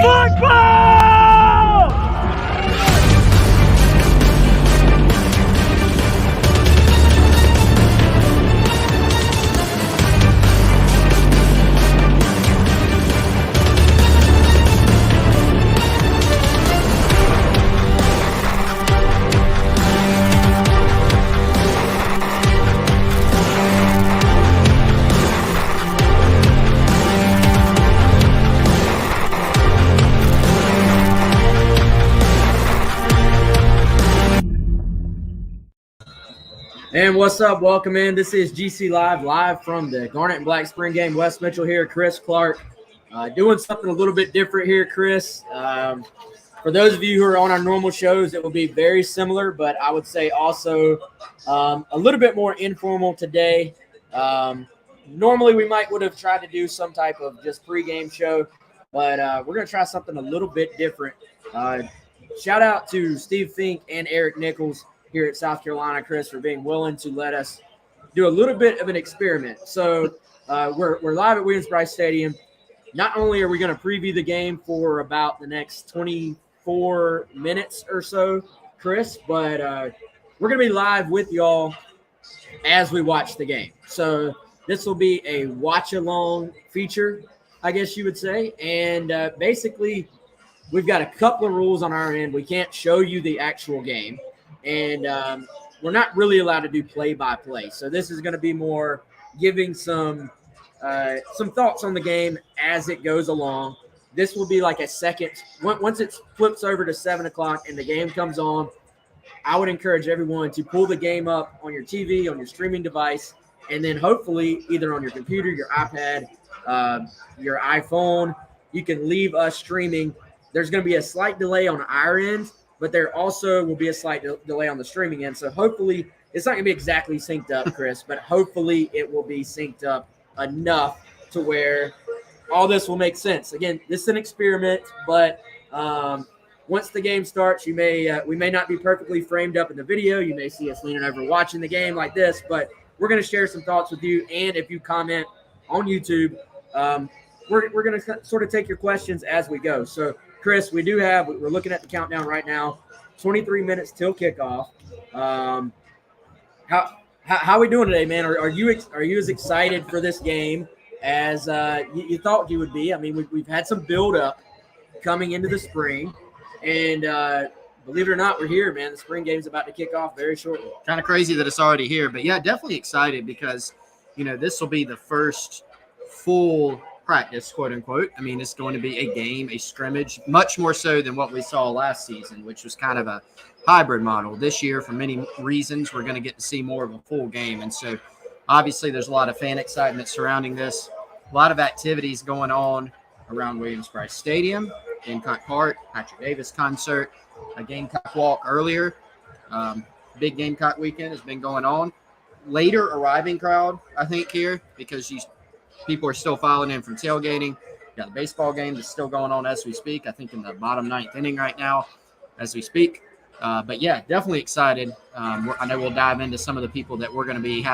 Football! And what's up? Welcome in. This is GC live from the Garnet and Black spring game. Wes Mitchell here, Chris Clark. Doing something a little bit different here, Chris. For those of you who are on our normal shows, it will be very similar, but I would say also a little bit more informal today. Normally we would have tried to do some type of just pregame show, but we're going to try something a little bit different. Shout out to Steve Fink and Eric Nichols here at South Carolina, Chris, for being willing to let us do a little bit of an experiment. So we're live at Williams-Brice Stadium. Not only are we going to preview the game for about the next 24 minutes or so, Chris, but we're going to be live with y'all as we watch the game. So this will be a watch-along feature, I guess you would say. And basically, we've got a couple of rules on our end. We can't show you the actual game. And we're not really allowed to do play-by-play. So this is going to be more giving some thoughts on the game as it goes along. This will be like a second. Once it flips over to 7 o'clock and the game comes on, I would encourage everyone to pull the game up on your TV, on your streaming device, and then hopefully either on your computer, your iPad, your iPhone, you can leave us streaming. There's going to be a slight delay on our end, but there also will be a slight delay on the streaming end. So hopefully it's not going to be exactly synced up, Chris, but hopefully it will be synced up enough to where all this will make sense. Again, this is an experiment, but once the game starts, we may not be perfectly framed up in the video. You may see us leaning over watching the game like this, but we're going to share some thoughts with you. And if you comment on YouTube, we're going to sort of take your questions as we go. So Chris, we're looking at the countdown right now, 23 minutes till kickoff. How are we doing today, man? Are you as excited for this game as you thought you would be? I mean, we've had some build up coming into the spring, and believe it or not, we're here, man. The spring game's about to kick off very shortly. Kind of crazy that it's already here, but yeah, definitely excited because, this will be the first full practice, quote unquote. I mean, it's going to be a game, a scrimmage, much more so than what we saw last season, which was kind of a hybrid model. This year, for many reasons, we're going to get to see more of a full game. And so obviously there's a lot of fan excitement surrounding this, a lot of activities going on around Williams-Brice Stadium, Gamecock Park, Patrick Davis concert, a Gamecock walk earlier. Big Gamecock weekend has been going on. Later arriving crowd, I think, here, because people are still filing in from tailgating. Got the baseball game that's still going on as we speak. I think in the bottom ninth inning right now as we speak. But yeah, definitely excited. I know we'll dive into some of the people that we're going to be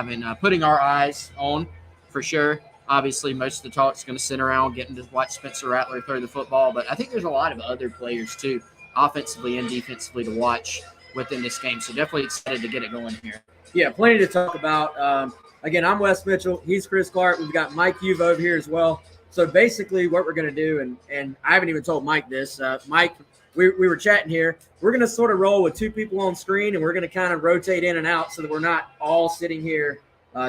putting our eyes on for sure. Obviously, most of the talk is going to sit around getting to watch Spencer Rattler throw the football. But I think there's a lot of other players too, offensively and defensively, to watch within this game. So definitely excited to get it going here. Yeah, plenty to talk about. Again, I'm Wes Mitchell. He's Chris Clark. We've got Mike Uva over here as well. So basically what we're going to do, and I haven't even told Mike this. Mike, we were chatting here. We're going to sort of roll with two people on screen, and we're going to kind of rotate in and out so that we're not all sitting here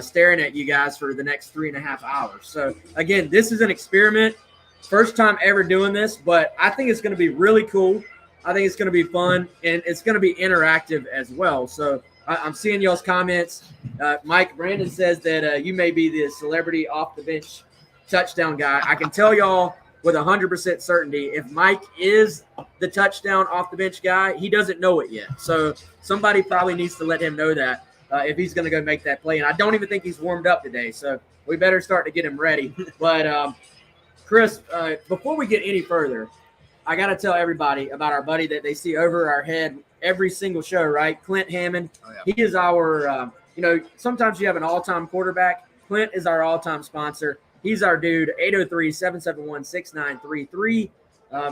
staring at you guys for the next 3.5 hours. So, again, this is an experiment. First time ever doing this, but I think it's going to be really cool. I think it's going to be fun, and it's going to be interactive as well. So I'm seeing y'all's comments. Mike Brandon says that you may be the celebrity off the bench touchdown guy. I can tell y'all with 100% certainty, if Mike is the touchdown off the bench guy, he doesn't know it yet. So somebody probably needs to let him know that if he's going to go make that play. And I don't even think he's warmed up today, so we better start to get him ready. But Chris, before we get any further, I got to tell everybody about our buddy that they see over our head every single show, right? Clint Hammond. Oh, yeah. He is our, sometimes you have an all-time quarterback. Clint is our all-time sponsor. He's our dude, 803-771-6933.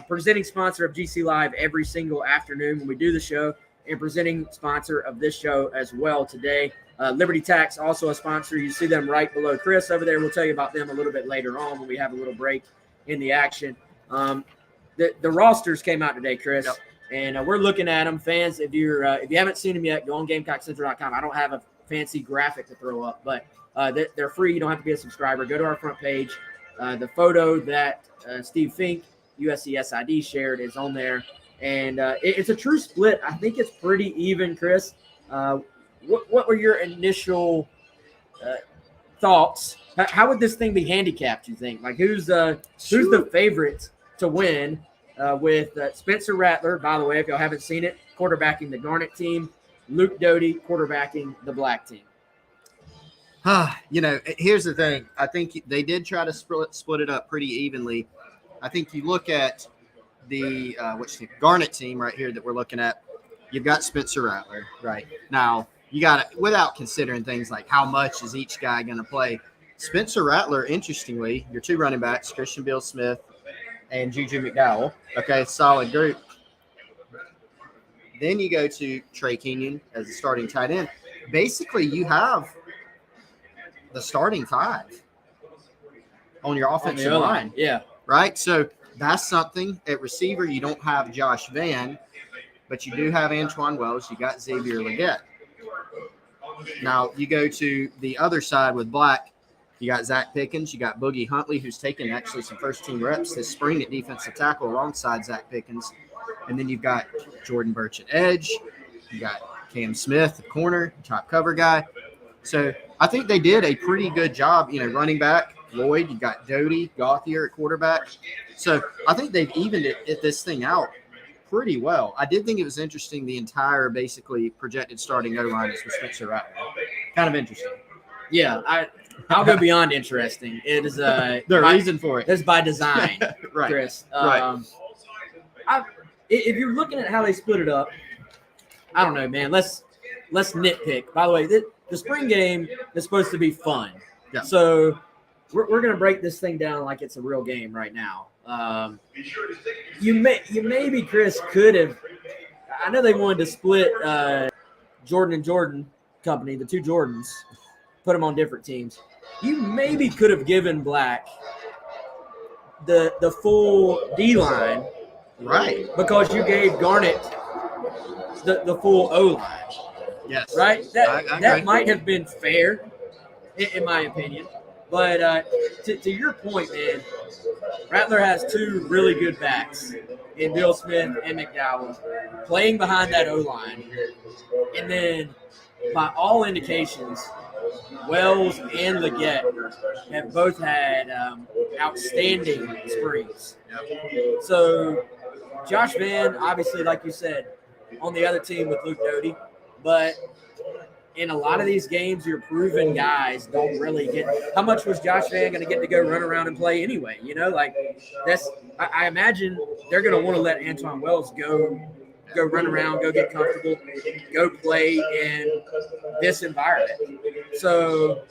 presenting sponsor of GC Live every single afternoon when we do the show, and presenting sponsor of this show as well today. Liberty Tax, also a sponsor. You see them right below Chris over there. We'll tell you about them a little bit later on when we have a little break in the action. The rosters came out today, Chris, and we're looking at them. Fans, if you haven't seen them yet, go on GamecockCentral.com. I don't have a fancy graphic to throw up, but they're free. You don't have to be a subscriber. Go to our front page. The photo that Steve Fink, USC SID, shared is on there, and it's a true split. I think it's pretty even, Chris. What were your initial thoughts? How would this thing be handicapped, you think? Like, who's the favorite to win with Spencer Rattler, by the way, if y'all haven't seen it, quarterbacking the Garnet team, Luke Doty quarterbacking the Black team? Here's the thing. I think they did try to split it up pretty evenly. I think you look at the Garnet team right here that we're looking at, you've got Spencer Rattler. Right. Now, you got to, without considering things like how much is each guy going to play, Spencer Rattler, interestingly, your two running backs, Christian Beal-Smith and Juju McDowell. Okay, solid group. Then you go to Trey Kenyon as the starting tight end. Basically, you have the starting five on your offensive line. Yeah. Right? So that's something. At receiver, you don't have Josh Vann, but you do have Antoine Wells. You got Xavier Leggett. Now, you go to the other side with Black. You got Zach Pickens. You got Boogie Huntley, who's taken actually some first-team reps this spring at defensive tackle alongside Zach Pickens. And then you've got Jordan Birch at edge. You got Cam Smith, the corner, top cover guy. So I think they did a pretty good job, running back, Lloyd. You got Doty, Gauthier at quarterback. So I think they've evened this thing out pretty well. I did think it was interesting, the entire basically projected starting O-line is with Spencer Rattler. Kind of interesting. Yeah, I'll go beyond interesting. It is the reason for it. That's by design, right, Chris. Right. If you're looking at how they split it up, I don't know, man. Let's nitpick. By the way, the spring game is supposed to be fun. Yeah. So we're going to break this thing down like it's a real game right now. You maybe, Chris, could have. I know they wanted to split Jordan and Jordan company, the two Jordans, put them on different teams. You maybe could have given Black the full D line, right? Because you gave Garnet the full O line. Yes. Right? That might have been fair, in my opinion. But to your point, man, Rattler has two really good backs in Bill Smith and McDowell playing behind that O-line. And then, by all indications, Wells and Leggett have both had outstanding springs. So, Josh Vann, obviously, like you said, on the other team with Luke Doty. But in a lot of these games, your proven guys don't really get. How much was Josh Vann going to get to go run around and play anyway? That's. I imagine they're going to want to let Antoine Wells go run around, go get comfortable, go play in this environment. So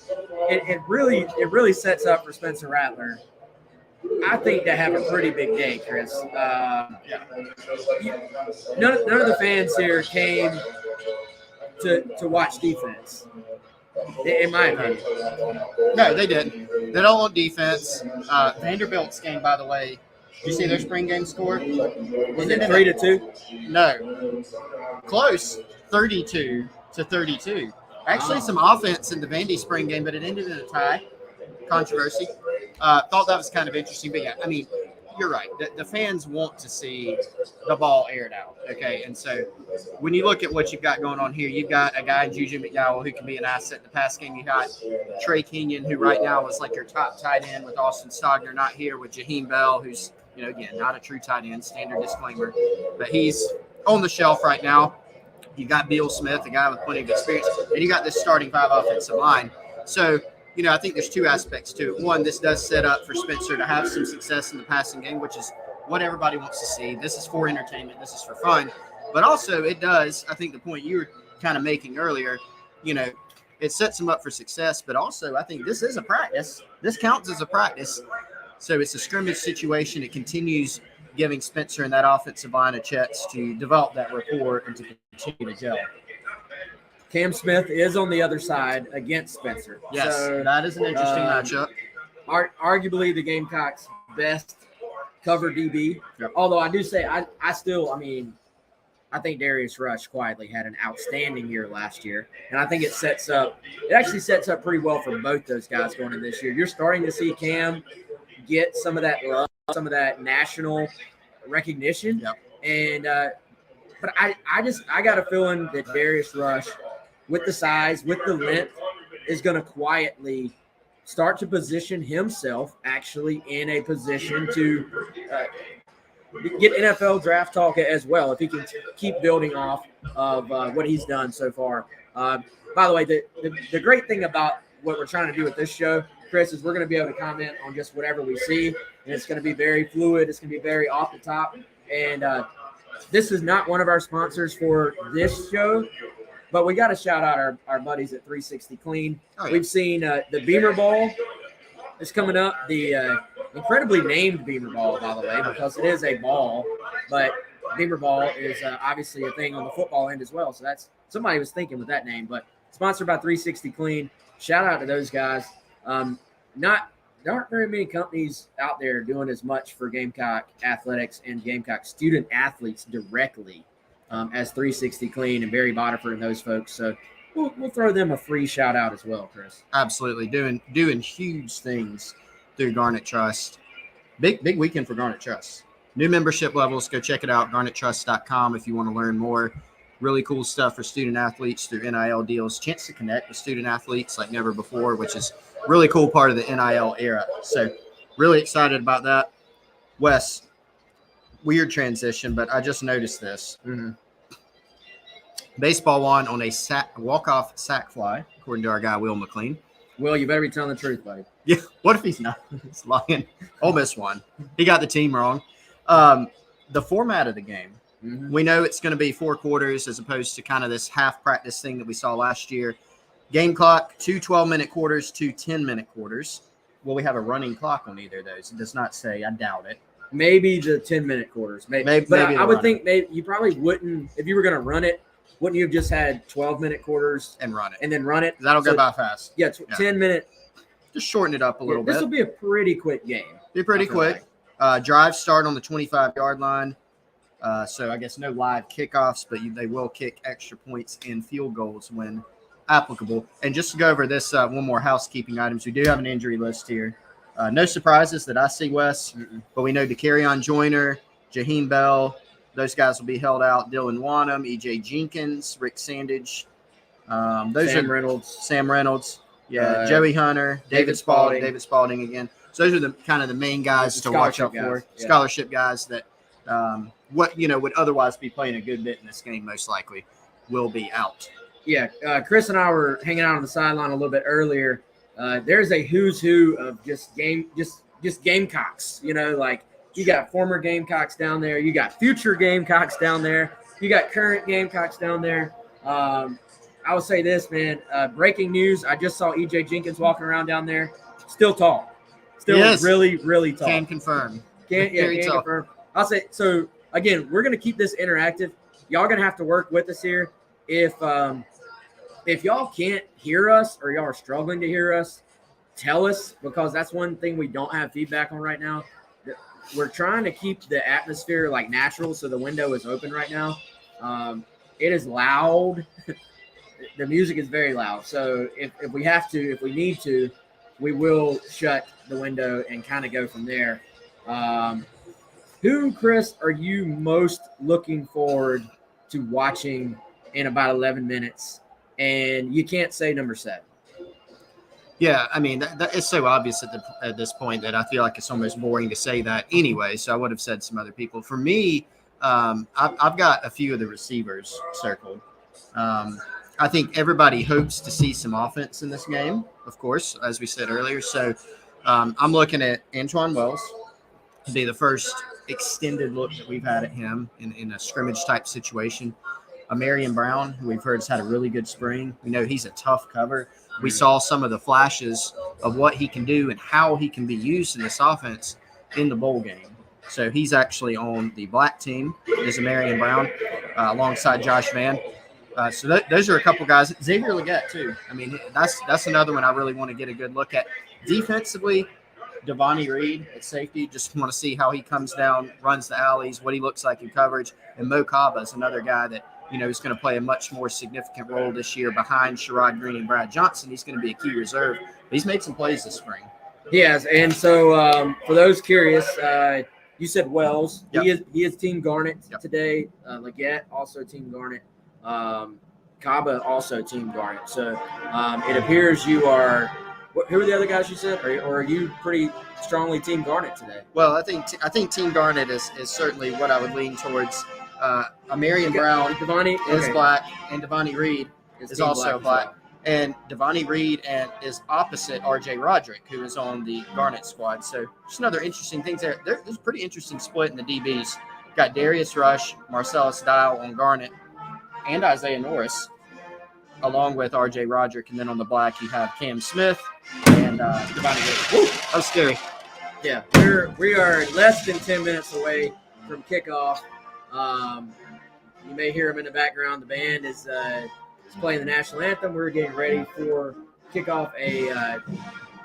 it really sets up for Spencer Rattler, I think, to have a pretty big day, Chris. None of the fans here came to watch defense, in my opinion. No, they didn't. They don't want defense. Vanderbilt's game, by the way, did you see their spring game score? Was it 3-2? No. Close. 32-32. Actually, some offense in the Vandy spring game, but it ended in a tie. Controversy. Thought that was kind of interesting. But, yeah, I mean, you're right. The fans want to see the ball aired out, okay? And so when you look at what you've got going on here, you've got a guy, Juju McDowell, who can be an asset in the pass game. You got Trey Kenyon, who right now is like your top tight end with Austin Stogner not here, with Jaheim Bell, who's, again, not a true tight end, standard disclaimer. But he's on the shelf right now. You got Beal Smith, a guy with plenty of experience, and you got this starting five offensive line. So, I think there's two aspects to it. One, this does set up for Spencer to have some success in the passing game, which is what everybody wants to see. This is for entertainment. This is for fun. But also it does, I think the point you were kind of making earlier, it sets him up for success. But also I think this is a practice. This counts as a practice. So it's a scrimmage situation. It continues giving Spencer and that offensive line a chance to develop that rapport and to continue to gel. Cam Smith is on the other side against Spencer. Yes, so, that is an interesting matchup. Arguably the Gamecocks' best cover DB. Yep. Although I do say I think Darius Rush quietly had an outstanding year last year. And I think it actually sets up pretty well for both those guys going in this year. You're starting to see Cam get some of that love, some of that national recognition. Yep. And but I got a feeling that Darius Rush, with the size, with the length, is going to quietly start to position himself actually in a position to get NFL draft talk as well if he can keep building off of what he's done so far. By the way, the great thing about what we're trying to do with this show, Chris, is we're going to be able to comment on just whatever we see, and it's going to be very fluid. It's going to be very off the top. And this is not one of our sponsors for this show, but we got to shout out our buddies at 360 Clean. Oh, yeah. We've seen the Beamer Ball is coming up, the incredibly named Beamer Ball, by the way, because it is a ball, but Beamer Ball is obviously a thing on the football end as well. So that's somebody was thinking with that name, but sponsored by 360 Clean. Shout out to those guys. There aren't very many companies out there doing as much for Gamecock athletics and Gamecock student athletes directly as 360 Clean and Barry Bodiford and those folks. So we'll throw them a free shout out as well, Chris. Absolutely. Doing huge things through Garnet Trust. Big weekend for Garnet Trust. New membership levels. Go check it out, GarnetTrust.com, if you want to learn more. Really cool stuff for student athletes through NIL deals. Chance to connect with student athletes like never before, which is really cool part of the NIL era. So really excited about that. Wes, weird transition, but I just noticed this. Mm-hmm. Baseball won on a walk-off sack fly, according to our guy, Will McLean. Will, you better be telling the truth, buddy. Yeah, what if he's not? He's lying. Ole Miss won. He got the team wrong. The format of the game, we know it's going to be 4 quarters as opposed to kind of this half practice thing that we saw last year. Game clock, 2 12-minute quarters, 2 10-minute quarters. Will we have a running clock on either of those? It does not say. I doubt it. Maybe the 10-minute quarters. Maybe but I would think you probably wouldn't, if you were going to run it, wouldn't you have just had 12-minute quarters and run it? And then run it? That'll go by fast. Yeah, 10-minute. Just shorten it up a little bit. This will be a pretty quick game. Be pretty quick. Drives start on the 25-yard line. So I guess no live kickoffs, but they will kick extra points and field goals when applicable. And just to go over this, one more housekeeping items. We do have an injury list here. No surprises that I see, Wes, but we know DeCarrion Joyner, Jaheim Bell, those guys will be held out. Dylan Wanham, E.J. Jenkins, Rick Sandage. Sam Reynolds. Yeah, Joey Hunter, David Spalding again. So those are the kind of the main guys to watch out for. Yeah. Scholarship guys that would otherwise be playing a good bit in this game most likely will be out. Yeah, Chris and I were hanging out on the sideline a little bit earlier. There's a who's who of just Gamecocks. Like you got former Gamecocks down there, you got future Gamecocks down there, you got current Gamecocks down there. I will say this, man. Breaking news: I just saw E.J. Jenkins walking around down there. Still tall. Really, really tall. Can confirm. Can confirm. I'll say so. Again, we're gonna keep this interactive. Y'all gonna have to work with us here. If y'all can't hear us or y'all are struggling to hear us, tell us, because that's one thing we don't have feedback on right now. We're trying to keep the atmosphere like natural, so the window is open right now. It is loud. The music is very loud. So if we need to, we will shut the window and kind of go from there. Who, Chris, are you most looking forward to watching in about 11 minutes? And you can't say number 7. Yeah, I mean, that is so obvious at this point that I feel like it's almost boring to say that anyway. So I would have said some other people. For me, I've got a few of the receivers circled. I think everybody hopes to see some offense in this game, of course, as we said earlier. So I'm looking at Antoine Wells to be the first extended look that we've had at him in a scrimmage type situation. Marion Brown, who we've heard has had a really good spring. We know he's a tough cover. We saw some of the flashes of what he can do and how he can be used in this offense in the bowl game. So he's actually on the black team, is Marion Brown, alongside Josh Van. So those are a couple guys. Xavier Leggett, too. I mean, that's another one I really want to get a good look at. Defensively, Devontae Reed at safety. Just want to see how he comes down, runs the alleys, what he looks like in coverage. And Mo Kaba is another guy that, is going to play a much more significant role this year behind Sherrod Green and Brad Johnson. He's going to be a key reserve. But he's made some plays this spring. He has. And so for those curious, you said Wells. Yep. He is Team Garnet today. Leggett, also Team Garnet. Kaba, also Team Garnet. So it appears you are – who are the other guys you said? Or are you pretty strongly Team Garnet today? Well, I think Team Garnet is certainly what I would lean towards. Marion Brown is black, and Devontae Reed is also black. And Devontae Reed is opposite R.J. Roderick, who is on the Garnet squad. So just another interesting thing there. There's a pretty interesting split in the DBs. Got Darius Rush, Marcellus Dial on Garnet, and Isaiah Norris, along with R.J. Roderick. And then on the black, you have Cam Smith and Devontae Reed. Woo, that was scary. Yeah, we are less than 10 minutes away from kickoff. You may hear them in the background. The band is playing the national anthem. We're getting ready for kickoff. A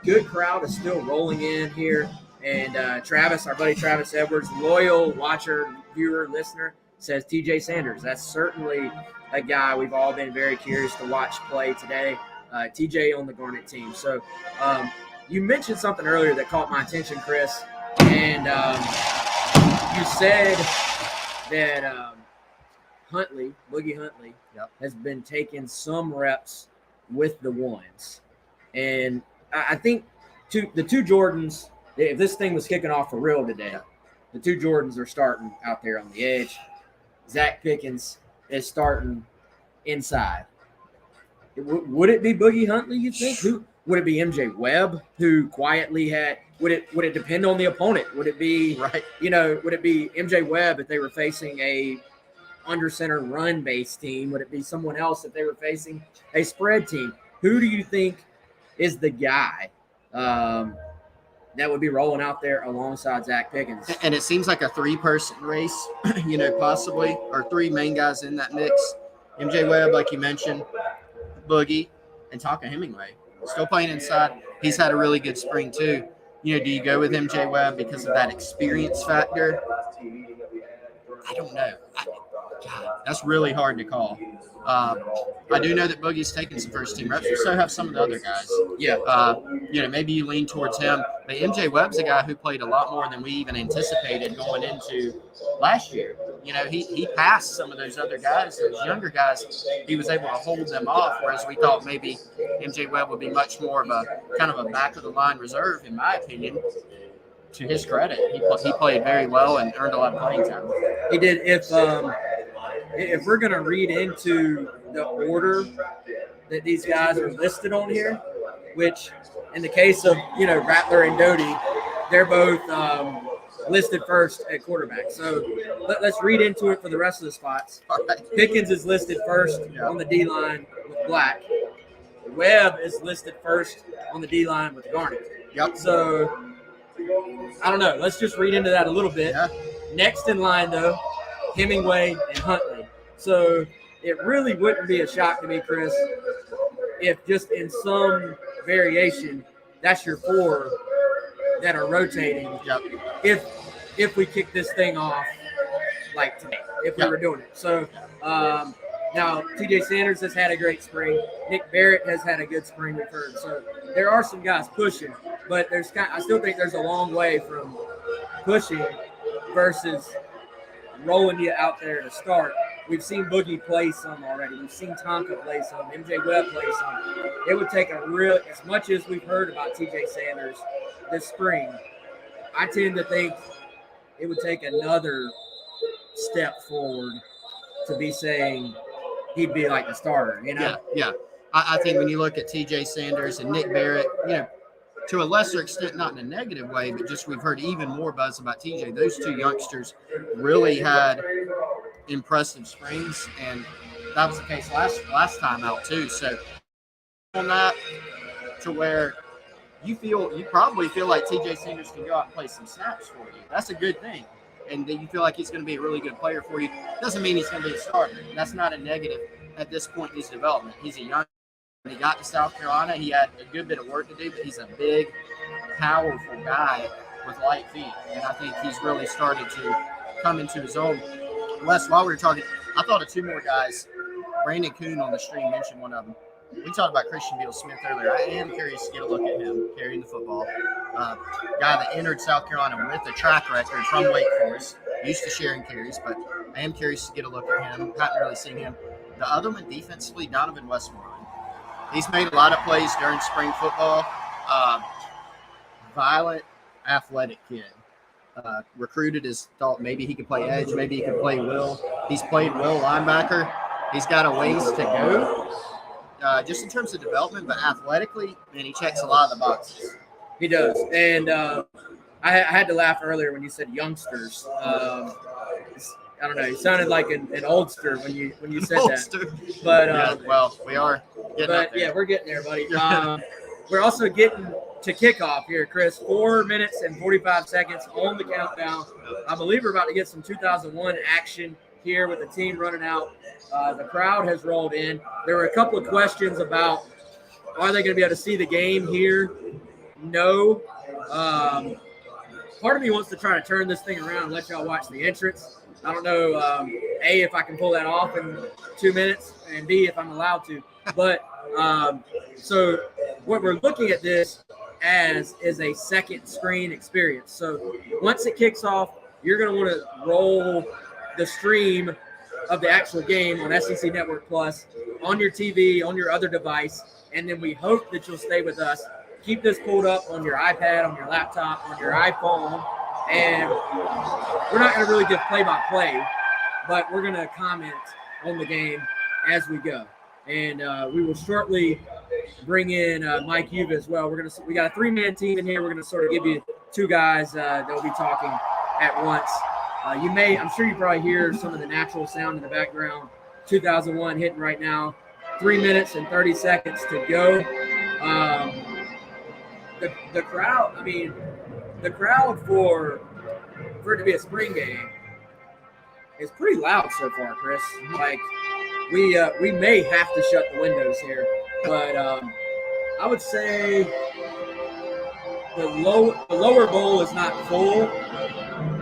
good crowd is still rolling in here. And Travis, our buddy Travis Edwards, loyal watcher, viewer, listener, says TJ Sanders. That's certainly a guy we've all been very curious to watch play today. TJ on the Garnet team. So you mentioned something earlier that caught my attention, Chris. And you said that Boogie Huntley, has been taking some reps with the ones. And I think the two Jordans, if this thing was kicking off for real today, the two Jordans are starting out there on the edge. Zach Pickens is starting inside. Would it be Boogie Huntley, you think? Would it be MJ Webb, who quietly had – would it depend on the opponent? Would it be would it be MJ Webb if they were facing a under center run based team? Would it be someone else if they were facing a spread team? Who do you think is the guy that would be rolling out there alongside Zach Pickens? And it seems like a 3-person race, possibly, or 3 main guys in that mix. MJ Webb, like you mentioned, Boogie, and Taka Hemingway. Still playing inside. He's had a really good spring too. Do you go with MJ Webb because of that experience factor? I don't know. God, that's really hard to call. I do know that Boogie's taking some first-team reps, but so have some of the other guys. Yeah. Maybe you lean towards him. But MJ Webb's a guy who played a lot more than we even anticipated going into last year. He passed some of those other guys, those younger guys. He was able to hold them off, whereas we thought maybe MJ Webb would be much more of a kind of a back-of-the-line reserve, in my opinion. To his credit, he played very well and earned a lot of playing time. He did. If we're going to read into the order that these guys are listed on here, which in the case of, Rattler and Doty, they're both listed first at quarterback. So let's read into it for the rest of the spots. Right. Pickens is listed first on the D-line with Black. Webb is listed first on the D-line with Garnet. Yep. So I don't know. Let's just read into that a little bit. Yeah. Next in line, though, Hemingway and Huntley. So it really wouldn't be a shock to me, Chris, if just in some variation, that's your 4 that are rotating. Yep. If we kick this thing off like today, if we were doing it. So now TJ Sanders has had a great spring. Nick Barrett has had a good spring, we've heard. So there are some guys pushing, but I still think there's a long way from pushing versus rolling you out there to start. We've seen Boogie play some already. We've seen Tonka play some. MJ Webb play some. It would take as much as we've heard about TJ Sanders this spring, I tend to think it would take another step forward to be saying he'd be like the starter, Yeah. I think when you look at TJ Sanders and Nick Barrett, to a lesser extent, not in a negative way, but just we've heard even more buzz about TJ. Those 2 youngsters really had impressive springs, and that was the case last time out too. So on that, to where you probably feel like TJ Sanders can go out and play some snaps for you. That's a good thing. And that you feel like he's going to be a really good player for you. Doesn't mean he's going to be a starter. That's not a negative at this point in his development. He's a young. When he got to South Carolina, he had a good bit of work to do, but he's a big, powerful guy with light feet. And I think he's really started to come into his own. Wes, while we were talking, I thought of two more guys. Brandon Kuhn on the stream mentioned one of them. We talked about Christian Beal-Smith earlier. I am curious to get a look at him carrying the football. Guy that entered South Carolina with a track record from Wake Forest. Used to sharing carries, but I am curious to get a look at him. Haven't really seen him. The other one, defensively, Donovan Westmoreland. He's made a lot of plays during spring football. Violent, athletic kid. Recruited as thought maybe he could play edge, maybe he could play will. He's played will linebacker. He's got a ways to go. Just in terms of development, but athletically, man, he checks a lot of the boxes. He does. And I had to laugh earlier when you said youngsters. I don't know. You sounded like an oldster when you said that. But yeah, well, we are getting up there. Yeah, we're getting there, buddy. We're also getting to kickoff here, Chris. 4 minutes and 45 seconds on the countdown. I believe we're about to get some 2001 action here with the team running out. The crowd has rolled in. There were a couple of questions about, are they going to be able to see the game here? No. Part of me wants to try to turn this thing around and let y'all watch the entrance. I don't know, A, if I can pull that off in 2 minutes, and B, if I'm allowed to. But so what we're looking at this as is a second screen experience. So once it kicks off, you're going to want to roll the stream of the actual game on SEC Network Plus on your TV, on your other device, and then we hope that you'll stay with us. Keep this pulled up on your iPad, on your laptop, on your iPhone, and we're not going to really give play-by-play, but we're going to comment on the game as we go. And we will shortly bring in Mike Uva as well. We got a three-man team in here. We're going to sort of give you two guys that will be talking at once. I'm sure you probably hear some of the natural sound in the background. 2001 hitting right now. 3 minutes and 30 seconds to go. The crowd, the crowd for it to be a spring game is pretty loud so far, Chris. Like, we may have to shut the windows here, but I would say the lower bowl is not full,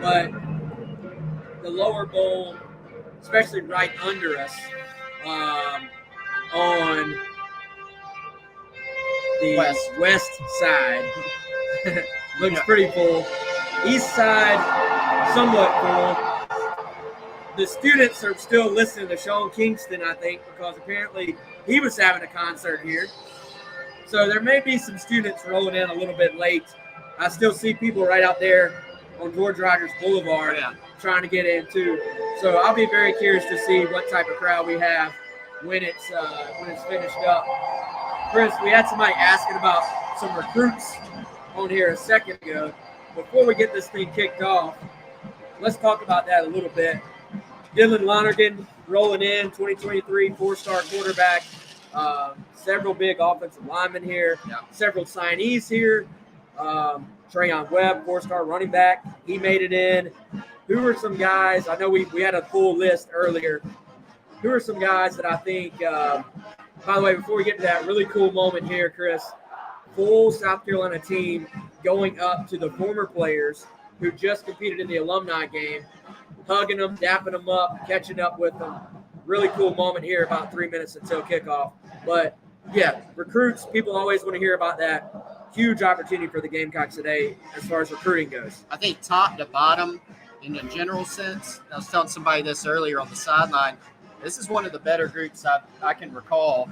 but the lower bowl, especially right under us, on the west side, looks pretty full. East side, somewhat full. The students are still listening to Sean Kingston, I think, because apparently he was having a concert here. So there may be some students rolling in a little bit late. I still see people right out there on George Rogers Boulevard trying to get in too. So I'll be very curious to see what type of crowd we have when it's finished up. Chris, we had somebody asking about some recruits on here a second ago. Before we get this thing kicked off, let's talk about that a little bit. Dylan Lonergan rolling in, 2023 four-star quarterback. Several big offensive linemen here. Several signees here. Trayon Webb, four-star running back. He made it in. Who are some guys? I know we had a full list earlier. Who are some guys that I think, by the way, before we get to that, really cool moment here, Chris. Full South Carolina team going up to the former players who just competed in the alumni game, hugging them, dapping them up, catching up with them. Really cool moment here, about 3 minutes until kickoff. But, yeah, recruits, people always want to hear about that. Huge opportunity for the Gamecocks today as far as recruiting goes. I think top to bottom, in a general sense, I was telling somebody this earlier on the sideline, this is one of the better groups I can recall,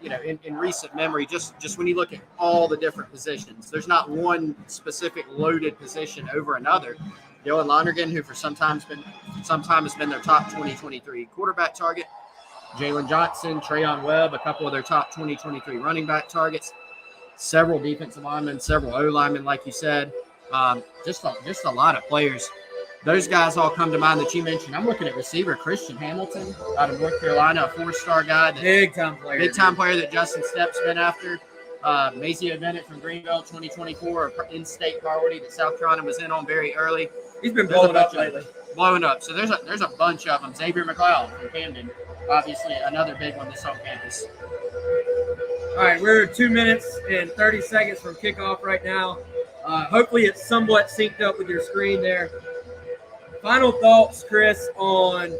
in recent memory, just when you look at all the different positions. There's not one specific loaded position over another. Dylan Lonergan, who for some time has been their top 2023 quarterback target. Jalen Johnson, Trayon Webb, a couple of their top 2023 running back targets. Several defensive linemen, several O-linemen, like you said. Just a lot of players. Those guys all come to mind that you mentioned. I'm looking at receiver Christian Hamilton out of North Carolina, a four-star guy. Big-time player. Big-time player that Justin Stepp's been after. Maceo Bennett from Greenville, 2024, in-state priority that South Carolina was in on very early. He's been blowing up lately. Blowing up. So there's a bunch of them. Xavier McLeod from Camden, obviously another big one this on campus. All right, we're 2 minutes and 30 seconds from kickoff right now. Hopefully it's somewhat synced up with your screen there. Final thoughts, Chris, on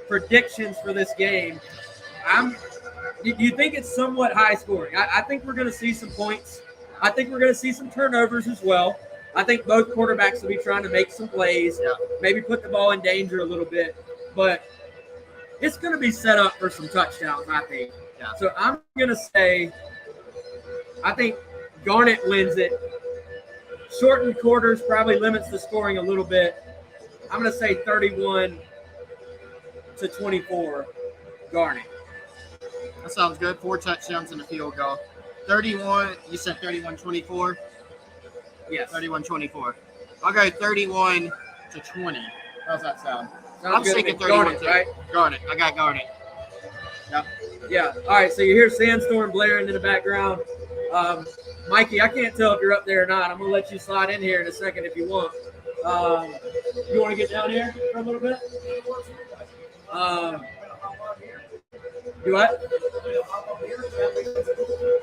predictions for this game. You think it's somewhat high scoring. I think we're going to see some points. I think we're going to see some turnovers as well. I think both quarterbacks will be trying to make some plays, maybe put the ball in danger a little bit. But it's going to be set up for some touchdowns, I think. Yeah. So I'm going to say I think Garnet wins it. Shortened quarters probably limits the scoring a little bit. I'm going to say 31-24 Garnet. That sounds good. 4 touchdowns and a field goal. 31, you said 31-24? Yes. 31-24. I'll go 31-20. How's that sound? I'm thinking 31. Garnet, right? Garnet. I got Garnet. Yep. Yeah. All right, so you hear Sandstorm blaring in the background. Mikey, I can't tell if you're up there or not. I'm going to let you slide in here in a second if you want. You want to get down here for a little bit? Do what?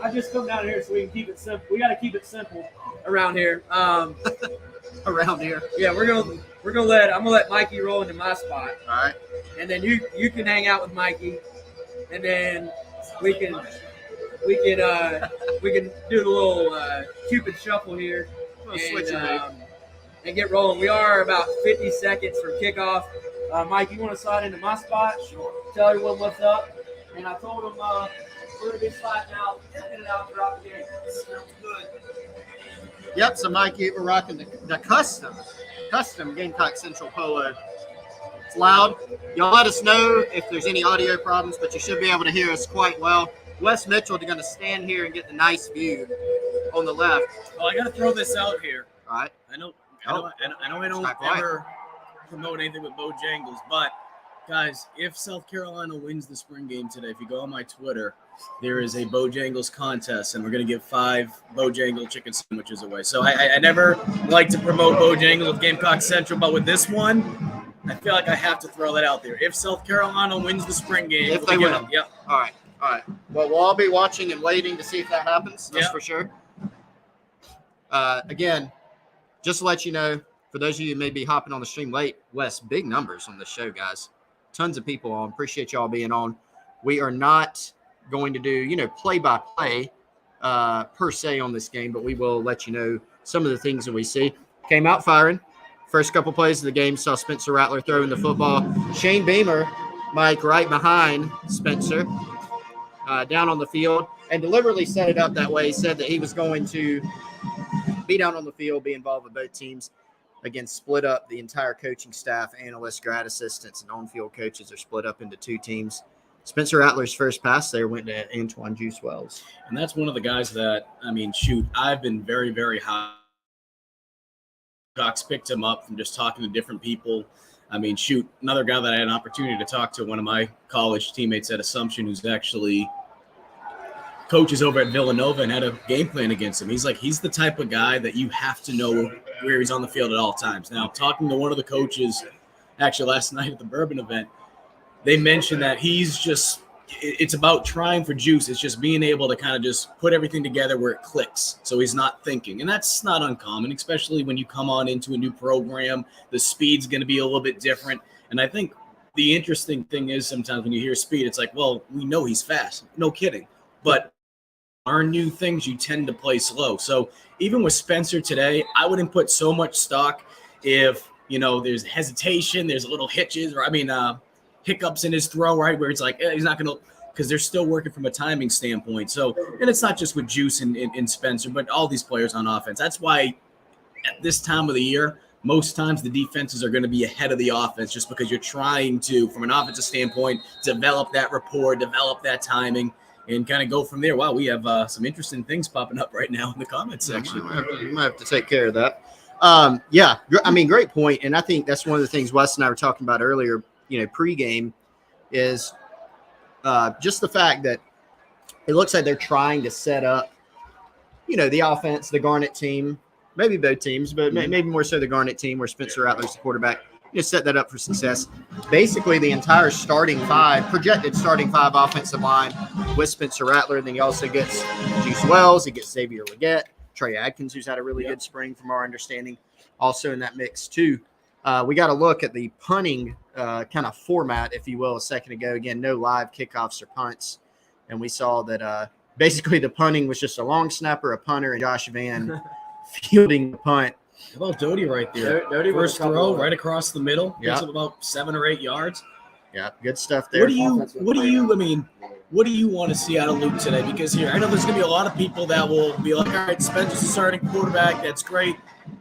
I just come down here so we can keep it simple. We got to keep it simple around here. Around here. Yeah, I'm gonna let Mikey roll into my spot. All right. And then you can hang out with Mikey, and then we can do the little Cupid shuffle here and get rolling. We are about 50 seconds from kickoff. Mike, you want to slide into my spot? Sure. Tell everyone what's up. And I told them we're going to be sliding out, in and out throughout the game. Sounds good. Yep, so Mike Uva rocking the custom Gamecock Central polo. It's loud. Y'all let us know if there's any audio problems, but you should be able to hear us quite well. Wes Mitchell is going to stand here and get the nice view on the left. Well, I got to throw this out here. All right. I know I don't ever promote anything with Bojangles, but guys, if South Carolina wins the spring game today, if you go on my Twitter, there is a Bojangles contest, and we're going to give 5 Bojangle chicken sandwiches away. So I never like to promote Bojangles with Gamecock Central, but with this one, I feel like I have to throw that out there. If South Carolina wins the spring game, if they win, yep. All right. Well, we'll all be watching and waiting to see if that happens. That's for sure. Again, just to let you know, for those of you who may be hopping on the stream late, Wes, big numbers on this show, guys. Tons of people on. Appreciate y'all being on. We are not going to do, play-by-play per se on this game, but we will let you know some of the things that we see. Came out firing. First couple plays of the game, saw Spencer Rattler throwing the football. Shane Beamer, Mike, right behind Spencer, down on the field, and deliberately set it up that way. He said that he was going to be down on the field, be involved with both teams. Again, split up the entire coaching staff, analysts, grad assistants, and on-field coaches are split up into 2 teams. Spencer Rattler's first pass there went to Antoine Juice Wells. And that's one of the guys that, I've been very, very high. Cox picked him up from just talking to different people. Another guy that I had an opportunity to talk to, one of my college teammates at Assumption, who's actually coaches over at Villanova and had a game plan against him. He's the type of guy that you have to know where he's on the field at all times. Now, talking to one of the coaches actually last night at the Bourbon event, they mentioned that it's about trying for juice. It's just being able to kind of just put everything together where it clicks. So he's not thinking. And that's not uncommon, especially when you come on into a new program. The speed's going to be a little bit different. And I think the interesting thing is sometimes when you hear speed, it's like, well, we know he's fast. No kidding. But our new things, you tend to play slow. So even with Spencer today, I wouldn't put so much stock if, there's hesitation, there's little hitches, or hiccups in his throw, right, where it's like, he's not going to, because they're still working from a timing standpoint. So, and it's not just with Juice and Spencer, but all these players on offense. That's why at this time of the year, most times the defenses are going to be ahead of the offense just because you're trying to, from an offensive standpoint, develop that rapport, develop that timing, and kind of go from there. Wow, we have some interesting things popping up right now in the comments section. You might have to take care of that. Great point. And I think that's one of the things Wes and I were talking about earlier, pregame, is just the fact that it looks like they're trying to set up the offense, the Garnet team, maybe both teams, but maybe more so the Garnet team where Spencer Rattler's the quarterback, set that up for success. Basically, the entire projected starting five offensive line with Spencer Rattler. Then he also gets Juice Wells. He gets Xavier Leggett, Trey Adkins, who's had a really good spring from our understanding, also in that mix too. We got to look at the punting kind of format, if you will, a second ago. Again, no live kickoffs or punts. And we saw that basically the punting was just a long snapper, a punter, and Josh Van fielding the punt. How about Doty right there? Doty first throw right across the middle. Gets up about 7 or 8 yards. Yeah, good stuff there. What do you want to see out of Luke today? Because here, I know there's going to be a lot of people that will be like, all right, Spencer's the starting quarterback. That's great.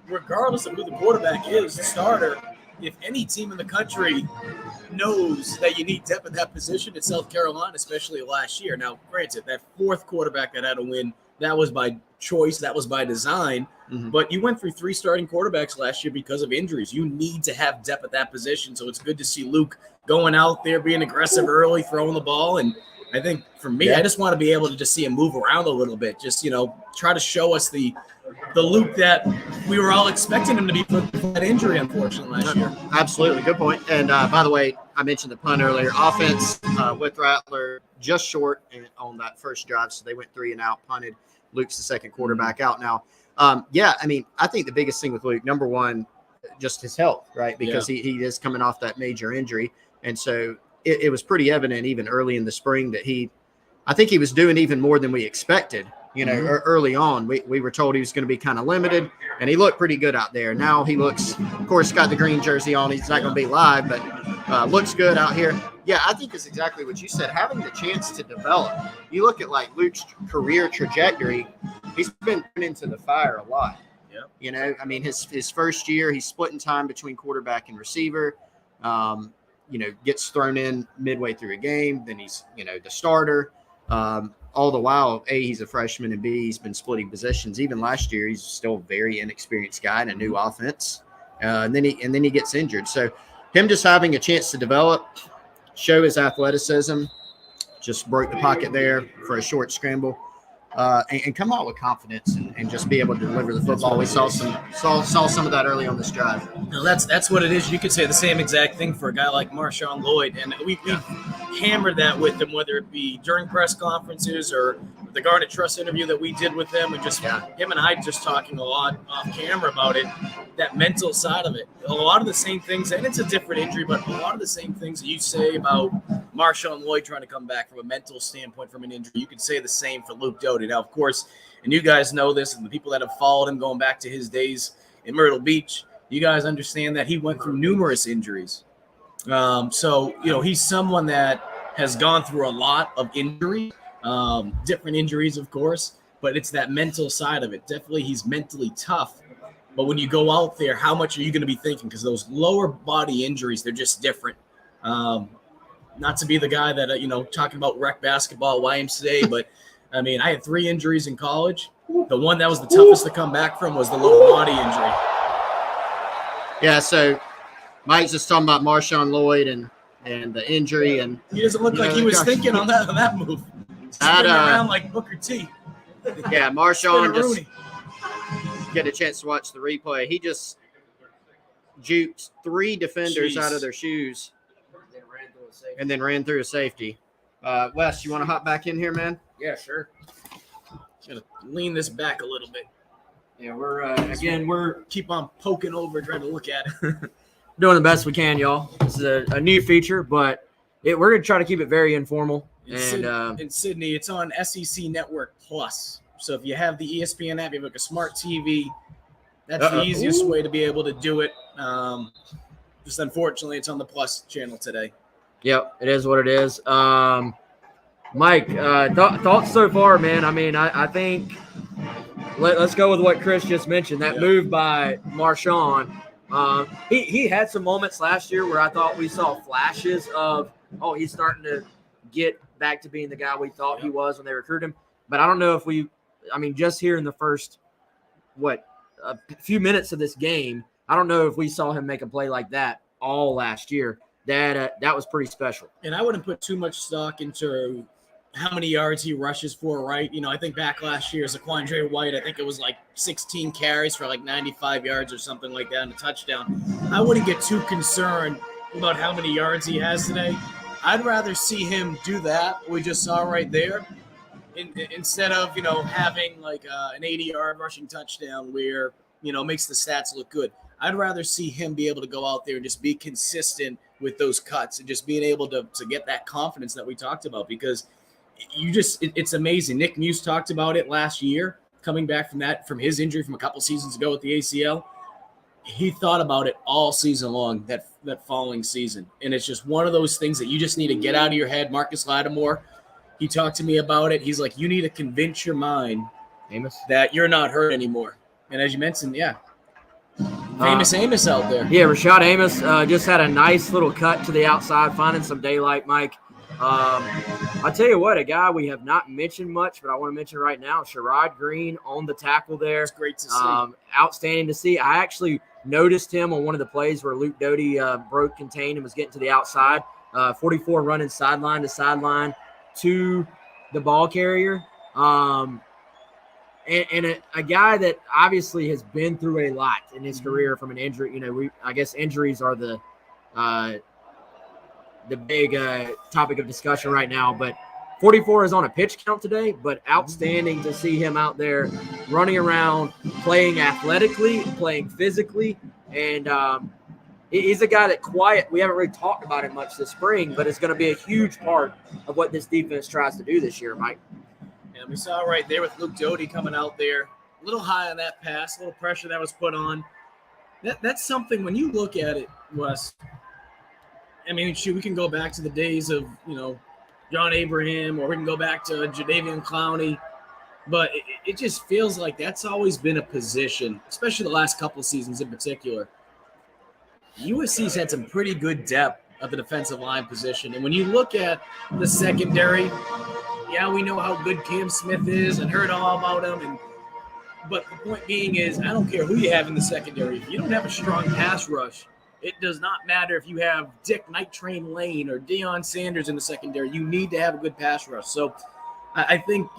Regardless of who the quarterback is, the starter, if any team in the country knows that you need depth at that position, it's South Carolina, especially last year. Now, granted, that fourth quarterback that had to win, that was by choice, that was by design. Mm-hmm. But you went through 3 starting quarterbacks last year because of injuries. You need to have depth at that position. So it's good to see Luke going out there, being aggressive early, throwing the ball. And I think for me, I just want to be able to just see him move around a little bit. Just, try to show us the Luke that we were all expecting him to be for that injury, unfortunately, last year. Absolutely. Good point. And by the way, I mentioned the punt earlier. Offense with Rattler just short on that first drive. So they went 3 and out, punted. Luke's the second quarterback out now. I think the biggest thing with Luke, number one, just his health, right? Because he is coming off that major injury. And so it was pretty evident even early in the spring that I think he was doing even more than we expected. Early on, we were told he was going to be kind of limited, and he looked pretty good out there. Now he looks, of course, got the green jersey on. He's not going to be live, but looks good out here. Yeah, I think it's exactly what you said. Having the chance to develop. You look at like Luke's career trajectory. He's been put into the fire a lot. Yeah. His first year, he's splitting time between quarterback and receiver. Gets thrown in midway through a game. Then he's, the starter. All the while, A, he's a freshman, and B, he's been splitting positions. Even last year, he's still a very inexperienced guy in a new offense. And then he gets injured. So him just having a chance to develop, show his athleticism, just broke the pocket there for a short scramble, and come out with confidence and just be able to deliver the football. We saw some of that early on this drive. No, that's what it is. You could say the same exact thing for a guy like Marshawn Lloyd, and we've hammered that with him, whether it be during press conferences or the Garnet Trust interview that we did with them, and just him and I just talking a lot off camera about it, that mental side of it. A lot of the same things, and it's a different injury, but a lot of the same things that you say about Marshawn Lloyd trying to come back from a mental standpoint from an injury, you could say the same for Luke Doty. Now, of course, and you guys know this, and the people that have followed him going back to his days in Myrtle Beach, you guys understand that he went through numerous injuries. He's someone that has gone through a lot of injury, different injuries, of course, but it's that mental side of it. Definitely he's mentally tough. But when you go out there, how much are you going to be thinking? Because those lower body injuries, they're just different. Not to be the guy that, talking about rec basketball, YMCA, but I had 3 injuries in college. The one that was the toughest to come back from was the lower body injury. Yeah, so Mike's just talking about Marshawn Lloyd and the injury, and he doesn't look like he was thinking on that move. Spinning around like Booker T. Yeah, Marshawn just get a chance to watch the replay. He just juked 3 defenders out of their shoes and then ran through a safety. Wes, you want to hop back in here, man? Yeah, sure. Just gonna lean this back a little bit. Yeah, we're keep on poking over, trying to look at it. Doing the best we can, y'all. This is a new feature, but we're going to try to keep it very informal. In Sydney, it's on SEC Network Plus. So if you have the ESPN app, you have like a smart TV, that's the easiest way to be able to do it. Just unfortunately, it's on the Plus channel today. Yep, it is what it is. Mike, thoughts so far, man? I think let's go with what Chris just mentioned, that move by Marshawn. He had some moments last year where I thought we saw flashes of, he's starting to get back to being the guy we thought he was when they recruited him. But I don't know if just here in the first, a few minutes of this game, I don't know if we saw him make a play like that all last year. That was pretty special. And I wouldn't put too much stock into how many yards he rushes for, right? I think back last year, Zaquandre White, I think it was like 16 carries for like 95 yards or something like that and a touchdown. I wouldn't get too concerned about how many yards he has today. I'd rather see him do that, we just saw right there, instead of, having like an 80-yard rushing touchdown where, makes the stats look good. I'd rather see him be able to go out there and just be consistent with those cuts and just being able to get that confidence that we talked about, because it's amazing. Nick Muse talked about it last year, coming back from his injury from a couple seasons ago with the ACL. He thought about it all season long, that following season. And it's just one of those things that you just need to get out of your head. Marcus Lattimore, he talked to me about it. He's like, you need to convince your mind that you're not hurt anymore. And as you mentioned, famous Amos out there. Yeah, Rashad Amos just had a nice little cut to the outside, finding some daylight, Mike. I'll tell you what, a guy we have not mentioned much, but I want to mention right now, Sherrod Green on the tackle there. It's great to see. Outstanding to see. I actually noticed him on one of the plays where Luke Doty broke contain and was getting to the outside. 44 running sideline to sideline to the ball carrier. And a guy that obviously has been through a lot in his career from an injury. I guess injuries are the big topic of discussion right now. But 44 is on a pitch count today, but outstanding to see him out there running around, playing athletically, playing physically. And he's a guy we haven't really talked about it much this spring, but it's going to be a huge part of what this defense tries to do this year, Mike. And we saw right there with Luke Doty coming out there, a little high on that pass, a little pressure that was put on. That's something when you look at it, Wes. I mean, we can go back to the days of, John Abraham, or we can go back to Jadeveon Clowney. But it just feels like that's always been a position, especially the last couple of seasons in particular. USC's had some pretty good depth at the defensive line position. And when you look at the secondary, we know how good Cam Smith is and heard all about him. But the point being is, I don't care who you have in the secondary. If you don't have a strong pass rush, it does not matter if you have Dick Night Train Lane or Deion Sanders in the secondary. You need to have a good pass rush. So I think,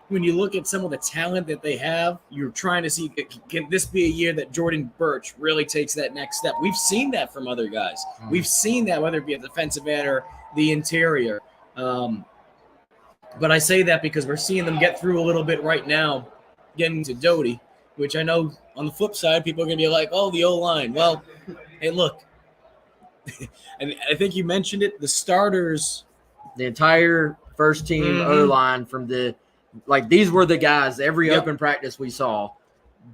when you look at some of the talent that they have, you're trying to see, can this be a year that Jordan Birch really takes that next step? We've seen that from other guys. We've seen that, whether it be a defensive end or the interior. But I say that because we're seeing them get through a little bit right now, getting to Doty, which I know on the flip side, people are going to be like, oh, the O-line. Well, hey, look, and I think you mentioned it, the starters. The entire first team O-line from these were the guys every open practice we saw.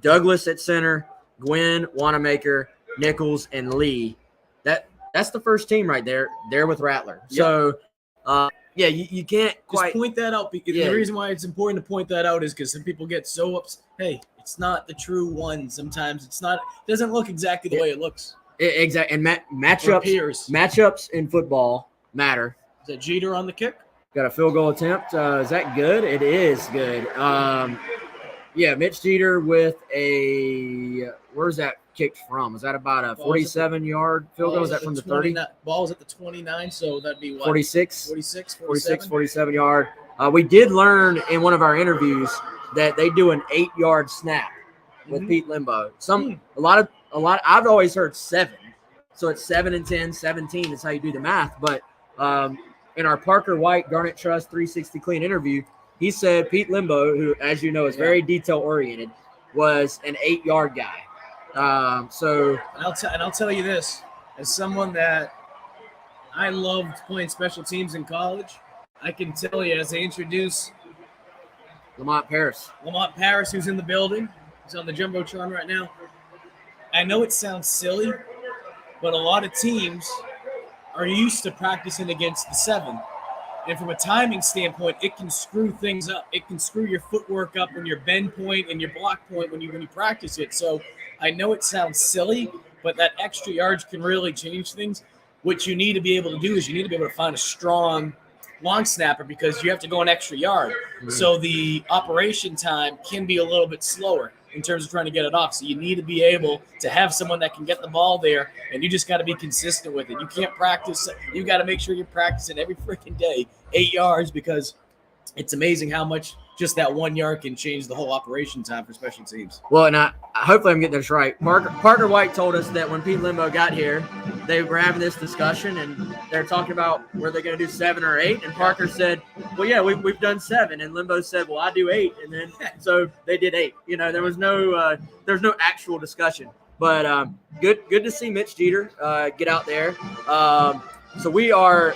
Douglas at center, Gwynn, Wanamaker, Nichols, and Lee. That's the first team right there. They're with Rattler. Yep. So, you can't quite just point that out. The reason why it's important to point that out is because some people get so upset. Hey, it's not the true one. Sometimes it doesn't look exactly the way it looks. Exactly. And matchups in football matter. Is that Jeter on the kick? Got a field goal attempt. Is that good? It is good. Mitch Jeter with where's that kicked from? Is that about a 47-yard field goal? Is that from the 30? Ball was at the 29, so that'd be what? 46? 47? 47-yard. We did learn in one of our interviews that they do an 8-yard snap with Pete Limbo. A lot. I've always heard 7. So it's 7 and 10, 17 is how you do the math. But in our Parker White Garnet Trust 360 Clean interview, he said Pete Limbo, who, as you know, is very detail-oriented, was an 8-yard guy. And I'll tell you this, as someone that I loved playing special teams in college, I can tell you as they introduce Lamont Paris, who's in the building, he's on the Jumbotron right now. I know it sounds silly, but a lot of teams are used to practicing against the 7. And from a timing standpoint, it can screw things up. It can screw your footwork up and your bend point and your block point when you practice it. So I know it sounds silly, but that extra yards can really change things. What you need to be able to do is you need to be able to find a strong long snapper because you have to go an extra yard. So the operation time can be a little bit slower in terms of trying to get it off. So you need to be able to have someone that can get the ball there, and you just got to be consistent with it. You can't practice. You got to make sure you're practicing every freaking day 8 yards because it's amazing how much just that 1 yard can change the whole operation time for special teams. Well, and hopefully I'm getting this right. Parker White told us that when Pete Limbo got here, they were having this discussion and they're talking about were they going to do 7 or 8, and Parker said, "Well, yeah, we've done 7," and Limbo said, "Well, I do 8," and then so they did 8. There was no actual discussion, but good to see Mitch Jeter get out there. So we are.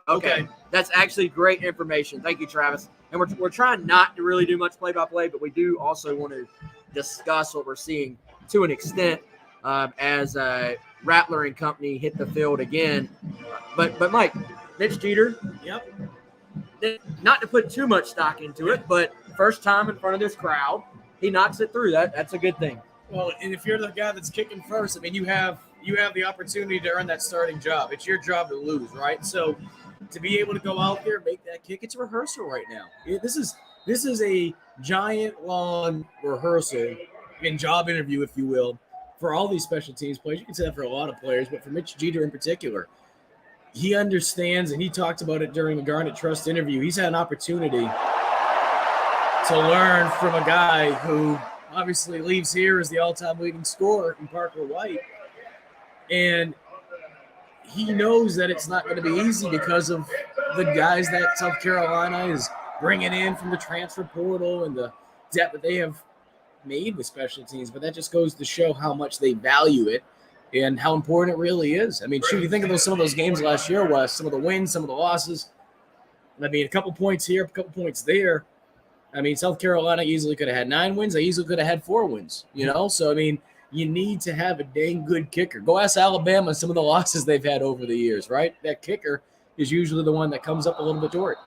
Okay. That's actually great information. Thank you, Travis. And we're trying not to really do much play-by-play, but we do also want to discuss what we're seeing to an extent as Rattler and company hit the field again. But Mike, Mitch Jeter, Yep. Not to put too much stock into it, but first time in front of this crowd, he knocks it through. That's a good thing. Well, and if you're the guy that's kicking first, I mean, you have the opportunity to earn that starting job. It's your job to lose, right? So to be able to go out there, make that kick, it's a rehearsal right now. This is a giant long rehearsal and job interview, if you will, for all these special teams players. You can say that for a lot of players, but for Mitch Jeter in particular, he understands, and he talked about it during the Garnet Trust interview. He's had an opportunity to learn from a guy who obviously leaves here as the all-time leading scorer in Parker White. And he knows that it's not going to be easy because of the guys that South Carolina is bringing in from the transfer portal and the depth that they have made with special teams. But that just goes to show how much they value it and how important it really is. I mean, shoot, you think of some of those games last year, Wes, some of the wins, some of the losses. I mean, a couple points here, a couple points there. I mean, South Carolina easily could have had 9 wins. They easily could have had 4 wins, So, I mean, you need to have a dang good kicker. Go ask Alabama some of the losses they've had over the years, right? That kicker is usually the one that comes up a little bit short.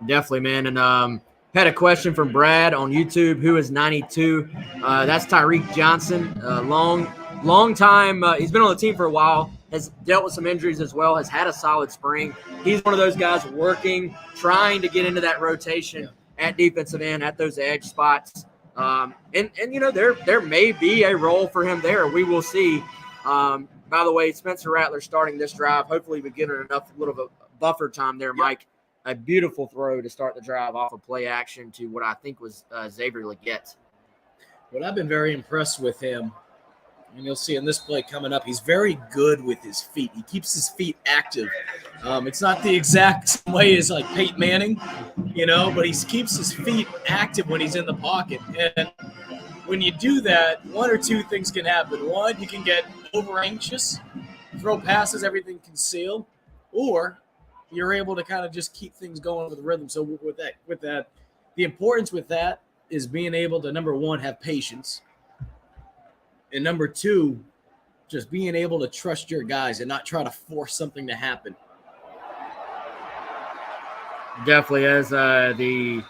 Definitely, man. And had a question from Brad on YouTube. Who is 92? That's Tyreek Johnson. Long time. He's been on the team for a while. Has dealt with some injuries as well. Has had a solid spring. He's one of those guys working, trying to get into that rotation at defensive end, at those edge spots. And there may be a role for him there. We will see. By the way, Spencer Rattler starting this drive. Hopefully we get enough little bit of buffer time there, Mike. A beautiful throw to start the drive off of play action to what I think was Xavier Leggett. What I've been very impressed with him, and you'll see in this play coming up, he's very good with his feet. He keeps his feet active. It's not the exact same way as like Peyton Manning, but he keeps his feet active when he's in the pocket. And when you do that, 1 or 2 things can happen. One, you can get over anxious, throw passes, everything concealed, or you're able to kind of just keep things going with the rhythm. So with that, the importance with that is being able to, number 1, have patience. And number 2, just being able to trust your guys and not try to force something to happen. Definitely, as the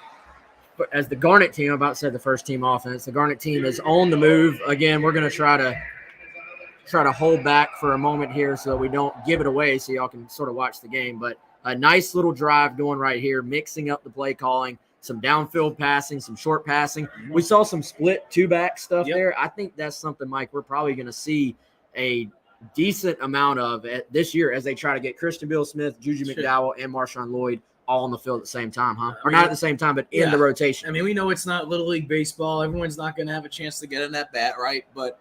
Garnet team, I'm about to say the first team offense, the Garnet team is on the move. Again, we're going to try to hold back for a moment here so that we don't give it away so y'all can sort of watch the game. But a nice little drive going right here, mixing up the play calling, some downfield passing, some short passing. We saw some split 2-back stuff there. I think that's something, Mike, we're probably going to see a decent amount of this year as they try to get Christian Bill Smith, Juju McDowell, and Marshawn Lloyd all on the field at the same time, huh? Or not at the same time, but in the rotation. I mean, we know it's not Little League baseball. Everyone's not going to have a chance to get in that bat, right? But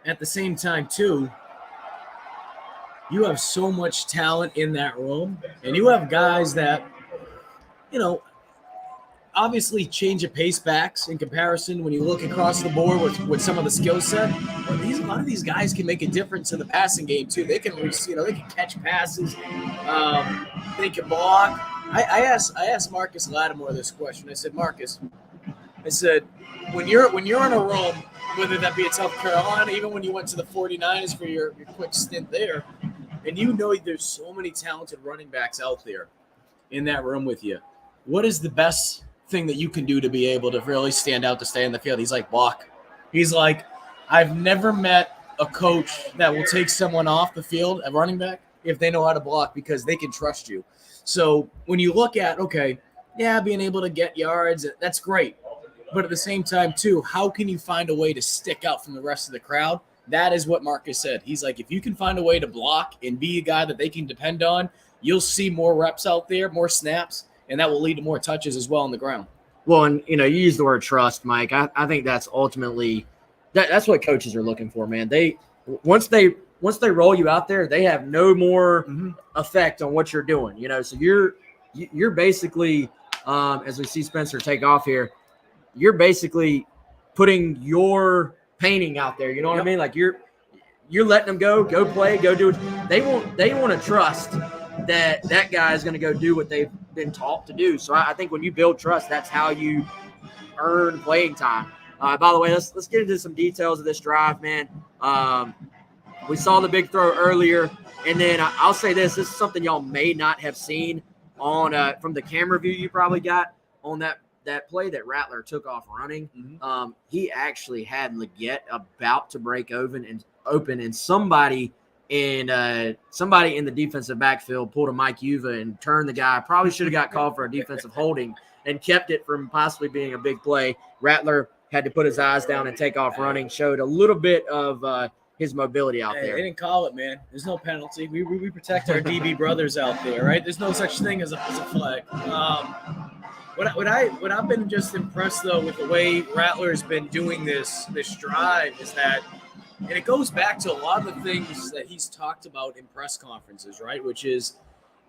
at the same time, too, you have so much talent in that room, and you have guys that, obviously change of pace backs in comparison when you look across the board with some of the skill set. But a lot of these guys can make a difference in the passing game too. They can, they can catch passes. They can block. I asked Marcus Lattimore this question. I said, Marcus, when you're in a room, whether that be at South Carolina, even when you went to the 49ers for your quick stint there, and there's so many talented running backs out there in that room with you, what is the best thing that you can do to be able to really stand out to stay in the field? He's like, block. He's like, I've never met a coach that will take someone off the field at running back if they know how to block because they can trust you. So when you look at, being able to get yards, that's great. But at the same time, too, how can you find a way to stick out from the rest of the crowd? That is what Marcus said. He's like, if you can find a way to block and be a guy that they can depend on, you'll see more reps out there, more snaps, and that will lead to more touches as well on the ground. Well, and you use the word trust, Mike. I think that's ultimately that's what coaches are looking for, man. Once they roll you out there, they have no more effect on what you're doing. So you're basically, as we see Spencer take off here, you're basically putting your painting out there. You know what I mean? Like you're letting them go play, go do it. They want to trust that guy is going to go do what they've been taught to do. So I think when you build trust, that's how you earn playing time. By the way, let's get into some details of this drive, man. We saw the big throw earlier, and then I'll say this is something y'all may not have seen on from the camera view you probably got on that play that Rattler took off running. He actually had Leggett about to break open, and somebody in the defensive backfield pulled a Mike Uva and turned the guy. Probably should have got called for a defensive holding and kept it from possibly being a big play. Rattler had to put his eyes down and take off running, showed a little bit of his mobility out there. They didn't call it, man. There's no penalty. We protect our DB brothers out there, right? There's no such thing as a flag. What I've been just impressed, though, with the way Rattler's been doing this drive is that, and it goes back to a lot of the things that he's talked about in press conferences, right? Which is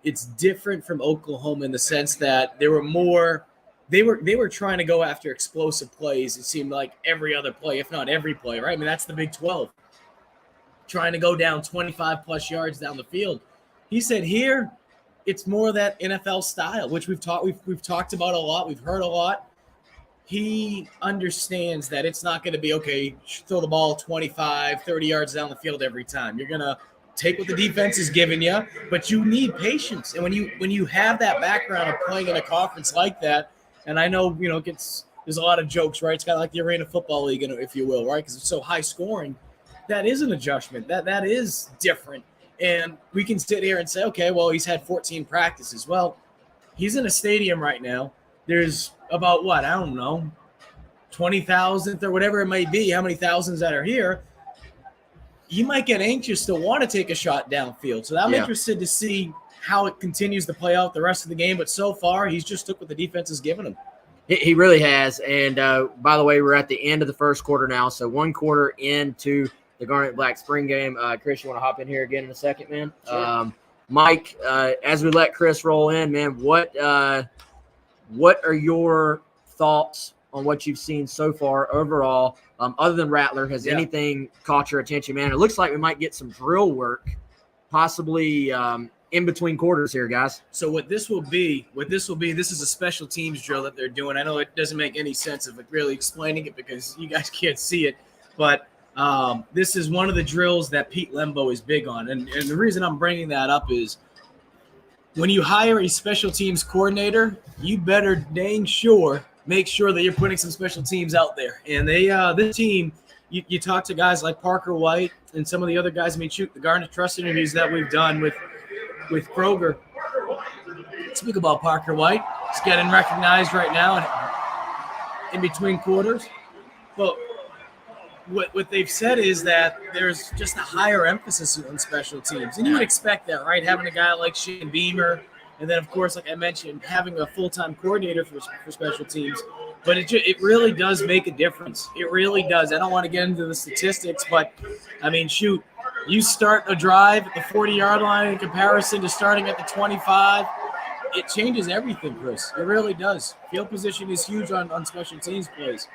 it's different from Oklahoma in the sense that there were more – they were trying to go after explosive plays. It seemed like every other play, if not every play, right? I mean, that's the Big 12. Trying to go down 25-plus yards down the field. He said here it's more that NFL style, which we've talked about a lot. We've heard a lot. He understands that it's not going to be, okay, throw the ball 25, 30 yards down the field every time. You're going to take what the defense is giving you, but you need patience. And when you have that background of playing in a conference like that, and I know, there's a lot of jokes, right? It's kind of like the Arena Football League, if you will, right? Because it's so high scoring. That is an adjustment. That is different. And we can sit here and say, okay, well, he's had 14 practices. Well, he's in a stadium right now. There's about 20,000 or whatever it may be, how many thousands that are here. You might get anxious to want to take a shot downfield. So I'm interested to see how it continues to play out the rest of the game. But so far, he's just took what the defense has given him. He really has. And by the way, we're at the end of the first quarter now. So 1 quarter into the Garnet and Black spring game. Chris, you want to hop in here again in a second, man? Sure. Mike, as we let Chris roll in, man, what are your thoughts on what you've seen so far overall? Other than Rattler, has anything caught your attention, man? It looks like we might get some drill work, possibly in between quarters here, guys. So what this will be, this is a special teams drill that they're doing. I know it doesn't make any sense of really explaining it because you guys can't see it, but this is one of the drills that Pete Lembo is big on. And the reason I'm bringing that up is when you hire a special teams coordinator, you better make sure that you're putting some special teams out there. And this team, you talk to guys like Parker White and some of the other guys. I mean, the Garnet Trust interviews that we've done with Kroger. Speak about Parker White. He's getting recognized right now in between quarters. But what they've said is that there's just a higher emphasis on special teams. And you would expect that, right? Having a guy like Shane Beamer, and then, of course, like I mentioned, having a full-time coordinator for special teams. But it really does make a difference. It really does. I don't want to get into the statistics, but, I mean, shoot, you start a drive at the 40-yard line in comparison to starting at the 25. It changes everything, Chris. It really does. Field position is huge on special teams plays.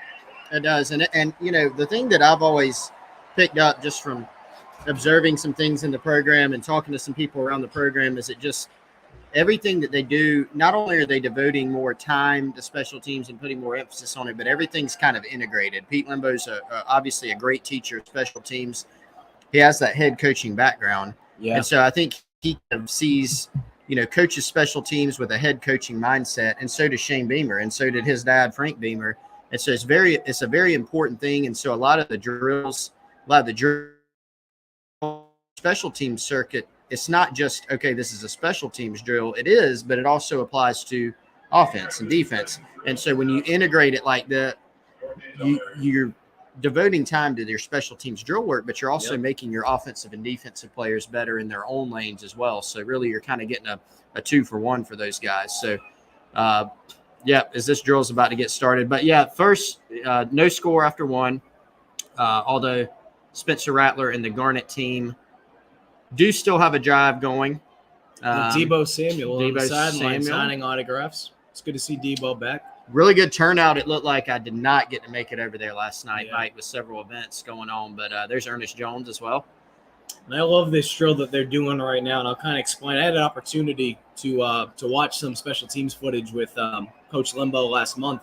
It does. And the thing that I've always picked up just from observing some things in the program and talking to some people around the program is it just everything that they do, not only are they devoting more time to special teams and putting more emphasis on it, but everything's kind of integrated. Pete Lembo's obviously a great teacher of special teams. He has that head coaching background. Yeah. And so I think he kind of sees, coaches special teams with a head coaching mindset, and so does Shane Beamer, and so did his dad, Frank Beamer. And so it's a very important thing. And so a lot of the special team circuit, it's not just, okay, this is a special teams drill. It is, but it also applies to offense and defense. And so when you integrate it like that, you're devoting time to their special teams drill work, but you're also making your offensive and defensive players better in their own lanes as well. So really you're kind of getting a 2-for-1 for those guys. So, as this drill is about to get started. But, first, no score after one, although Spencer Rattler and the Garnet team do still have a drive going. Debo Samuel on the Debo sideline Samuel. signing autographs. It's good to see Debo back. Really good turnout. It looked like I did not get to make it over there last night, Yeah. Mike, with several events going on. But there's Ernest Jones as well. And I love this drill that they're doing right now, and I'll kind of explain. I had an opportunity to watch some special teams footage with Coach Limbo last month,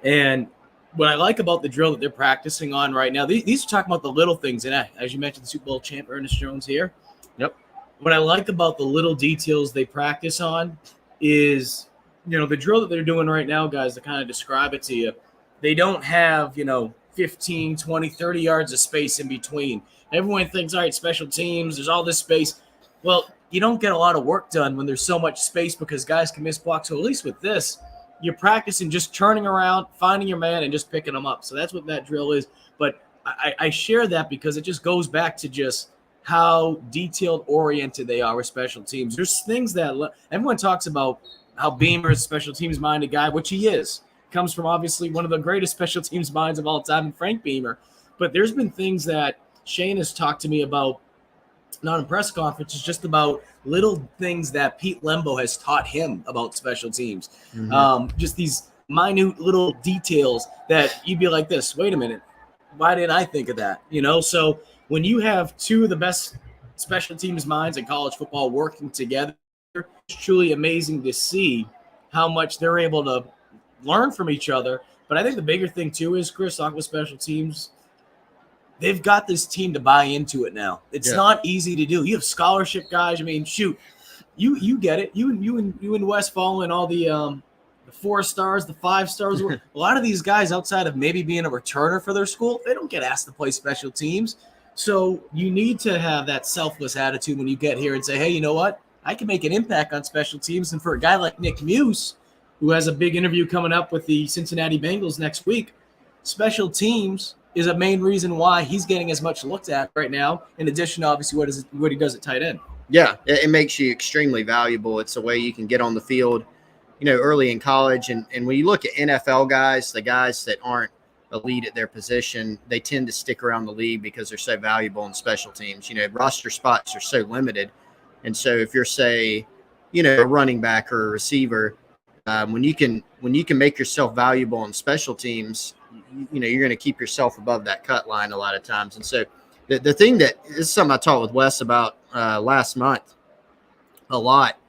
and what I like about the drill that they're practicing on right now, these are talking about the little things. And as you mentioned, the Super Bowl champ Ernest Jones here. Yep. What I like about the little details they practice on is, the drill that they're doing right now, guys, to kind of describe it to you, they don't have, 15, 20, 30 yards of space in between. Everyone thinks, all right, special teams, there's all this space. Well, you don't get a lot of work done when there's so much space because guys can miss blocks. So at least with this, you're practicing just turning around, finding your man, and just picking them up. So that's what that drill is. But I share that because it just goes back to just how detailed-oriented they are with special teams. There's things that everyone talks about how Beamer is a special teams-minded guy, which he is. Comes from obviously one of the greatest special teams minds of all time, Frank Beamer. But there's been things that Shane has talked to me about, not in press conferences, just about little things that Pete Lembo has taught him about special teams. Mm-hmm. Just these minute little details that you'd be like this, wait a minute, why didn't I think of that? So when you have two of the best special teams minds in college football working together, it's truly amazing to see how much they're able to learn from each other. But I think the bigger thing too is, Chris, talking with special teams, they've got this team to buy into it now. It's not easy to do. You have scholarship guys. I mean, shoot, you get it. You and Wes following all the 4 stars, the 5 stars. A lot of these guys, outside of maybe being a returner for their school, they don't get asked to play special teams. So you need to have that selfless attitude when you get here and say, hey, you know what? I can make an impact on special teams. And for a guy like Nick Muse, who has a big interview coming up with the Cincinnati Bengals next week, special teams is a main reason why he's getting as much looked at right now, in addition to obviously what he does at tight end. Yeah, it makes you extremely valuable. It's a way you can get on the field, early in college. And when you look at NFL guys, the guys that aren't elite at their position, they tend to stick around the league because they're so valuable in special teams. Roster spots are so limited. And so if you're, say, a running back or a receiver, when you can make yourself valuable in special teams, you're going to keep yourself above that cut line a lot of times. And so the thing that is something I talked with Wes about last month a lot,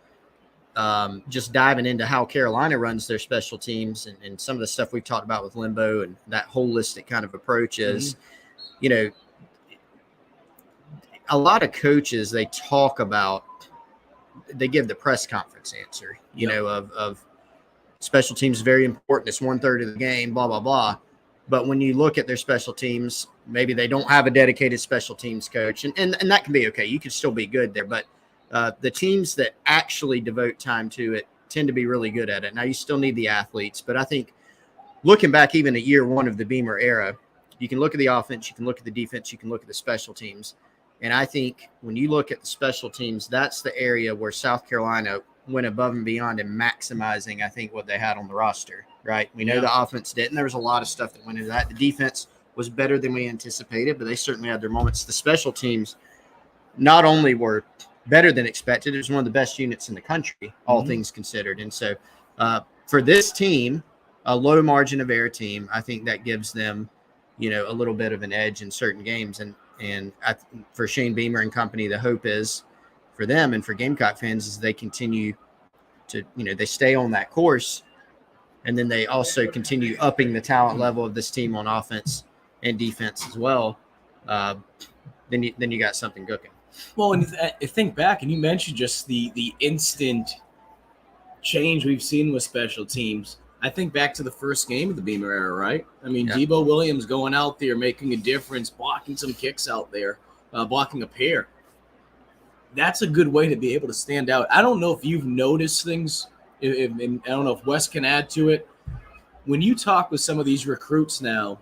just diving into how Carolina runs their special teams and some of the stuff we've talked about with Limbo and that holistic kind of approach is, a lot of coaches, they talk about, they give the press conference answer, of special teams is very important. It's 1/3 of the game, blah, blah, blah. But when you look at their special teams, maybe they don't have a dedicated special teams coach, and that can be okay. You can still be good there, but the teams that actually devote time to it tend to be really good at it. Now, you still need the athletes, but I think looking back even at year one of the Beamer era, you can look at the offense, you can look at the defense, you can look at the special teams. And I think when you look at the special teams, that's the area where South Carolina went above and beyond in maximizing, I think, what they had on the roster, right? We know the offense didn't. There was a lot of stuff that went into that. The defense was better than we anticipated, but they certainly had their moments. The special teams not only were better than expected, it was one of the best units in the country, all things considered. And so for this team, a low margin of error team, I think that gives them, a little bit of an edge in certain games. And for Shane Beamer and company, the hope is for them and for Gamecock fans is they continue to, they stay on that course, and then they also continue upping the talent level of this team on offense and defense as well. Then you got something cooking. Well, and think back, and you mentioned just the instant change we've seen with special teams. I think back to the first game of the Beamer era, right? I mean, Debo Williams going out there, making a difference, blocking some kicks out there, blocking a pair. That's a good way to be able to stand out. I don't know if you've noticed things, and I don't know if Wes can add to it. When you talk with some of these recruits now,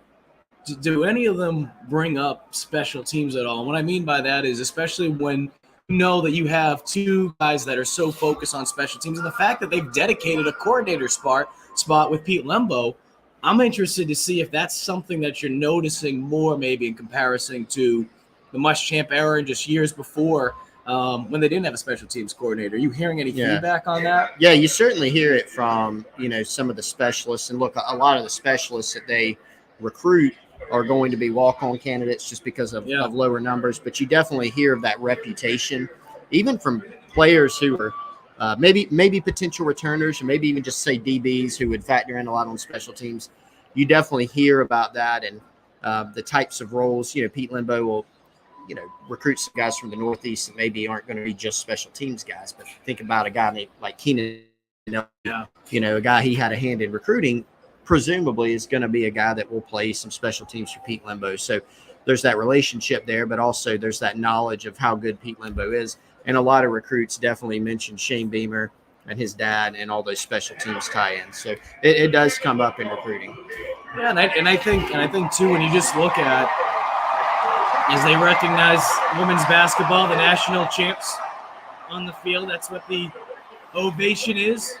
do any of them bring up special teams at all? And what I mean by that is especially when you know that you have two guys that are so focused on special teams, and the fact that they've dedicated a coordinator spot with Pete Lembo, I'm interested to see if that's something that you're noticing more maybe in comparison to the Muschamp era and just years before when they didn't have a special teams coordinator. Are you hearing any feedback on that? Yeah, you certainly hear it from, some of the specialists. And look, a lot of the specialists that they recruit are going to be walk-on candidates just because of lower numbers. But you definitely hear of that reputation, even from players who are maybe potential returners, or maybe even just say DBs who would factor in a lot on special teams. You definitely hear about that and the types of roles. Pete Lembo will, recruit some guys from the Northeast that maybe aren't going to be just special teams guys. But think about a guy named like Keenan, a guy he had a hand in recruiting, presumably is going to be a guy that will play some special teams for Pete Lembo. So there's that relationship there, but also there's that knowledge of how good Pete Lembo is. And a lot of recruits definitely mention Shane Beamer and his dad and all those special teams tie-ins. So it does come up in recruiting. Yeah, and I think too, when you just look at as they recognize women's basketball, the national champs on the field, that's what the ovation is.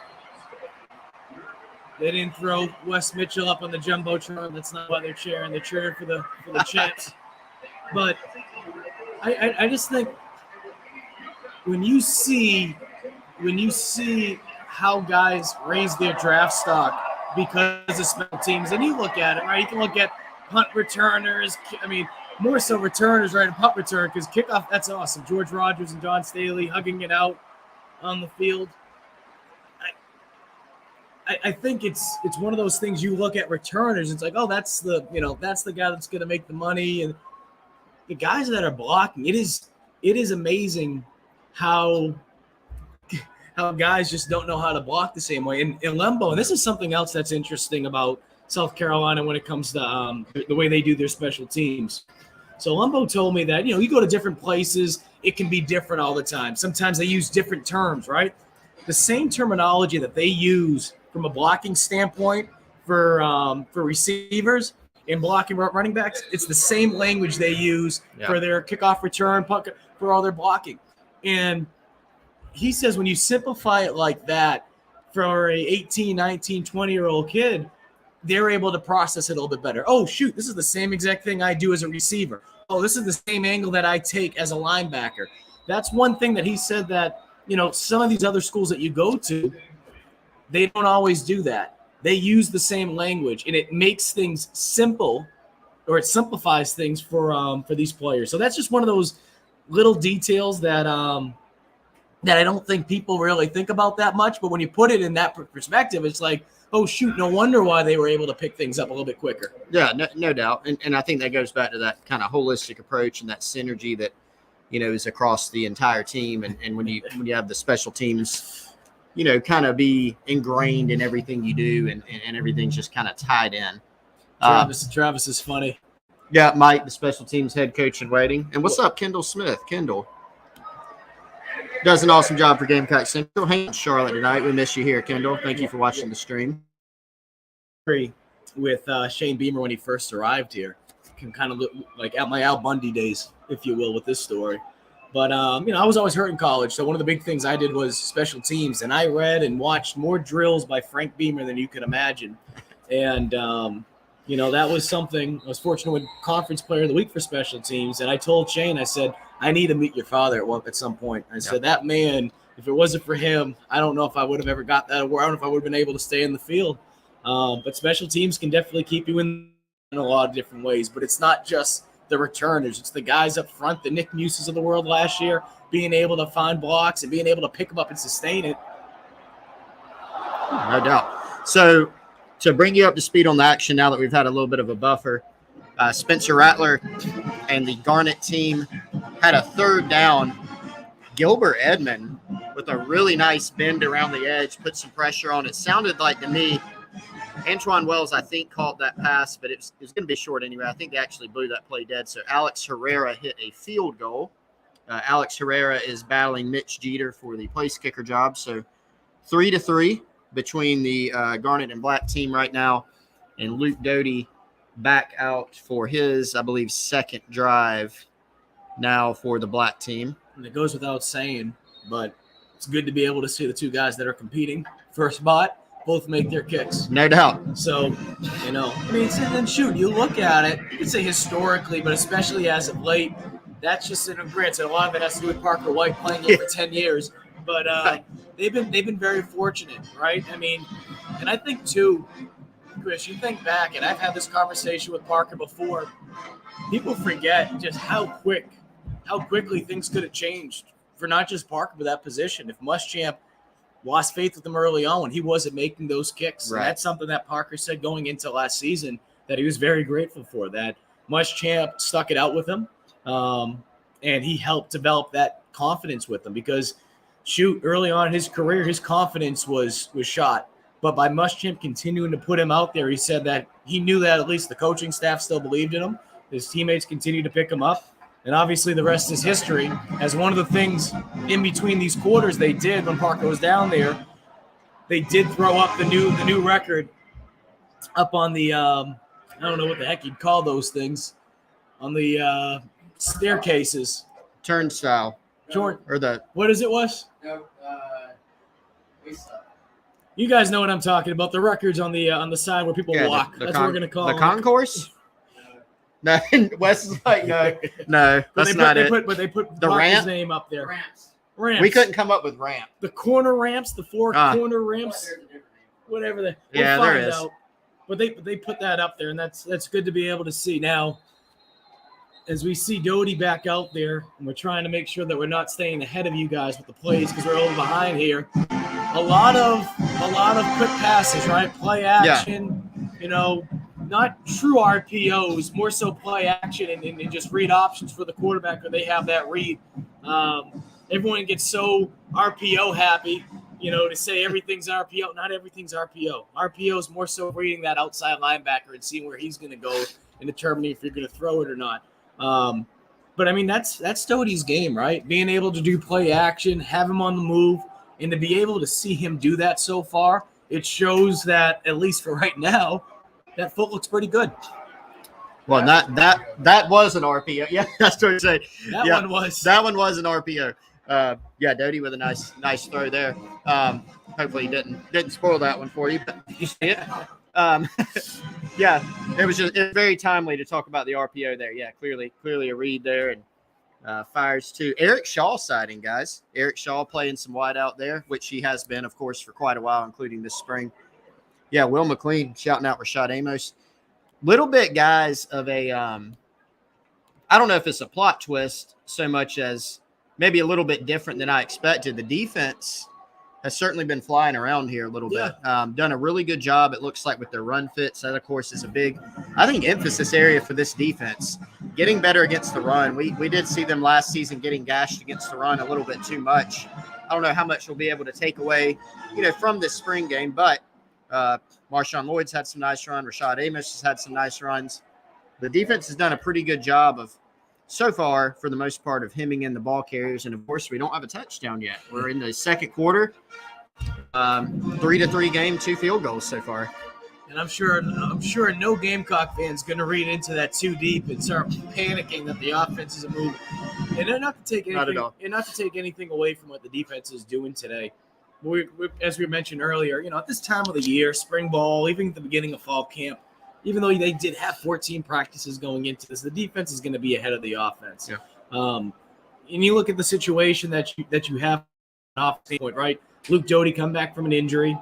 They didn't throw Wes Mitchell up on the jumbotron. That's not why they're cheering. They're cheering for the champs. But I just think when you see how guys raise their draft stock because of special teams, and you look at it, right? You can look at punt returners. I mean, more so returners, right? And punt return, because kickoff, that's awesome. George Rogers and John Staley hugging it out on the field. I think it's one of those things you look at returners. It's like, oh, that's the guy that's going to make the money, and the guys that are blocking. It is amazing how guys just don't know how to block the same way. And Lembo, and this is something else that's interesting about South Carolina when it comes to the way they do their special teams. So Lembo told me that you go to different places, it can be different all the time. Sometimes they use different terms, right? The same terminology that they use from a blocking standpoint for receivers and blocking running backs, it's the same language they use for their kickoff return, for all their blocking. And he says when you simplify it like that for a 18, 19, 20-year-old kid, they're able to process it a little bit better. Oh, shoot, this is the same exact thing I do as a receiver. Oh, this is the same angle that I take as a linebacker. That's one thing that he said that, some of these other schools that you go to, they don't always do that. They use the same language, and it makes things simple, or it simplifies things for these players. So that's just one of those little details that that I don't think people really think about that much. But when you put it in that perspective, it's like, oh, shoot, no wonder why they were able to pick things up a little bit quicker. Yeah, no doubt. And I think that goes back to that kind of holistic approach and that synergy that, is across the entire team. And when you have the special teams, kind of be ingrained in everything you do and everything's just kind of tied in. Travis is funny. Yeah, Mike, the special teams head coach in waiting. And what's up, Kendall Smith? Kendall does an awesome job for Gamecock Central. Hang on, Charlotte, tonight. We miss you here, Kendall. Thank you for watching the stream. With Shane Beamer when he first arrived here. Can kind of look like at my Al Bundy days, if you will, with this story. But, I was always hurt in college. So one of the big things I did was special teams. And I read and watched more drills by Frank Beamer than you could imagine. And, that was something. I was fortunate to win Conference Player of the Week for special teams. And I told Shane, I said, I need to meet your father at some point. I said, that man, if it wasn't for him, I don't know if I would have ever got that award. I don't know if I would have been able to stay in the field. But special teams can definitely keep you in a lot of different ways. But it's not just the returners. It's the guys up front, the Nick Muses of the world last year, being able to find blocks and being able to pick them up and sustain it. No doubt. So to bring you up to speed on the action now that we've had a little bit of a buffer, Spencer Rattler and the Garnet team had a third down. Gilbert Edmond with a really nice bend around the edge, put some pressure on. It sounded like to me, Antoine Wells, I think, caught that pass, but it was going to be short anyway. I think they actually blew that play dead. So Alex Herrera hit a field goal. Alex Herrera is battling Mitch Jeter for the place kicker job. So 3-3 between the Garnet and Black team right now, and Luke Doty back out for his, I believe, second drive now for the black team. And it goes without saying, but it's good to be able to see the two guys that are competing for a spot both make their kicks. No doubt. So, I mean, and shoot, you look at it, you could say historically, but especially as of late, that's just granted, a lot of it has to do with Parker White playing it for 10 years. But they've been very fortunate, right? I mean, and I think too, Chris, you think back, and I've had this conversation with Parker before. People forget just how quickly things could have changed for not just Parker, but that position. If Muschamp lost faith with him early on when he wasn't making those kicks, right. That's something that Parker said going into last season that he was very grateful for. That Muschamp stuck it out with him, and he helped develop that confidence with him because. Shoot, early on in his career, his confidence was shot. But by Muschamp continuing to put him out there, he said that he knew that at least the coaching staff still believed in him. His teammates continued to pick him up. And obviously the rest is history. As one of the things in between these quarters they did when Parker was down there, they did throw up the new record up on the I don't know what the heck you'd call those things, on the staircases. Turnstile. Jordan, Or the what is it, Wes? No, You guys know what I'm talking about. The records on the side where people walk. That's what we're gonna call the them. concourse. No, Wes is like, no, that's not it. They put The Parker's ramp? name up there. ramps. We couldn't come up with ramp. The corner ramps, the four corner ramps, There's a different name. whatever they. Yeah, we'll there find is. out. But they put that up there, and that's good to be able to see. Now, as we see Doty back out there, and we're trying to make sure that we're not staying ahead of you guys with the plays because we're a little behind here. A lot of quick passes, right? Play action, not true RPOs, more so play action and just read options for the quarterback, or they have that read. Everyone gets so RPO happy, to say everything's RPO. Not everything's RPO. RPO is more so reading that outside linebacker and seeing where he's going to go and determining if you're going to throw it or not. But I mean, that's Doty's game, right? Being able to do play action, have him on the move, and to be able to see him do that so far, it shows that, at least for right now, that foot looks pretty good. Well, that was an RPO. Yeah, that's what I'm saying. That Yeah, one was. That one was an RPO. Yeah, Doty with a nice throw there. Hopefully he didn't spoil that one for you, but you see it. Yeah, it was very timely to talk about the RPO there. Yeah, clearly a read there, and fires to Eric Shaw sighting, guys. Eric Shaw playing some wide out there, which he has been, of course, for quite a while, including this spring. Yeah, Will McLean shouting out Rashad Amos. Little bit, guys, of a I don't know if it's a plot twist so much as maybe a little bit different than I expected. The defense has certainly been flying around here a little bit. Done a really good job, it looks like, with their run fits. That, of course, is a big, I think, emphasis area for this defense. Getting better against the run. We did see them last season getting gashed against the run a little bit too much. I don't know how much we'll be able to take away, from this spring game, but Marshawn Lloyd's had some nice run. Rashad Amos has had some nice runs. The defense has done a pretty good job of, so far, for the most part, of hemming in the ball carriers. And, of course, we don't have a touchdown yet. We're in the second quarter. 3-3 game, 2 field goals so far. And I'm sure no Gamecock fan's going to read into that too deep and start panicking that the offense is a move. And not to take anything, Not at all. And not to take anything away from what the defense is doing today. As we mentioned earlier, at this time of the year, spring ball, even at the beginning of fall camp, even though they did have 14 practices going into this, the defense is going to be ahead of the offense. Yeah. And you look at the situation that you have off point, right? Luke Doty come back from an injury.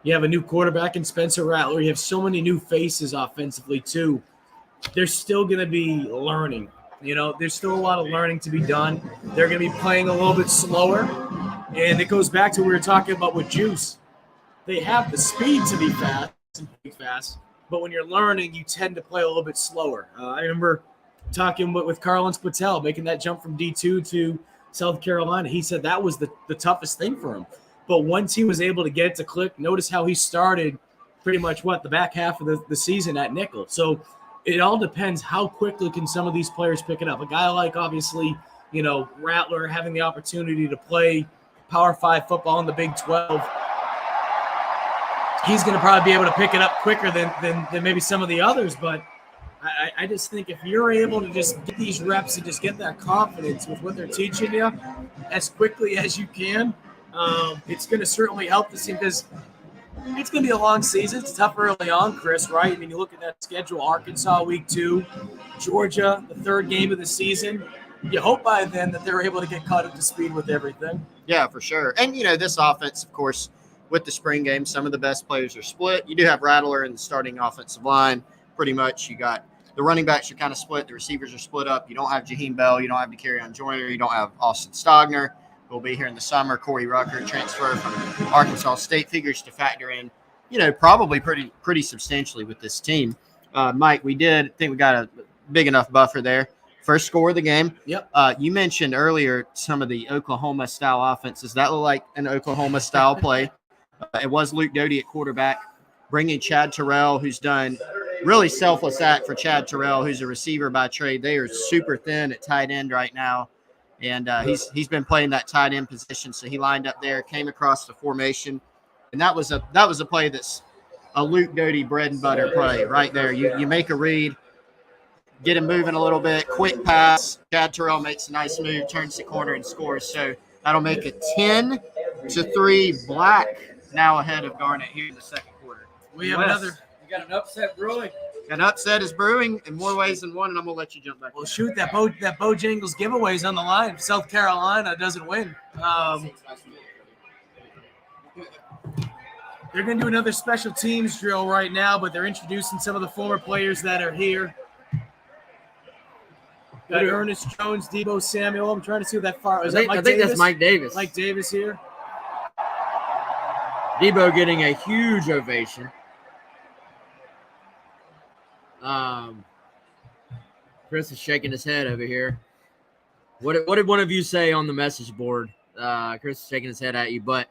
You have a new quarterback in Spencer Rattler. You have so many new faces offensively too. There's still going to be learning. There's still a lot of learning to be done. They're going to be playing a little bit slower. And it goes back to what we were talking about with Juice. They have the speed to be fast, but when you're learning, you tend to play a little bit slower. I remember talking with Carlins Patel, making that jump from D2 to South Carolina. He said that was the toughest thing for him. But once he was able to get it to click, notice how he started pretty much the back half of the season at nickel. So it all depends how quickly can some of these players pick it up. A guy like, obviously, Rattler having the opportunity to play Power 5 football in the Big 12, he's going to probably be able to pick it up quicker than maybe some of the others. But I just think if you're able to just get these reps and just get that confidence with what they're teaching you as quickly as you can, it's going to certainly help the team because it's going to be a long season. It's tough early on, Chris, right? I mean, you look at that schedule, Arkansas week 2, Georgia, the 3rd game of the season. You hope by then that they're able to get caught up to speed with everything. Yeah, for sure. And, this offense, of course, with the spring game, some of the best players are split. You do have Rattler in the starting offensive line. Pretty much you got the running backs are kind of split. The receivers are split up. You don't have Jaheim Bell. You don't have DeCarrion Joyner. You don't have Austin Stogner. Will be here in the summer. Corey Rucker, transfer from Arkansas State, figures to factor in, probably pretty substantially with this team. Mike, we did think we got a big enough buffer there. First score of the game. Yep. You mentioned earlier some of the Oklahoma-style offenses. That looked like an Oklahoma-style play. It was Luke Doty at quarterback, bringing Chad Terrell, who's done really selfless act for Chad Terrell, who's a receiver by trade. They are super thin at tight end right now, and he's been playing that tight end position. So he lined up there, came across the formation, and that was a play that's a Luke Doty bread and butter play right there. You make a read, get him moving a little bit, quick pass. Chad Terrell makes a nice move, turns the corner, and scores. So that'll make it 10-3. Black now ahead of Garnet here in the second quarter. We have another. You got an upset brewing. An upset is brewing in more ways than one, and I'm gonna let you jump back. Well, shoot, that Bojangles giveaway's on the line. If South Carolina doesn't win, they're going to do another special teams drill right now, but they're introducing some of the former players that are here. Got Ernest Jones, Debo Samuel. I'm trying to see what that far is. I think that's Mike Davis. Mike Davis here. Debo getting a huge ovation. Chris is shaking his head over here. What did one of you say on the message board? Chris is shaking his head at you. But,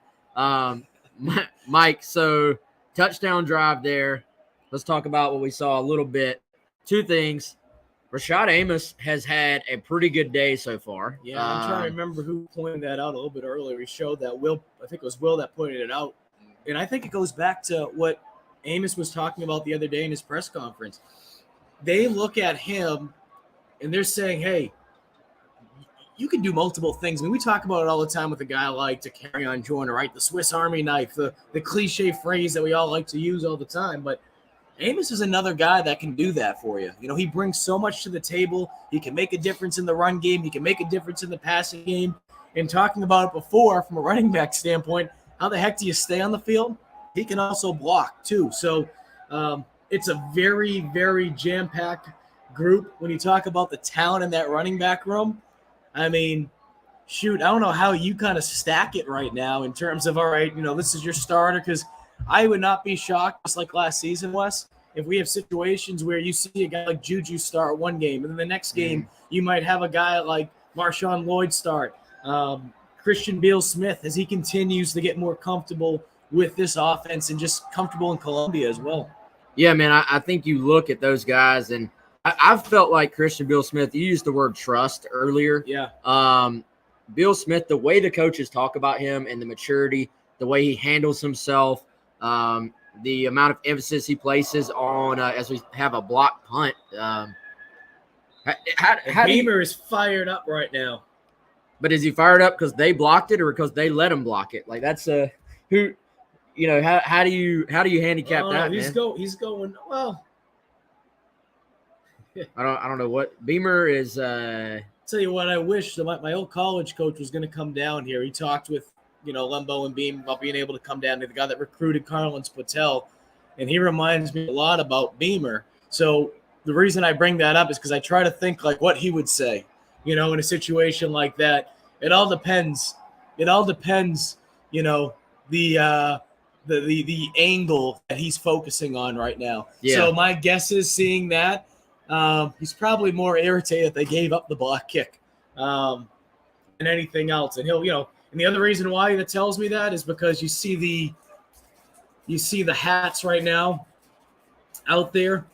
Mike, so touchdown drive there. Let's talk about what we saw a little bit. 2 things. Rashad Amos has had a pretty good day so far. Yeah, I'm trying to remember who pointed that out a little bit earlier. He showed that I think it was Will that pointed it out. And I think it goes back to what Amos was talking about the other day in his press conference. They look at him and they're saying, hey, you can do multiple things. I mean, we talk about it all the time with a guy like DeCarrion Joyner, right? The Swiss Army knife, the cliche phrase that we all like to use all the time. But Amos is another guy that can do that for you. He brings so much to the table. He can make a difference in the run game. He can make a difference in the passing game. And talking about it before from a running back standpoint, how the heck do you stay on the field? He can also block too. So it's a very, very jam-packed group. When you talk about the talent in that running back room, I mean, shoot, I don't know how you kind of stack it right now in terms of, all right, this is your starter, because I would not be shocked, just like last season, Wes, if we have situations where you see a guy like Juju start one game, and then the next game you might have a guy like Marshawn Lloyd start. Christian Beal-Smith, as he continues to get more comfortable with this offense and just comfortable in Columbia as well. Yeah, man, I think you look at those guys, and I've felt like Christian Beal-Smith, you used the word trust earlier. Yeah. Beal-Smith, the way the coaches talk about him and the maturity, the way he handles himself, the amount of emphasis he places on as we have a block punt. Beamer is fired up right now. But is he fired up because they blocked it or because they let him block it? Like, that's who, how do you handicap that? He's going well. I don't know what Beamer is. Tell you what, I wish my old college coach was going to come down here. He talked with Lembo and Beam about being able to come down to the guy that recruited Carlin Patel, and he reminds me a lot about Beamer. So the reason I bring that up is because I try to think like what he would say, in a situation like that. It all depends. The angle that he's focusing on right now. Yeah. So my guess is seeing that he's probably more irritated that they gave up the block kick than anything else. And he'll, and the other reason why that tells me that is because you see the hats right now out there.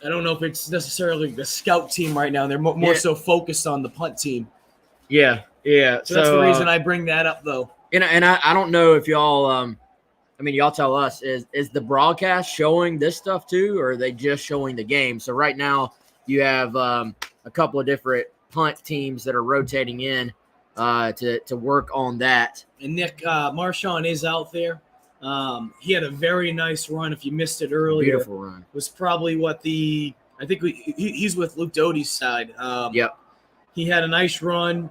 I don't know if it's necessarily the scout team right now. They're more so focused on the punt team. Yeah. So that's the reason I bring that up, though. And I don't know if y'all I mean, y'all tell us, is the broadcast showing this stuff too, or are they just showing the game? So right now you have a couple of different punt teams that are rotating in to work on that. And Nick, Marshawn is out there. He had a very nice run. If you missed it earlier, Beautiful run. Was probably he's with Luke Doty's side. Yep. He had a nice run,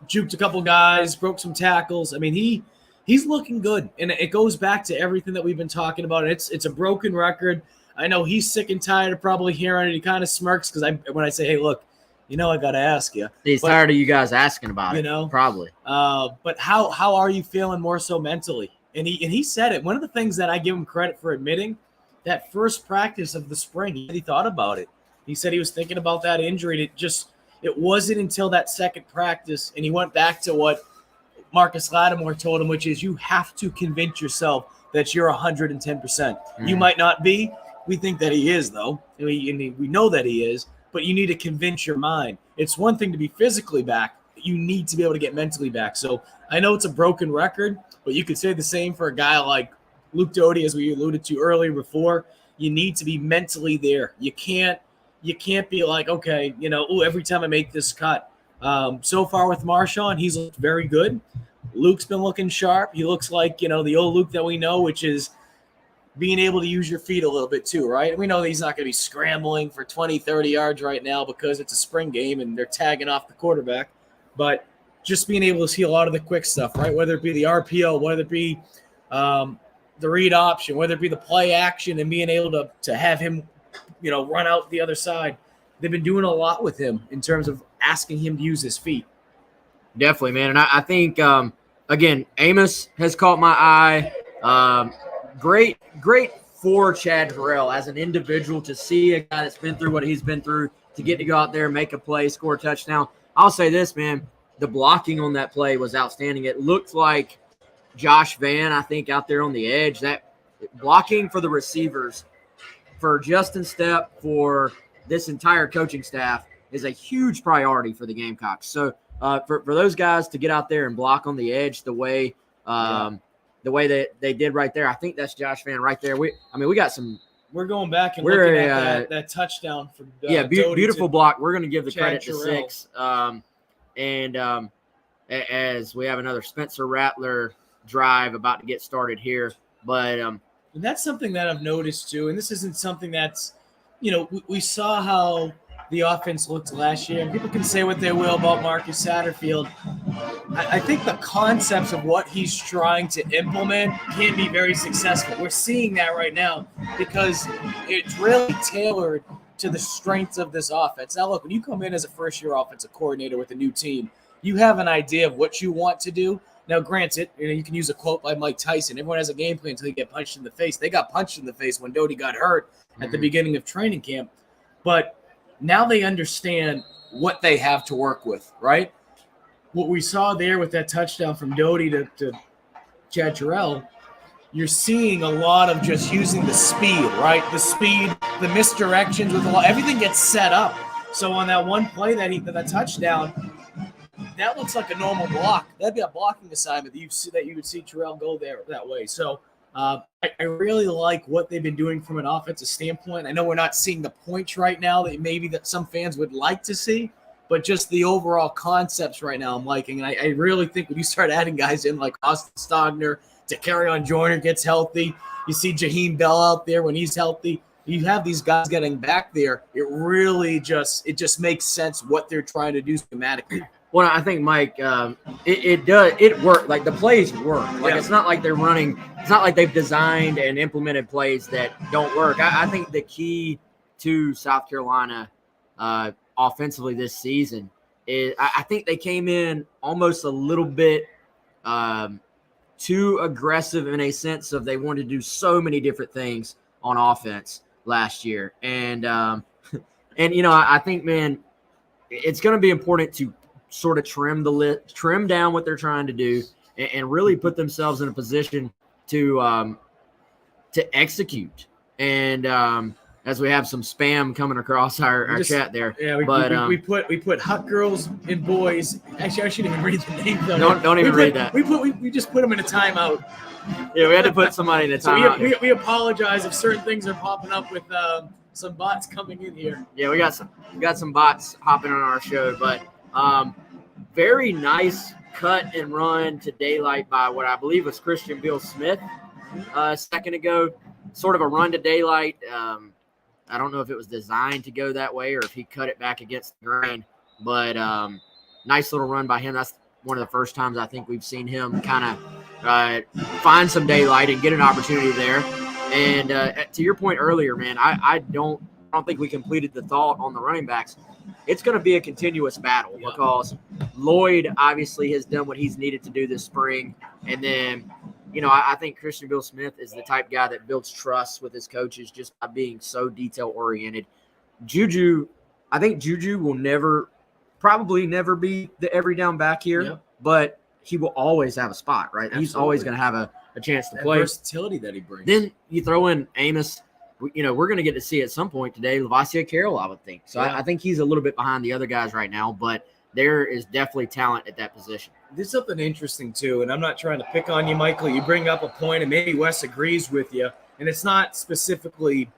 juked a couple guys, broke some tackles. I mean, he's looking good, and it goes back to everything that we've been talking about. It's a broken record. I know he's sick and tired of probably hearing it. He kind of smirks because when I say, hey, look, I got to ask you. He's tired of you guys asking about it, probably. But how are you feeling more so mentally? And he said it. One of the things that I give him credit for admitting, that first practice of the spring, he thought about it. He said he was thinking about that injury. It wasn't until that second practice, and he went back to what Marcus Lattimore told him, which is you have to convince yourself that you're 110%. You might not be. We think that he is, though. We know that he is, but you need to convince your mind. It's one thing to be physically back. You need to be able to get mentally back. So I know it's a broken record, but you could say the same for a guy like Luke Doty, as we alluded to earlier before. You need to be mentally there. You can't be like, okay, every time I make this cut. So far with Marshawn, he's looked very good. Luke's been looking sharp. He looks like, the old Luke that we know, which is being able to use your feet a little bit too, right? We know he's not going to be scrambling for 20, 30 yards right now because it's a spring game and they're tagging off the quarterback. But just being able to see a lot of the quick stuff, right? Whether it be the RPO, whether it be the read option, whether it be the play action, and being able to have him, run out the other side. They've been doing a lot with him in terms of asking him to use his feet. Definitely, man. And I think, again, Amos has caught my eye. Great for Chad Terrell as an individual to see a guy that's been through what he's been through, to get to go out there, make a play, score a touchdown. I'll say this, man. The blocking on that play was outstanding. It looked like Josh Vann, I think, out there on the edge. That blocking for the receivers, for Justin Stepp, for this entire coaching staff, is a huge priority for the Gamecocks. So for those guys to get out there and block on the edge the way that they did right there, I think that's Josh Vann right there. We got some. We're going back and looking at that touchdown for beautiful block. We're going to give the Chad credit Terrell. to Six. As we have another Spencer Rattler drive about to get started here. But and that's something that I've noticed too. And this isn't something that's, we saw how the offense looked last year. And people can say what they will about Marcus Satterfield. I think the concepts of what he's trying to implement can be very successful. We're seeing that right now because it's really tailored to the strengths of this offense. Now, look, when you come in as a first-year offensive coordinator with a new team, you have an idea of what you want to do. Now, granted, you can use a quote by Mike Tyson. Everyone has a game plan until you get punched in the face. They got punched in the face when Doty got hurt at the beginning of training camp. But now they understand what they have to work with, right? What we saw there with that touchdown from Doty to Chad Terrell, you're seeing a lot of just using the speed, right? The speed, the misdirections with everything gets set up. So on that one play that touchdown, that looks like a normal block. That'd be a blocking assignment that you would see Terrell go there that way. So I really like what they've been doing from an offensive standpoint. I know we're not seeing the points right now that some fans would like to see, but just the overall concepts right now I'm liking. And I really think when you start adding guys in like Austin Stogner, Takarion Joyner gets healthy, you see Jaheim Bell out there when he's healthy, you have these guys getting back there. It just makes sense what they're trying to do schematically. Well, I think, Mike, it worked. Like, the plays work. Like, It's not like they're running. It's not like they've designed and implemented plays that don't work. I think the key to South Carolina offensively this season is I think they came in almost a little bit too aggressive in a sense of they wanted to do so many different things on offense last year. And I think, man, it's going to be important to sort of trim down what they're trying to do and really put themselves in a position to execute. And as we have some spam coming across our chat there. Yeah, we put hot girls and boys. Actually, I shouldn't even read the names. Don't even read that. We just put them in a timeout. Yeah, we had to put somebody in a timeout. We apologize if certain things are popping up with some bots coming in here. Yeah, we got some bots hopping on our show, but very nice cut and run to daylight by what I believe was Christian Bill Smith a second ago. Sort of a run to daylight. I don't know if it was designed to go that way or if he cut it back against the grain, but nice little run by him. That's one of the first times I think we've seen him kind of find some daylight and get an opportunity there. And to your point earlier, man, I don't think we completed the thought on the running backs. It's going to be a continuous battle because Lloyd obviously has done what he's needed to do this spring. And then, I think Christian Bill Smith is the type of guy that builds trust with his coaches just by being so detail-oriented. I think Juju will probably never be the every down back here, but he will always have a spot, right? Absolutely. He's always going to have a chance to play. Versatility that he brings. Then you throw in Amos. We're going to get to see at some point today Lavasia Carroll, I would think. So I think he's a little bit behind the other guys right now, but there is definitely talent at that position. There's something interesting, too, and I'm not trying to pick on you, Michael. You bring up a point, and maybe Wes agrees with you, and it's not specifically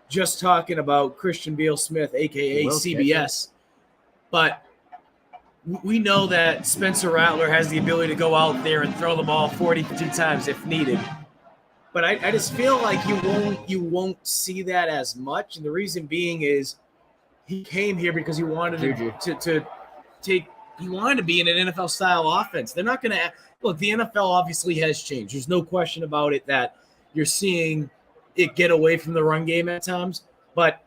just talking about Christian Beal Smith, a.k.a. CBS, but we know that Spencer Rattler has the ability to go out there and throw the ball 42 times if needed. But I just feel like you won't see that as much, and the reason being is he came here because he wanted to take – he wanted to be in an NFL-style offense. They're not going to – look, the NFL obviously has changed. There's no question about it that you're seeing it get away from the run game at times. But,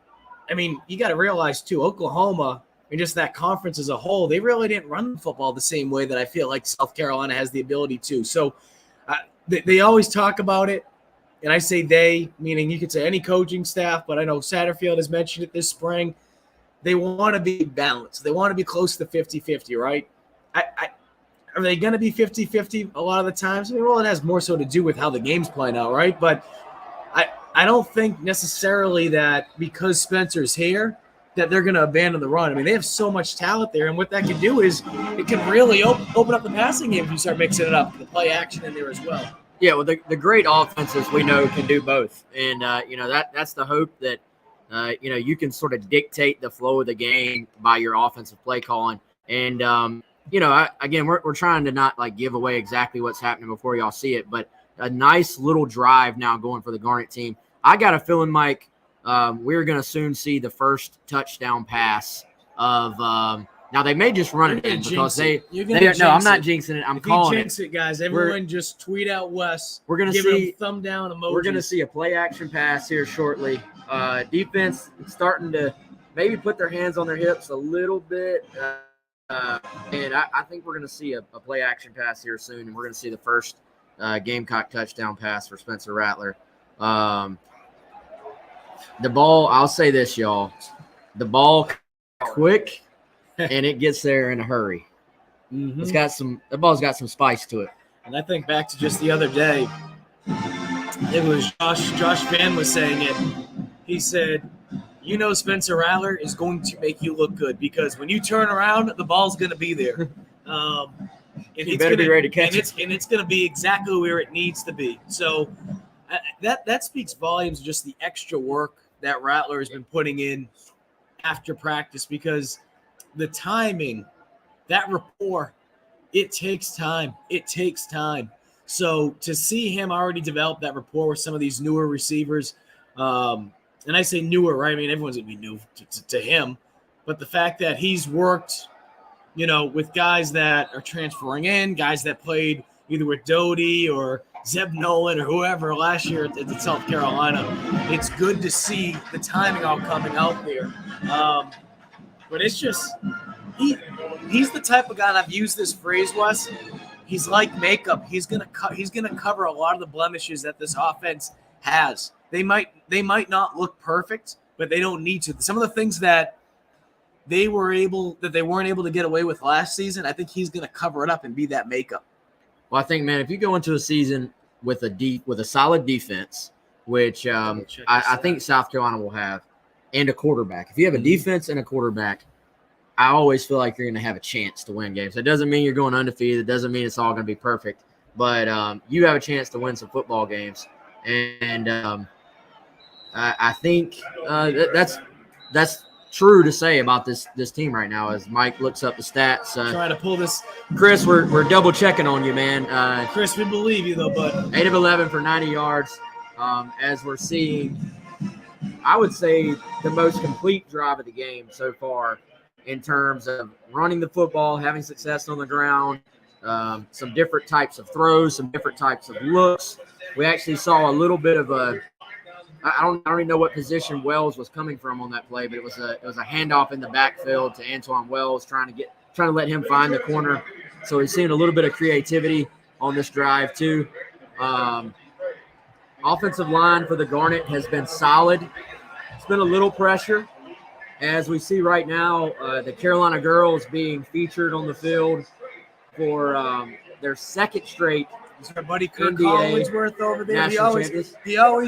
I mean, you got to realize, too, Oklahoma and just that conference as a whole, they really didn't run football the same way that I feel like South Carolina has the ability to. So they always talk about it, and I say they, meaning you could say any coaching staff, but I know Satterfield has mentioned it this spring. They want to be balanced. They want to be close to 50-50, right? Are they going to be 50-50 a lot of the times? I mean, well, it has more so to do with how the game's playing out, right? But I don't think necessarily that because Spencer's here that they're going to abandon the run. I mean, they have so much talent there, and what that can do is it can really open up the passing game if you start mixing it up, the play action in there as well. Yeah, well, the great offenses we know can do both, and that's the hope that you can sort of dictate the flow of the game by your offensive play calling. And, again, we're trying to not like give away exactly what's happening before y'all see it, but a nice little drive now going for the Garnet team. I got a feeling, Mike, we're going to soon see the first touchdown pass of now they may just run it in because I'm not jinxing it. I'm calling it. Jinx it, guys. Everyone just tweet out Wes. We're going to see thumb down emojis. We're going to see a play action pass here shortly. Defense starting to maybe put their hands on their hips a little bit. And I think we're going to see a play action pass here soon. And we're going to see the first Gamecock touchdown pass for Spencer Rattler. The ball, I'll say this, y'all. The ball quick and it gets there in a hurry. Mm-hmm. The ball's got some spice to it. And I think back to just the other day, it was Josh Van was saying it. He said, Spencer Rattler is going to make you look good because when you turn around, the ball's going to be there. You better be ready to catch it. And it's going to be exactly where it needs to be. So that speaks volumes of just the extra work that Rattler has been putting in after practice because the timing, that rapport, it takes time. It takes time. So to see him already develop that rapport with some of these newer receivers, and I say newer, right? I mean, everyone's going to be new to him. But the fact that he's worked, with guys that are transferring in, guys that played either with Doty or Zeb Nolan or whoever last year at South Carolina, it's good to see the timing all coming out there. But it's just he's the type of guy, and I've used this phrase, Wes. He's like makeup. He's gonna cover a lot of the blemishes that this offense has. They might not look perfect, but they don't need to. Some of the things that they weren't able to get away with last season, I think he's going to cover it up and be that makeup. Well, I think, man, if you go into a season with a solid defense, which I think South Carolina will have, and a quarterback. If you have a defense and a quarterback, I always feel like you're going to have a chance to win games. It doesn't mean you're going undefeated. It doesn't mean it's all going to be perfect. But you have a chance to win some football games. And I think that's true to say about this team right now as Mike looks up the stats. Trying to pull this. Chris, we're double checking on you, man. Chris, we believe you, though, bud. 8 of 11 for 90 yards. As we're seeing, I would say, the most complete drive of the game so far in terms of running the football, having success on the ground, some different types of throws, some different types of looks. We actually saw a little bit of I don't even know what position Wells was coming from on that play, but it was a handoff in the backfield to Antoine Wells, trying to let him find the corner. So we've seen a little bit of creativity on this drive too. Offensive line for the Garnet has been solid. It's been a little pressure, as we see right now. The Carolina girls being featured on the field for their second straight. Is our buddy Kirk NBA Collinsworth over there? He always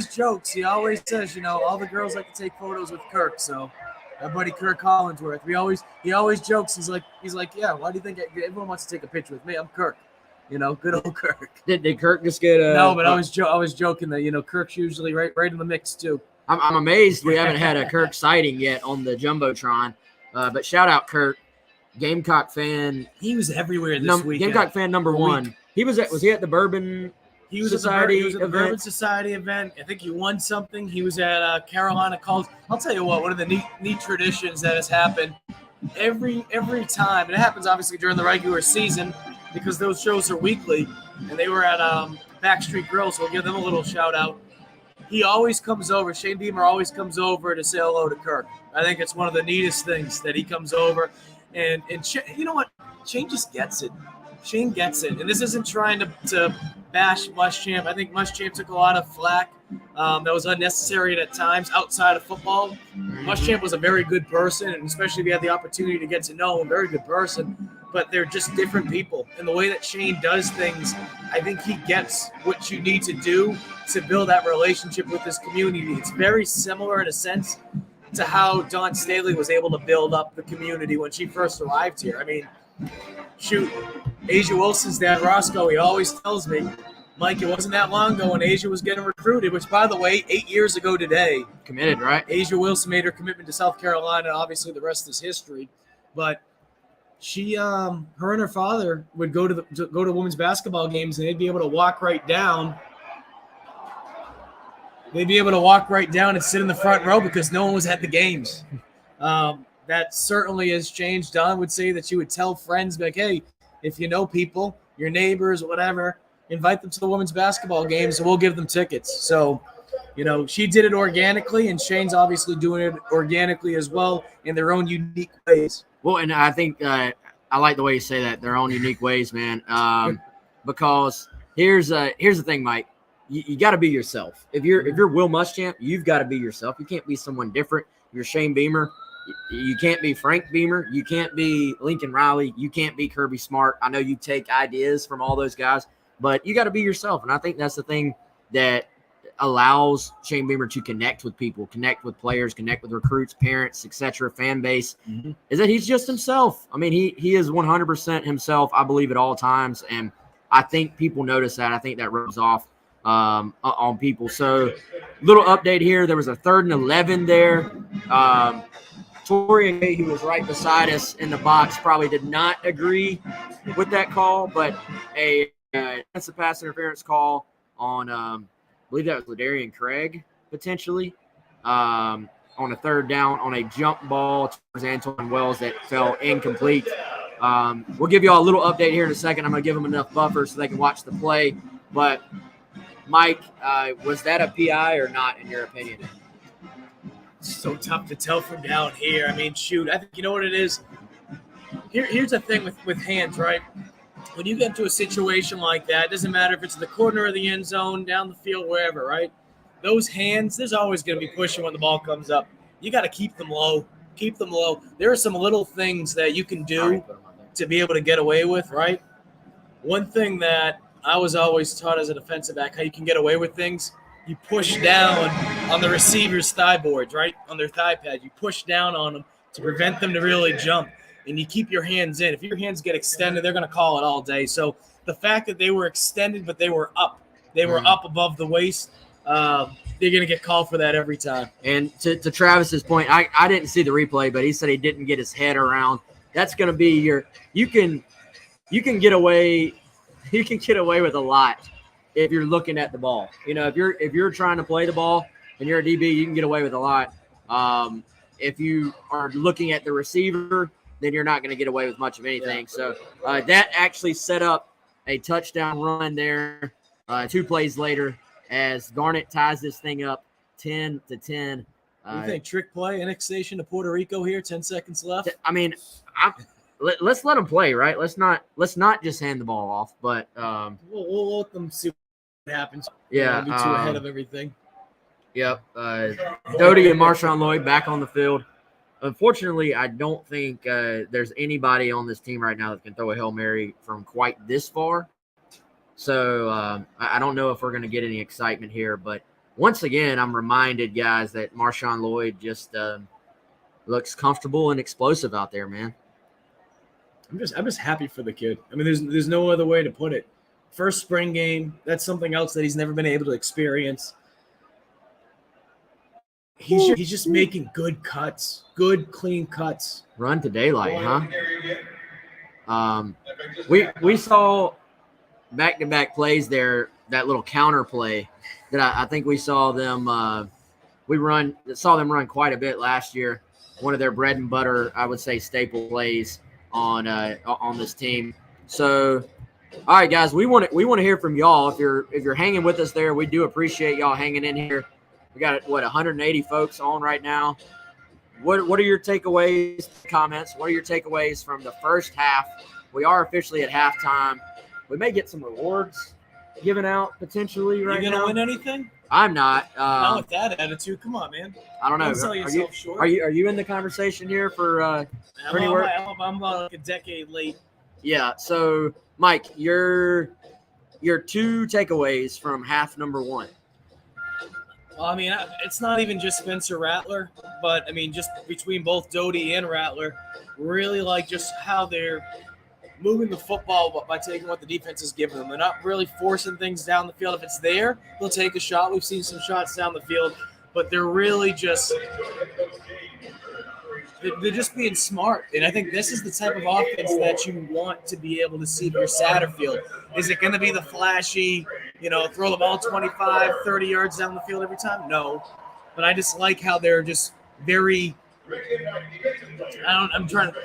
jokes. He always says, all the girls like to take photos with Kirk. So our buddy Kirk Collinsworth, he always jokes. He's like, yeah. Why do you think everyone wants to take a picture with me? I'm Kirk. Good old Kirk. Did Kirk just get a? No, but I was joking that Kirk's usually right in the mix too. I'm amazed we haven't had a Kirk sighting yet on the jumbotron. But shout out Kirk, Gamecock fan. He was everywhere this week. Gamecock fan number one. Was he at the Bourbon? He was Society at the Bourbon Society event. I think he won something. He was at Carolina College. I'll tell you what. One of the neat traditions that has happened every time, and it happens obviously during the regular season because those shows are weekly, and they were at Backstreet Grill, so we'll give them a little shout out. He always comes over. Shane Beamer always comes over to say hello to Kirk. I think it's one of the neatest things that he comes over, and you know what? Shane just gets it. Shane gets it. And this isn't trying to bash Muschamp. I think Muschamp took a lot of flack that was unnecessary at times outside of football. Muschamp was a very good person, and especially if you had the opportunity to get to know him, a very good person. But they're just different people. And the way that Shane does things, I think he gets what you need to do to build that relationship with this community. It's very similar in a sense to how Dawn Staley was able to build up the community when she first arrived here. I mean, shoot, Asia Wilson's dad, Roscoe, he always tells me, Mike, it wasn't that long ago when Asia was getting recruited, which, by the way, 8 years ago today. Committed, right? Asia Wilson made her commitment to South Carolina. Obviously, the rest is history. But she, her and her father would go to women's basketball games, and they'd be able to walk right down. They'd be able to walk right down and sit in the front row because no one was at the games. That certainly has changed. Don would say that she would tell friends, like, hey, if you know people, your neighbors, whatever, invite them to the women's basketball games and we'll give them tickets. So, she did it organically, and Shane's obviously doing it organically as well in their own unique ways. Well, and I think I like the way you say that, their own unique ways, man. Because here's the thing, Mike. You got to be yourself. If you're Will Muschamp, you've got to be yourself. You can't be someone different. You're Shane Beamer. You can't be Frank Beamer. You can't be Lincoln Riley. You can't be Kirby Smart. I know you take ideas from all those guys, but you got to be yourself. And I think that's the thing that allows Shane Beamer to connect with people, connect with players, connect with recruits, parents, etc., fan base, is that he's just himself. I mean, he is 100% himself, I believe, at all times. And I think people notice that. I think that rubs off on people. So little update here. There was a 3rd and 11 there. Tori, who was right beside us in the box, probably did not agree with that call, but a defensive pass interference call on, I believe that was Ladarian Craig, potentially, on a 3rd down on a jump ball towards Antoine Wells that fell incomplete. We'll give you all a little update here in a second. I'm going to give them enough buffer so they can watch the play. But, Mike, was that a PI or not, in your opinion? So tough to tell from down here. I mean, shoot, I think you know what it is. Here's the thing with hands, right? When you get into a situation like that, it doesn't matter if it's in the corner of the end zone, down the field, wherever, right? Those hands, there's always going to be pushing when the ball comes up. You got to keep them low. Keep them low. There are some little things that you can do to be able to get away with, right? One thing that I was always taught as a defensive back, how you can get away with things, you push down on the receiver's thigh boards, right? On their thigh pads. You push down on them to prevent them to really jump. And you keep your hands in. If your hands get extended, they're going to call it all day. So the fact that they were extended, but they were up up above the waist, they're going to get called for that every time. And to Travis's point, I didn't see the replay, but he said he didn't get his head around. That's going to be you can get away with a lot if you're looking at the ball. If you're trying to play the ball and you're a DB, you can get away with a lot. If you are looking at the receiver, then you're not going to get away with much of anything. Yeah. So that actually set up a touchdown run there 2 plays later as Garnet ties this thing up 10-10. You think trick play, annexation to Puerto Rico here, 10 seconds left? I mean, let's let them play, right? Let's not just hand the ball off, but we'll let them see what happens. Yeah, be too ahead of everything. Yep. Doty and Marshawn Lloyd back on the field. Unfortunately, I don't think there's anybody on this team right now that can throw a Hail Mary from quite this far. So I don't know if we're going to get any excitement here. But once again, I'm reminded, guys, that Marshawn Lloyd just looks comfortable and explosive out there, man. I'm just happy for the kid. I mean, there's no other way to put it. First spring game, that's something else that he's never been able to experience. He's just making good cuts, good clean cuts. Run to daylight, huh? We saw back-to-back plays there. That little counter play that I think we saw them. Saw them run quite a bit last year. One of their bread and butter, I would say, staple plays on this team. So, all right, guys, we want to hear from y'all. If you're hanging with us there, we do appreciate y'all hanging in here. We got 180 folks on right now. What are your takeaways, comments? What are your takeaways from the first half? We are officially at halftime. We may get some rewards given out potentially right now. You gonna win anything? I'm not. Not with that attitude. Come on, man. I don't know. Don't sell yourself short. Are you in the conversation here for anywhere? I'm about like a decade late. Yeah. So, Mike, your 2 takeaways from half number 1. Well, I mean, it's not even just Spencer Rattler, but I mean, just between both Doty and Rattler, really like just how they're moving the football by taking what the defense is giving them. They're not really forcing things down the field. If it's there, they'll take a shot. We've seen some shots down the field, but they're really just they're just being smart. And I think this is the type of offense that you want to be able to see if you're Satterfield. Is it going to be the flashy, throw the ball 25, 30 yards down the field every time? No. But I just like how they're just very I'm trying to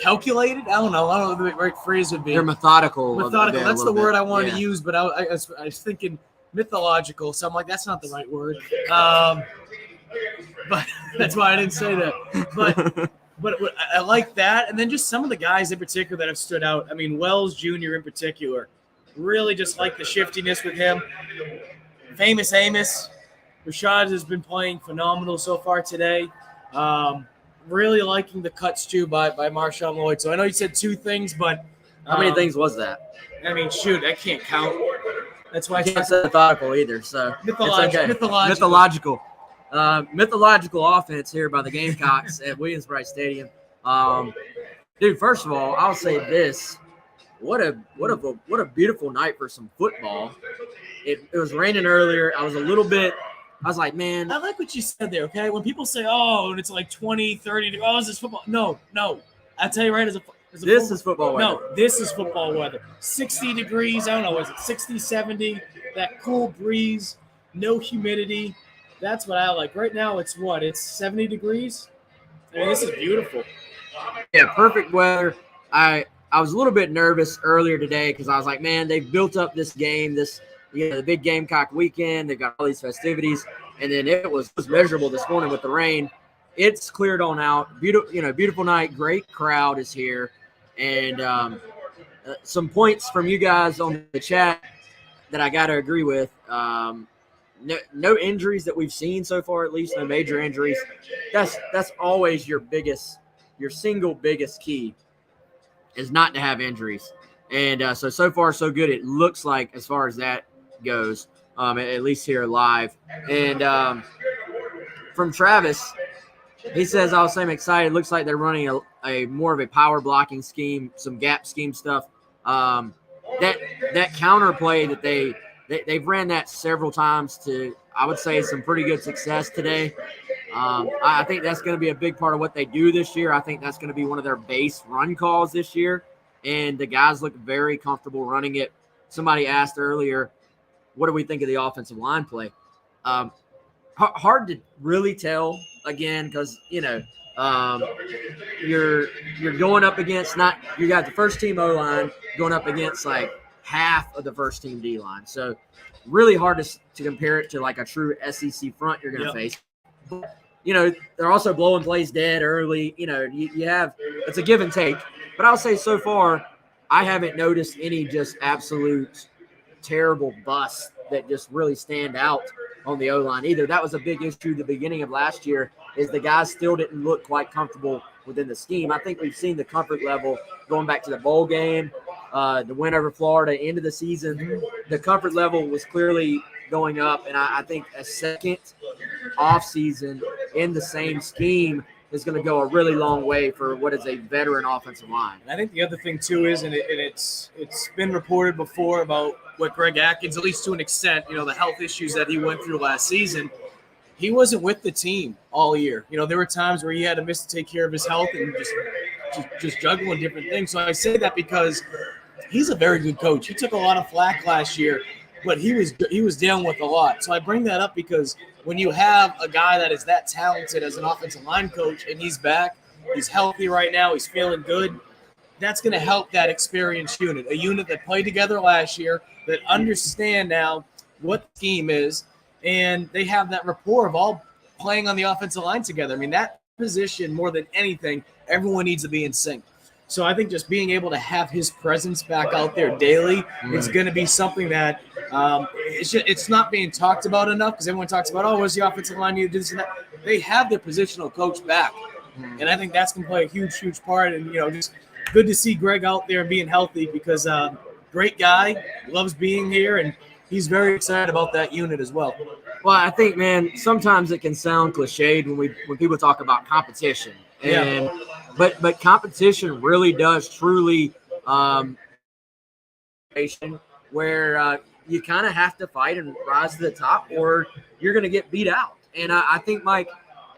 calculated? I don't know what the right phrase would be. They're methodical. Methodical. That's the word I wanted to use, but I was thinking mythological, so I'm like, that's not the right word. But that's why I didn't say that. But I like that. And then just some of the guys in particular that have stood out. I mean, Wells Jr. in particular. Really just like the shiftiness with him. Famous Amos. Rashad has been playing phenomenal so far today. Really liking the cuts, too, by Marshawn Lloyd. So I know you said 2 things, but how many things was that? I mean, shoot, I can't count. That's why I can't say methodical either. So mythological. Mythological offense here by the Gamecocks at Williams-Brice Stadium. Dude, first of all, I'll say this: what a beautiful night for some football. It was raining earlier. I was like, man. I like what you said there. Okay, when people say, "Oh, and it's like 20, 30, oh, is this football?" No. I tell you right, this is football weather. No, this is football weather. 60 degrees. I don't know. Was it 60, 70? That cool breeze, no humidity. That's what I like. Right now, it's 70 degrees? I mean, this is beautiful. Yeah, perfect weather. I was a little bit nervous earlier today because I was like, man, they've built up this game, the big Gamecock weekend. They've got all these festivities. And then it was measurable this morning with the rain. It's cleared on out. Beautiful night. Great crowd is here. And some points from you guys on the chat that I got to agree with. No injuries that we've seen so far, at least no major injuries. That's always your single biggest key is not to have injuries. And so far so good. It looks like as far as that goes, at least here live. And from Travis, he says, "I'll say I'm excited. Looks like they're running a more of a power blocking scheme, some gap scheme stuff. That counter play that they've ran that several times to, I would say, some pretty good success today. I think that's going to be a big part of what they do this year. I think that's going to be one of their base run calls this year, and the guys look very comfortable running it. Somebody asked earlier, what do we think of the offensive line play? Hard to really tell, again, because you're going up against you got the first team O line going up against like half of the first team D line, so really hard to compare it to like a true SEC front you're going to face. But, they're also blowing plays dead early. You have, it's a give and take. But I'll say so far, I haven't noticed any just absolute terrible busts that just really stand out on the O-line either. That was a big issue at the beginning of last year, is the guys still didn't look quite comfortable within the scheme. I think we've seen the comfort level going back to the bowl game, the win over Florida, end of the season. The comfort level was clearly going up, and I think a second offseason in the same scheme is going to go a really long way for what is a veteran offensive line. And I think the other thing too is, and it's been reported before about what Greg Atkins, at least to an extent, the health issues that he went through last season. He wasn't with the team all year. There were times where he had to miss to take care of his health and just juggling different things. So I say that because he's a very good coach. He took a lot of flack last year, but he was dealing with a lot. So I bring that up because when you have a guy that is that talented as an offensive line coach and he's back, he's healthy right now, he's feeling good, that's going to help that experienced unit, a unit that played together last year, that understand now what the scheme is, and they have that rapport of all playing on the offensive line together. I mean, that position, more than anything, everyone needs to be in sync. So I think just being able to have his presence back out there daily is going to be something that it's not being talked about enough, because everyone talks about, where's the offensive line, you do this and that. They have their positional coach back, and I think that's going to play a huge, huge part. And, just good to see Greg out there being healthy, because great guy, loves being here, and he's very excited about that unit as well. Well, I think, man, sometimes it can sound cliched when people talk about competition. And but competition really does truly where you kind of have to fight and rise to the top, or you're going to get beat out. And I think, Mike,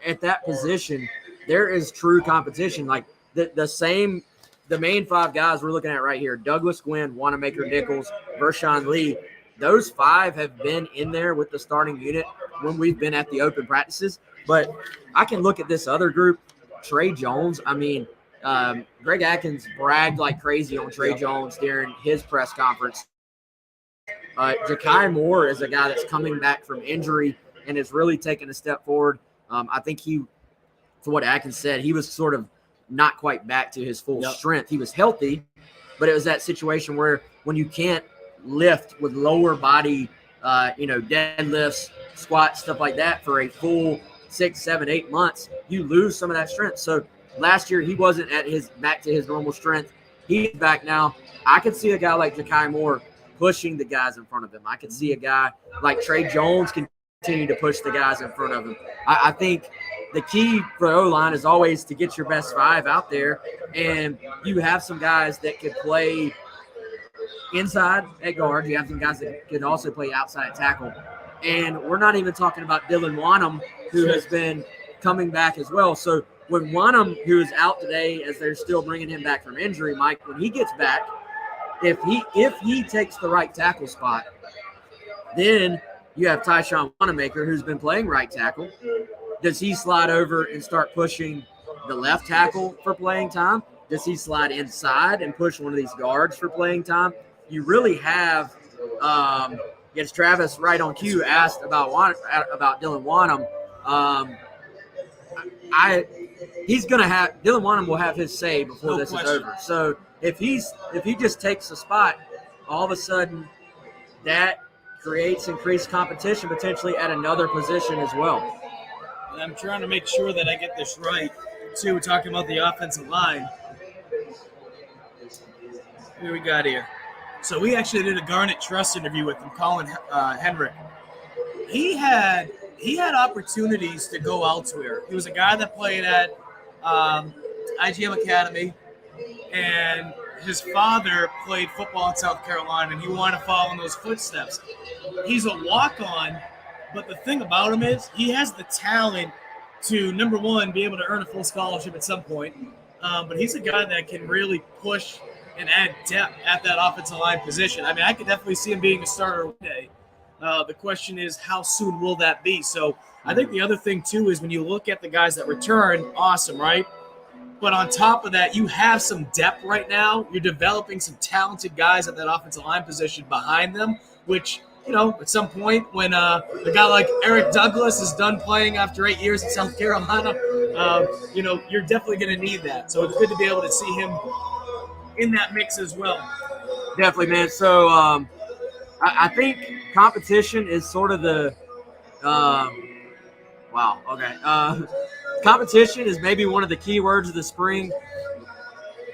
at that position, there is true competition. Like the main five guys we're looking at right here: Douglas Gwynn, Wanamaker Nichols, Vershawn Lee. Those five have been in there with the starting unit when we've been at the open practices. But I can look at this other group. Trey Jones, Greg Atkins bragged like crazy on Trey Jones during his press conference. Ja'Kai Moore is a guy that's coming back from injury and is really taking a step forward. I think for what Atkins said, he was sort of not quite back to his full strength. He was healthy, but it was that situation where when you can't lift with lower body, deadlifts, squats, stuff like that for a full 6, 7, 8 months, you lose some of that strength. So last year he wasn't back to his normal strength. He's back now. I could see a guy like Ja'Kai Moore pushing the guys in front of him. I could see a guy like Trey Jones continue to push the guys in front of him. I think the key for O-line is always to get your best five out there, and you have some guys that could play inside at guard. You have some guys that could also play outside tackle. And we're not even talking about Dylan Wanham, who has been coming back as well. So when Wanham, who is out today as they're still bringing him back from injury, Mike, when he gets back, if he takes the right tackle spot, then you have Tyshawn Wanamaker, who's been playing right tackle. Does he slide over and start pushing the left tackle for playing time? Does he slide inside and push one of these guards for playing time? You really have yes, Travis, right on cue, asked about Dylan Wanham. Dylan Wanham will have his say before this is over. So if he just takes a spot, all of a sudden that creates increased competition potentially at another position as well. And I'm trying to make sure that I get this right, too. We're talking about the offensive line. Who we got here? So we actually did a Garnet Trust interview with him, Colin Henrik. He had opportunities to go elsewhere. He was a guy that played at IGM Academy, and his father played football in South Carolina, and he wanted to follow in those footsteps. He's a walk-on, but the thing about him is he has the talent to, number one, be able to earn a full scholarship at some point. But he's a guy that can really push and add depth at that offensive line position. I mean, I could definitely see him being a starter one day. The question is, how soon will that be? So I think the other thing, too, is when you look at the guys that return, awesome, right? But on top of that, you have some depth right now. You're developing some talented guys at that offensive line position behind them, which, you know, at some point when a guy like Eric Douglas is done playing after 8 years in South Carolina, you know, you're definitely going to need that. So it's good to be able to see him in that mix as well. Definitely, man. So I think competition is sort of the wow. Okay. Competition is maybe one of the key words of the spring.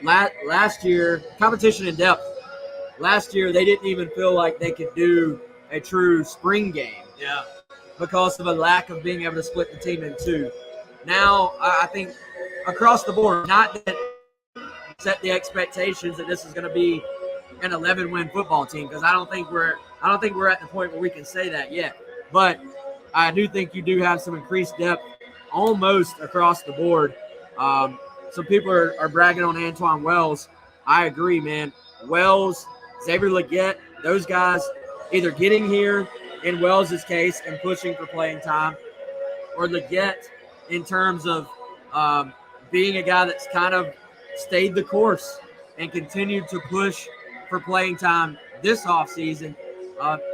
Last year, competition and depth. Last year, they didn't even feel like they could do a true spring game. Yeah. Because of a lack of being able to split the team in two. Now, I think across the board, not that set the expectations that this is going to be an 11-win football team, because I don't think we're at the point where we can say that yet. But I do think you do have some increased depth almost across the board. Some people are bragging on Antoine Wells. I agree, man. Wells, Xavier Leggett, those guys either getting here in Wells' case and pushing for playing time, or Leggett in terms of being a guy that's kind of stayed the course and continued to push for playing time this offseason.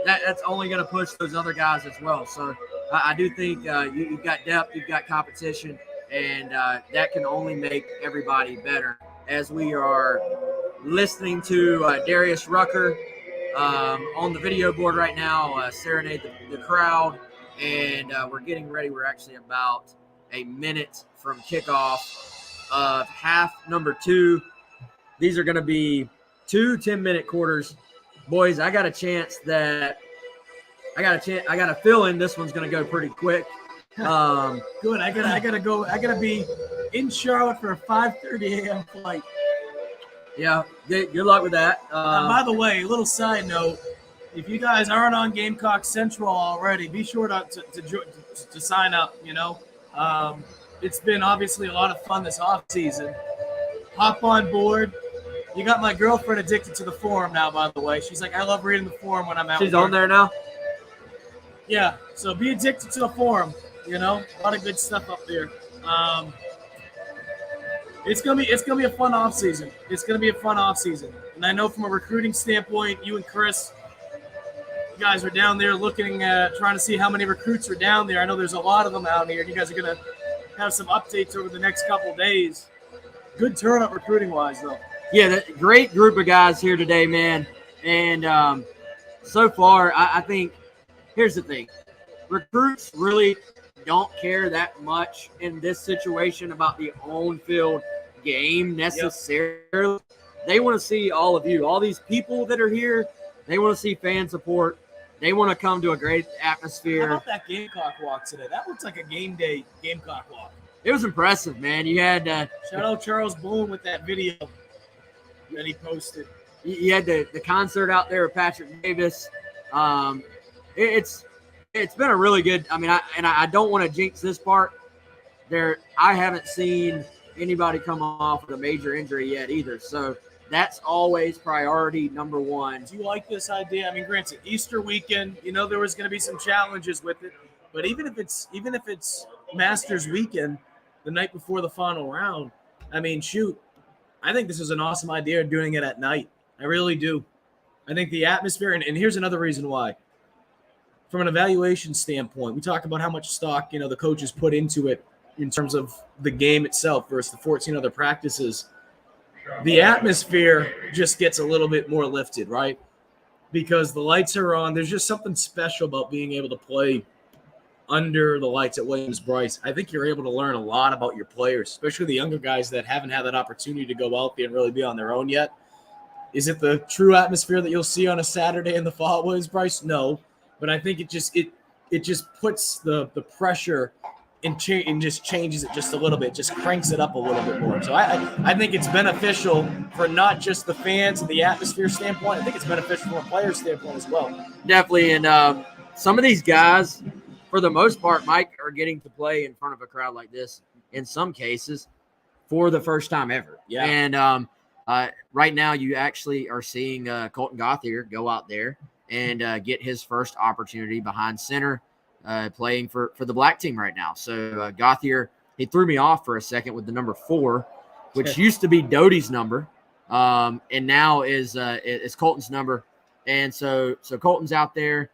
That's only going to push those other guys as well. So I do think you've got depth, you've got competition, and that can only make everybody better. As we are listening to Darius Rucker on the video board right now, serenade the crowd, and we're getting ready. We're actually about a minute from kickoff of half number 2. These are going to be 2 10-minute quarters. Boys, I got a feeling this one's going to go pretty quick. Good. I gotta be in Charlotte for a 5:30 a.m. flight. Yeah, good luck with that. By the way, a little side note: if you guys aren't on Gamecock Central already, be sure to sign up. You know, it's been obviously a lot of fun this off season. Hop on board. You got my girlfriend addicted to the forum now, by the way. She's like, I love reading the forum when I'm out. She's on there now? Yeah, so be addicted to the forum. You know, a lot of good stuff up there. It's gonna be a fun off season. It's gonna be a fun off season, and I know from a recruiting standpoint, you and Chris, you guys are down there looking at trying to see how many recruits are down there. I know there's a lot of them out here. You guys are gonna have some updates over the next couple of days. Good turnout recruiting wise, though. Yeah, great group of guys here today, man. And so far, I think here's the thing: recruits really don't care that much in this situation about the on-field game necessarily. Yep. They want to see all of you, all these people that are here. They want to see fan support. They want to come to a great atmosphere. How about that Gamecock walk today? That looks like a game day Gamecock walk. It was impressive, man. You had shout out Charles Boone with that video that he posted. You had the concert out there with Patrick Davis. It's been a really good. I mean, I don't want to jinx this part. I haven't seen anybody come off with a major injury yet either. So that's always priority number one. Do you like this idea? I mean, granted, Easter weekend, you know, there was going to be some challenges with it, but even if it's Masters weekend, the night before the final round, I mean, shoot, I think this is an awesome idea doing it at night. I really do. I think the atmosphere, and here's another reason why. From an evaluation standpoint, we talk about how much stock, you know, the coaches put into it in terms of the game itself versus the 14 other practices. The atmosphere just gets a little bit more lifted, right? Because the lights are on. There's just something special about being able to play under the lights at Williams-Brice. I think you're able to learn a lot about your players, especially the younger guys that haven't had that opportunity to go out there and really be on their own yet. Is it the true atmosphere that you'll see on a Saturday in the fall at Williams-Brice? No, but I think it just puts the pressure and just changes it just a little bit, just cranks it up a little bit more. So I think it's beneficial for not just the fans and the atmosphere standpoint. I think it's beneficial from a player standpoint as well. Definitely, and some of these guys, for the most part, Mike, are getting to play in front of a crowd like this in some cases for the first time ever. Yeah. And right now you actually are seeing Colton Gauthier go out there and get his first opportunity behind center, playing for the black team right now. So Gauthier, he threw me off for a second with the number 4, which used to be Doty's number, and now is Colton's number. And so Colton's out there.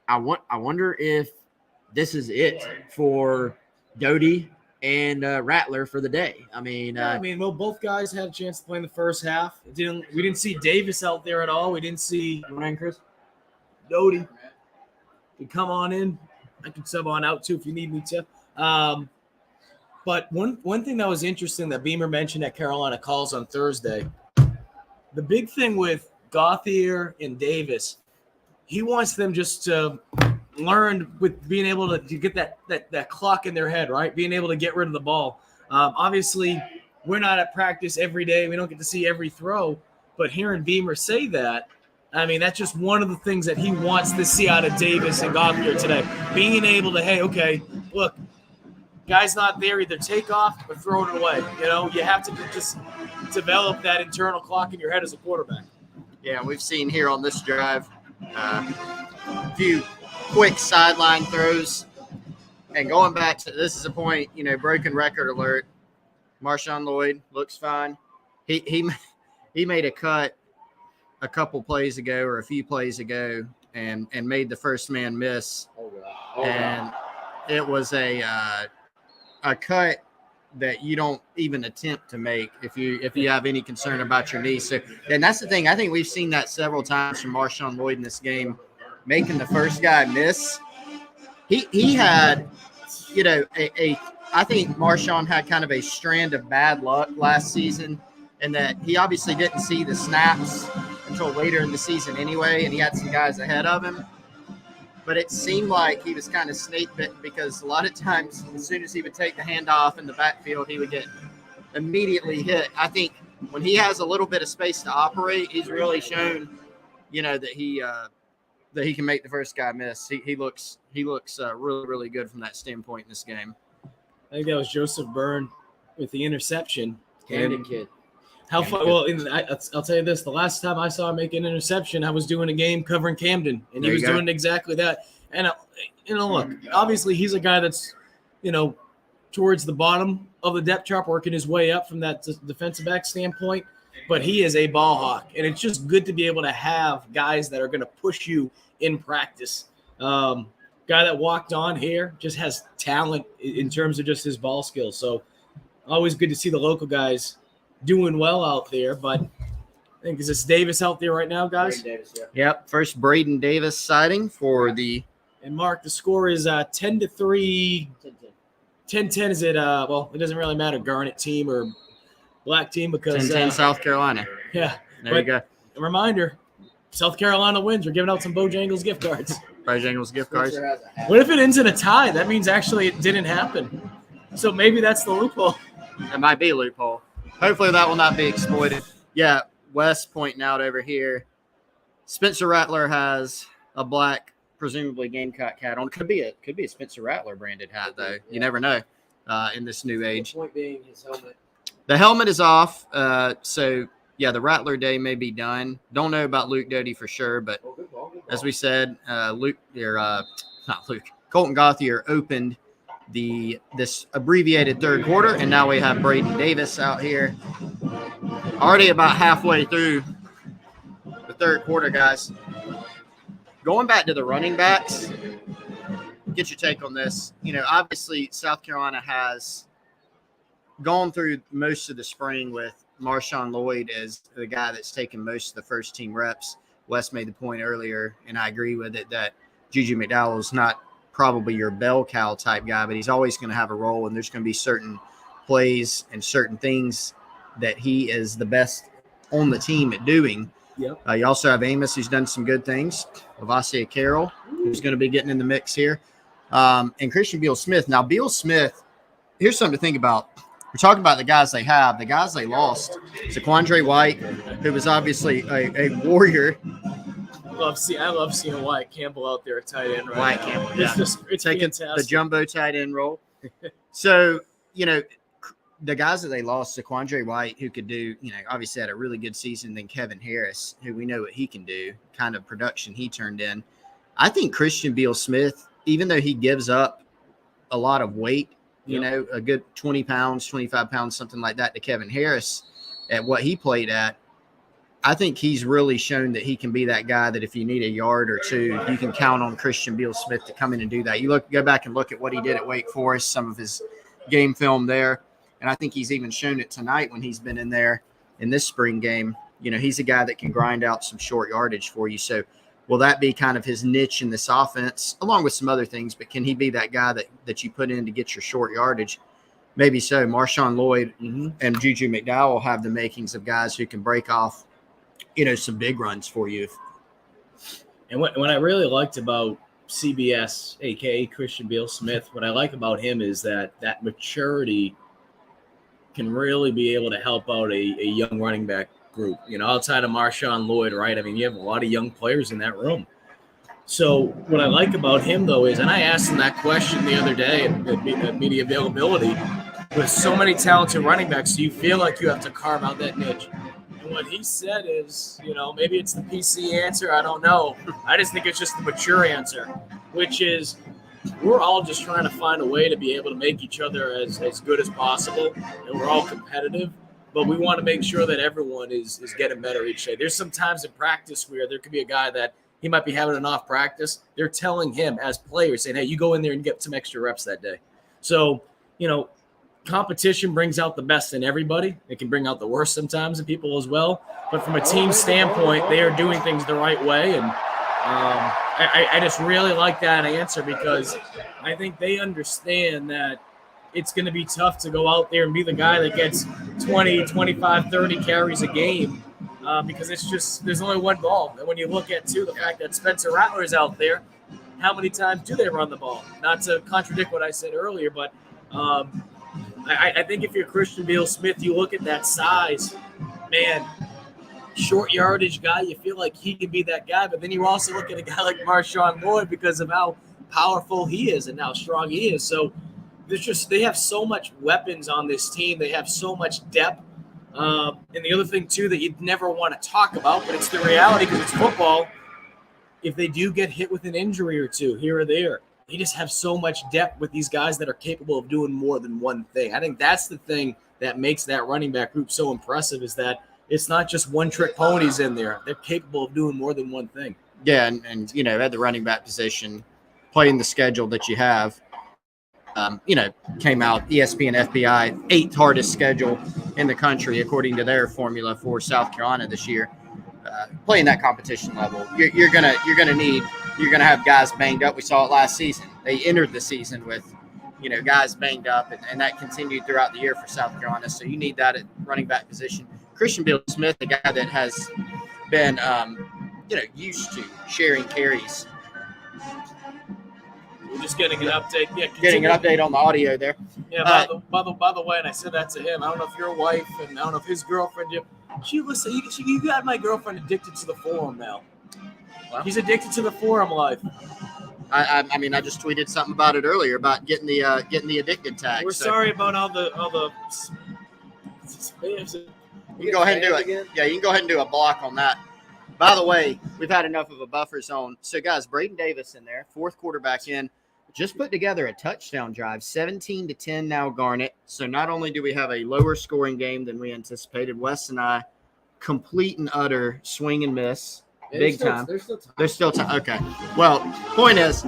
I wonder if this is it for Doty and Rattler for the day. I mean, well, both guys had a chance to play in the first half. We didn't see Davis out there at all. We didn't see Chris Doty. You come on in. I can sub on out too if you need me to. But one thing that was interesting that Beamer mentioned at Carolina Calls on Thursday, the big thing with Gauthier and Davis, he wants them just to learn with being able to get that clock in their head, right? Being able to get rid of the ball. Obviously, we're not at practice every day. We don't get to see every throw. But hearing Beamer say that, I mean, that's just one of the things that he wants to see out of Davis and Gauthier today. Being able to, hey, okay, look, guy's not there, either take off or throw it away. You know, you have to just develop that internal clock in your head as a quarterback. Yeah, we've seen here on this drive a few quick sideline throws. And going back to, this is a point, broken record alert. Marshawn Lloyd looks fine. He made a cut a couple plays ago or a few plays ago and made the first man miss. And it was a cut that you don't even attempt to make if you have any concern about your knee. So, and that's the thing. I think we've seen that several times from Marshawn Lloyd in this game, making the first guy miss. He had, I think Marshawn had kind of a strand of bad luck last season, and that he obviously didn't see the snaps until later in the season anyway, and he had some guys ahead of him. But it seemed like he was kind of snake bitten because a lot of times as soon as he would take the handoff in the backfield, he would get immediately hit. I think when he has a little bit of space to operate, he's really shown, that he can make the first guy miss. He looks really, really good from that standpoint in this game. I think that was Joseph Byrne with the interception. Camden kid. How far? Well, I'll tell you this: the last time I saw him make an interception, I was doing a game covering Camden, and he was doing exactly that. And look, obviously he's a guy that's, towards the bottom of the depth chart, working his way up from that defensive back standpoint. But he is a ball hawk, and it's just good to be able to have guys that are going to push you in practice. Guy that walked on here just has talent in terms of just his ball skills. So always good to see the local guys doing well out there. But I think, is this Davis out there right now, guys? Davis, yeah. Yep, first Braden Davis sighting for the. And Mark, the score is 10-3. 10-10 is it? Well, it doesn't really matter, Garnet team or black team, because 10-10 South Carolina. Yeah, there you go. A reminder: South Carolina wins. We're giving out some Bojangles gift cards. Bojangles gift cards. What if it ends in a tie? That means actually it didn't happen. So maybe that's the loophole. It might be a loophole. Hopefully that will not be exploited. Yeah, Wes pointing out over here. Spencer Rattler has a black, presumably Gamecock hat on. Could be a Spencer Rattler branded hat though. You never know in this new age. The point being his helmet. The helmet is off. So yeah, the Rattler day may be done. Don't know about Luke Doty for sure, but as we said, Colton Gauthier opened this abbreviated third quarter, and now we have Braden Davis out here already about halfway through the third quarter, guys. Going back to the running backs, get your take on this. Obviously South Carolina has gone through most of the spring with Marshawn Lloyd as the guy that's taken most of the first team reps. Wes made the point earlier, and I agree with it, that Juju McDowell is not probably your bell cow type guy, but he's always going to have a role, and there's going to be certain plays and certain things that he is the best on the team at doing. Yep. You also have Amos, who's done some good things. Lavasia Carroll, who's going to be getting in the mix here. And Christian Beal-Smith. Now, Beal-Smith, here's something to think about. We're talking about the guys they have. The guys they lost. Zaquandre White, who was obviously a warrior. I love seeing Wyatt Campbell out there at tight end right Wyatt now. Campbell, It's yeah. just it's Taking fantastic. the jumbo tight end role. So, the guys that they lost, Zaquandre White, who could do, obviously had a really good season, then Kevin Harris, who we know what he can do, kind of production he turned in. I think Christian Beal-Smith, even though he gives up a lot of weight, a good 20 pounds, 25 pounds, something like that to Kevin Harris at what he played at, I think he's really shown that he can be that guy that if you need a yard or two, you can count on Christian Beal-Smith to come in and do that. Go back and look at what he did at Wake Forest, some of his game film there. And I think he's even shown it tonight when he's been in there in this spring game. He's a guy that can grind out some short yardage for you. So will that be kind of his niche in this offense, along with some other things? But can he be that guy that you put in to get your short yardage? Maybe so. Marshawn Lloyd and Juju McDowell have the makings of guys who can break off, some big runs for you. And what I really liked about CBS, a.k.a. Christian Beal-Smith, what I like about him is that maturity can really be able to help out a young running back group, outside of Marshawn Lloyd, right? I mean, you have a lot of young players in that room. So what I like about him, though, is, and I asked him that question the other day at media availability, with so many talented running backs, do you feel like you have to carve out that niche? And what he said is, maybe it's the PC answer, I don't know. I just think it's just the mature answer, which is, we're all just trying to find a way to be able to make each other as good as possible, and we're all competitive, but we want to make sure that everyone is getting better each day. There's some times in practice where there could be a guy that he might be having an off practice. They're telling him as players, saying, hey, you go in there and get some extra reps that day. So, competition brings out the best in everybody. It can bring out the worst sometimes in people as well. But from a team standpoint, they are doing things the right way, and I just really like that answer, because I think they understand that it's going to be tough to go out there and be the guy that gets 20, 25, 30 carries a game, because it's just, there's only one ball. And when you look at, too, the fact that Spencer Rattler is out there, how many times do they run the ball? Not to contradict what I said earlier, but I think if you're Christian Beal-Smith, you look at that size, man, short yardage guy, you feel like he can be that guy, but then you also look at a guy like Marshawn Lloyd because of how powerful he is and how strong he is. So they have so much weapons on this team. They have so much depth. And the other thing, too, that you'd never want to talk about, but it's the reality because it's football, if they do get hit with an injury or two here or there, they just have so much depth with these guys that are capable of doing more than one thing. I think that's the thing that makes that running back group so impressive, is that it's not just one-trick ponies in there. They're capable of doing more than one thing. Yeah, and at the running back position, playing the schedule that you have, came out, ESPN FPI, 8th hardest schedule in the country, according to their formula for South Carolina this year. Playing that competition level, you're gonna have guys banged up. We saw it last season. They entered the season with, guys banged up, and that continued throughout the year for South Carolina. So you need that at running back position. Christian Beal-Smith, the guy that has been, used to sharing carries. We're just getting an update. Yeah, getting an update on the audio there. Yeah. By the way, and I said that to him. I don't know if your wife and I don't know if his girlfriend. You got my girlfriend addicted to the forum now. Wow. He's addicted to the forum life. I just tweeted something about it earlier about getting the addicted tag. We're sorry about all the. You can go ahead and do it. Again? Yeah, you can go ahead and do a block on that. By the way, we've had enough of a buffer zone. So, guys, Braden Davis in there, fourth quarterback in, just put together a touchdown drive, 17-10 now Garnet. So not only do we have a lower scoring game than we anticipated, Wes and I, complete and utter swing and miss. Big time. There's still time. Okay. Well, point is,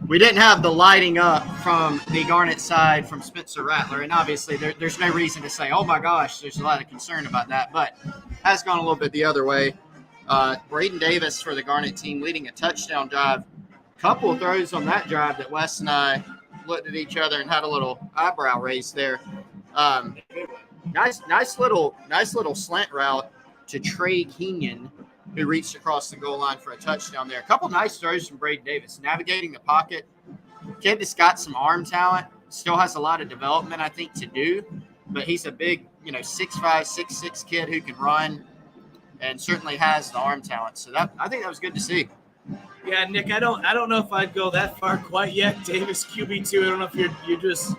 we didn't have the lighting up from the Garnet side from Spencer Rattler, and obviously there's no reason to say, oh my gosh, there's a lot of concern about that, but has gone a little bit the other way. Braden Davis for the Garnet team leading a touchdown drive. Couple of throws on that drive that Wes and I looked at each other and had a little eyebrow raise there. Nice little slant route to Trey Kenyon who reached across the goal line for a touchdown there. A couple nice throws from Braden Davis, navigating the pocket. Kid that's got some arm talent, still has a lot of development, I think, to do. But he's a big, 6'5", 6'6" kid who can run and certainly has the arm talent. So I think that was good to see. Yeah, Nick, I don't know if I'd go that far quite yet. Davis QB2. I don't know if you're just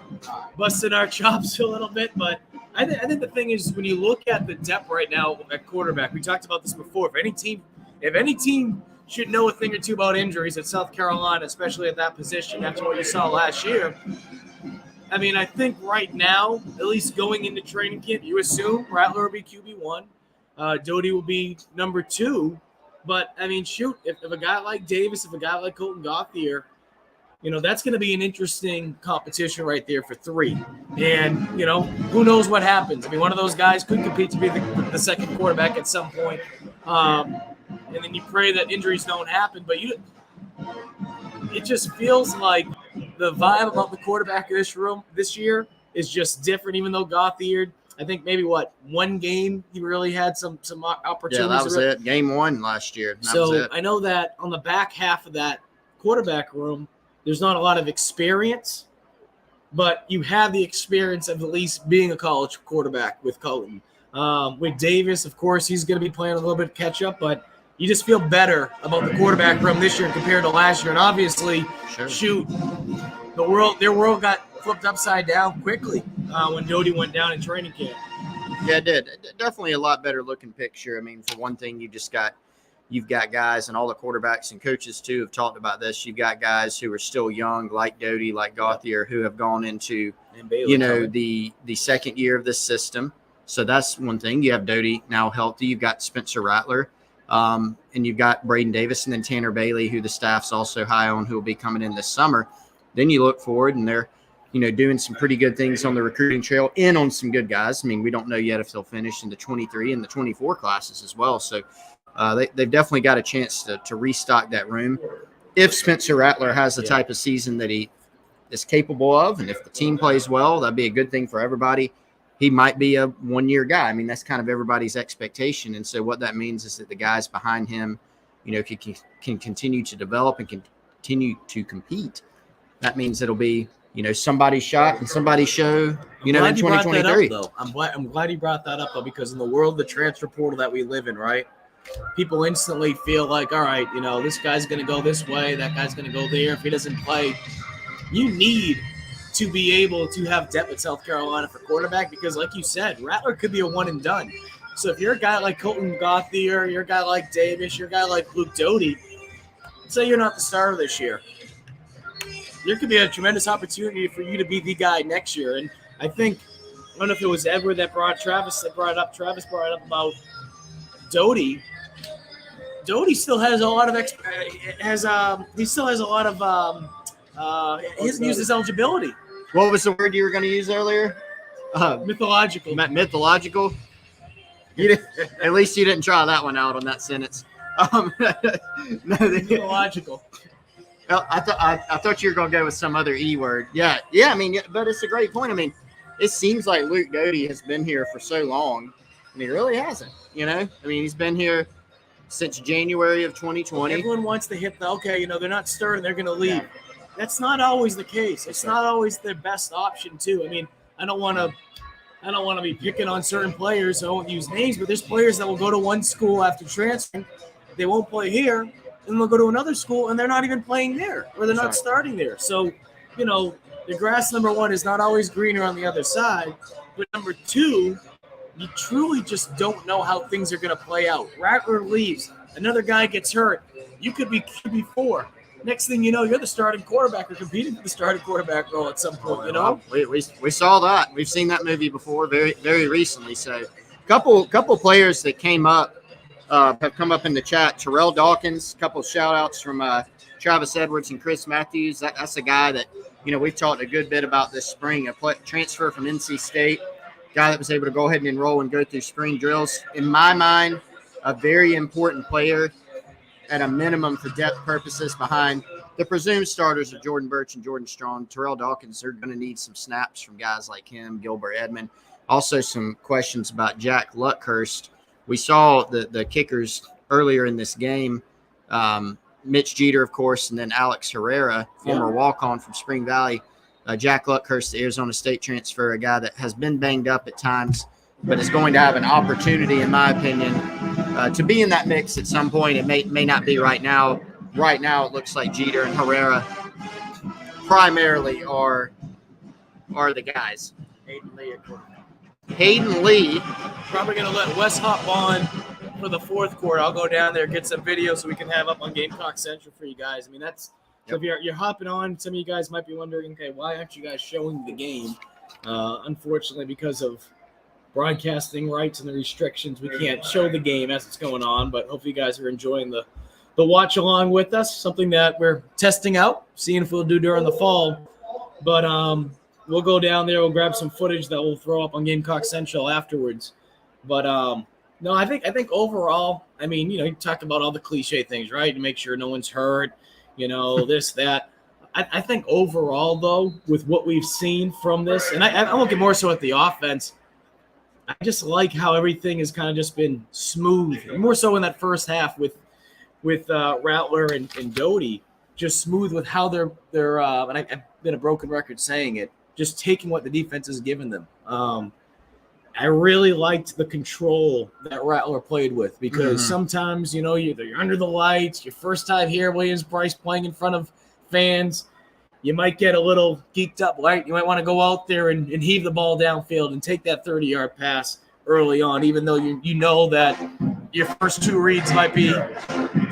busting our chops a little bit, but I think the thing is when you look at the depth right now at quarterback, we talked about this before. If any team should know a thing or two about injuries at South Carolina, especially at that position after what you saw last year. I mean, I think right now, at least going into training camp, you assume Rattler will be QB1, Doty will be number 2. But, I mean, shoot, if a guy like Davis, if a guy like Colton Gauthier, that's going to be an interesting competition right there for 3. And, who knows what happens. I mean, one of those guys could compete to be the second quarterback at some point. And then you pray that injuries don't happen. But it just feels like the vibe about the quarterback in this room this year is just different, even though Gauthier, I think maybe one game he really had some opportunities. Yeah, that was it. Game 1 last year. So I know that on the back half of that quarterback room, there's not a lot of experience, but you have the experience of at least being a college quarterback with Colton. With Davis, of course, he's going to be playing a little bit of catch up, but you just feel better about the quarterback room this year compared to last year. And obviously, shoot, their world got flipped upside down quickly when Doty went down in training camp. Yeah, it did. Definitely a lot better looking picture. I mean, for one thing, you've got guys, and all the quarterbacks and coaches too have talked about this. You've got guys who are still young, like Doty, like Gauthier, who have gone into, the second year of this system. So that's one thing. You have Doty now healthy. You've got Spencer Rattler, and you've got Braden Davis, and then Tanner Bailey, who the staff's also high on, who will be coming in this summer. Then you look forward, and they're doing some pretty good things on the recruiting trail and on some good guys. I mean, we don't know yet if they'll finish in the 23 and the 24 classes as well. So they've definitely got a chance to restock that room. If Spencer Rattler has the type of season that he is capable of, and if the team plays well, that'd be a good thing for everybody. He might be a one-year guy. I mean, that's kind of everybody's expectation. And so what that means is that the guys behind him, can continue to develop and continue to compete. That means it'll be somebody's shot and somebody's show, in 2023. I'm glad you brought that up, though, because in the world of the transfer portal that we live in, right, people instantly feel like, all right, this guy's going to go this way, that guy's going to go there. If he doesn't play, you need to be able to have depth at South Carolina for quarterback because, like you said, Rattler could be a one and done. So if you're a guy like Colton Gauthier, you're a guy like Davis, you're a guy like Luke Doty, say you're not the starter this year, there could be a tremendous opportunity for you to be the guy next year. And I think, I don't know if it was Edward that brought Travis brought it up about Doty. Doty still has a lot of he still has a lot of he hasn't used his eligibility. What was the word you were going to use earlier? Mythological. Mythological. At least you didn't try that one out on that sentence. Mythological. Well, I thought you were going to go with some other E word. Yeah. I mean, but it's a great point. I mean, it seems like Luke Doty has been here for so long, and he really hasn't. I mean, he's been here since January of 2020. Everyone wants to hit they're not starting, they're going to leave. Yeah. That's not always the case. It's not always the best option, too. I mean, I don't want to be picking on certain players, so I won't use names, but there's players that will go to one school after transferring. They won't play here, and they'll go to another school, and they're not even playing there, or they're not starting there. So, the grass, number one, is not always greener on the other side. But number two, you truly just don't know how things are going to play out. Rattler leaves. Another guy gets hurt. You could be QB4. Next thing you know, you're the starting quarterback or competing for the starting quarterback role at some point, We saw that. We've seen that movie before very, very recently. So couple players that came up have come up in the chat. Terrell Dawkins, a couple shout outs from Travis Edwards and Chris Matthews. That's a guy that, we've talked a good bit about this spring, a transfer from NC State, guy that was able to go ahead and enroll and go through spring drills. In my mind, a very important player at a minimum for depth purposes behind the presumed starters of Jordan Birch and Jordan Strong. Terrell Dawkins are going to need some snaps from guys like him, Gilbert Edmond. Also some questions about Jack Luckhurst. We saw the kickers earlier in this game. Mitch Jeter, of course, and then Alex Herrera, former walk-on from Spring Valley. Jack Luckhurst, the Arizona State transfer, a guy that has been banged up at times, but is going to have an opportunity, in my opinion, to be in that mix at some point. It may not be right now. Right now, it looks like Jeter and Herrera primarily are the guys. Hayden Lee. Probably going to let Wes hop on for the fourth quarter. I'll go down there, get some video so we can have up on Gamecock Central for you guys. I mean, that's so if you're hopping on, some of you guys might be wondering, okay, why aren't you guys showing the game? Unfortunately, because of broadcasting rights and the restrictions, we can't show the game as it's going on, but hopefully you guys are enjoying the watch along with us, something that we're testing out, seeing if we'll do during the fall. But we'll go down there, we'll grab some footage that we'll throw up on Gamecock Central afterwards. But no, I think overall, I mean, you talked about all the cliche things, right? To make sure no one's hurt, this, that. I think overall, though, with what we've seen from this, and I'm looking more so at the offense, I just like how everything has kind of just been smooth, more so in that first half with Rattler and Doty, just smooth with how they're and I've been a broken record saying it, just taking what the defense has given them. I really liked the control that Rattler played with because sometimes, you're under the lights, your first time here, Williams-Brice playing in front of fans, you might get a little geeked up, right? You might want to go out there and heave the ball downfield and take that 30-yard pass early on, even though you know that your first two reads might be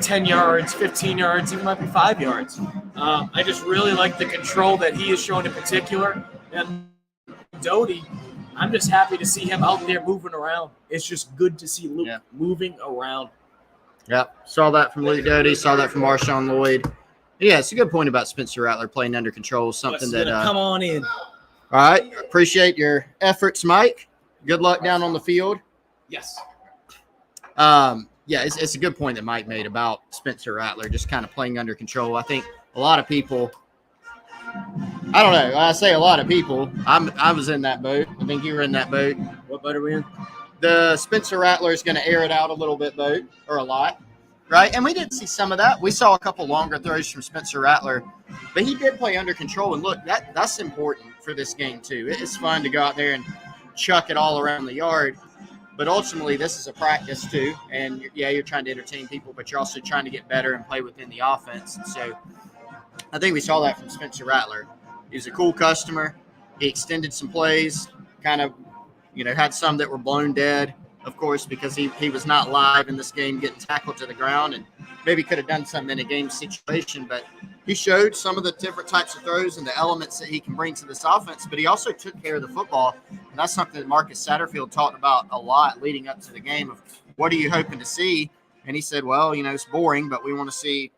10 yards, 15 yards, even might be 5 yards. I just really like the control that he has shown in particular. And Doty, I'm just happy to see him out there moving around. It's just good to see Luke moving around. Yep. Saw that from Luke Doty. Saw that from Marshawn Lloyd. Yeah, it's a good point about Spencer Rattler playing under control. Something that come on in. All right. Appreciate your efforts, Mike. Good luck down on the field. Yes. Yeah, it's a good point that Mike made about Spencer Rattler just kind of playing under control. I think a lot of people – I don't know. I say a lot of people. I was in that boat. I think you were in that boat. What boat are we in? The Spencer Rattler is going to air it out a little bit boat, or a lot, right? And we did see some of that. We saw a couple longer throws from Spencer Rattler, but he did play under control. And look, that's important for this game too. It's fun to go out there and chuck it all around the yard, but ultimately this is a practice too. And you're trying to entertain people, but you're also trying to get better and play within the offense. And so I think we saw that from Spencer Rattler. He was a cool customer. He extended some plays, kind of, had some that were blown dead, of course, because he was not live in this game getting tackled to the ground and maybe could have done something in a game situation. But he showed some of the different types of throws and the elements that he can bring to this offense, but he also took care of the football. And that's something that Marcus Satterfield talked about a lot leading up to the game of what are you hoping to see? And he said, well, it's boring, but we want to see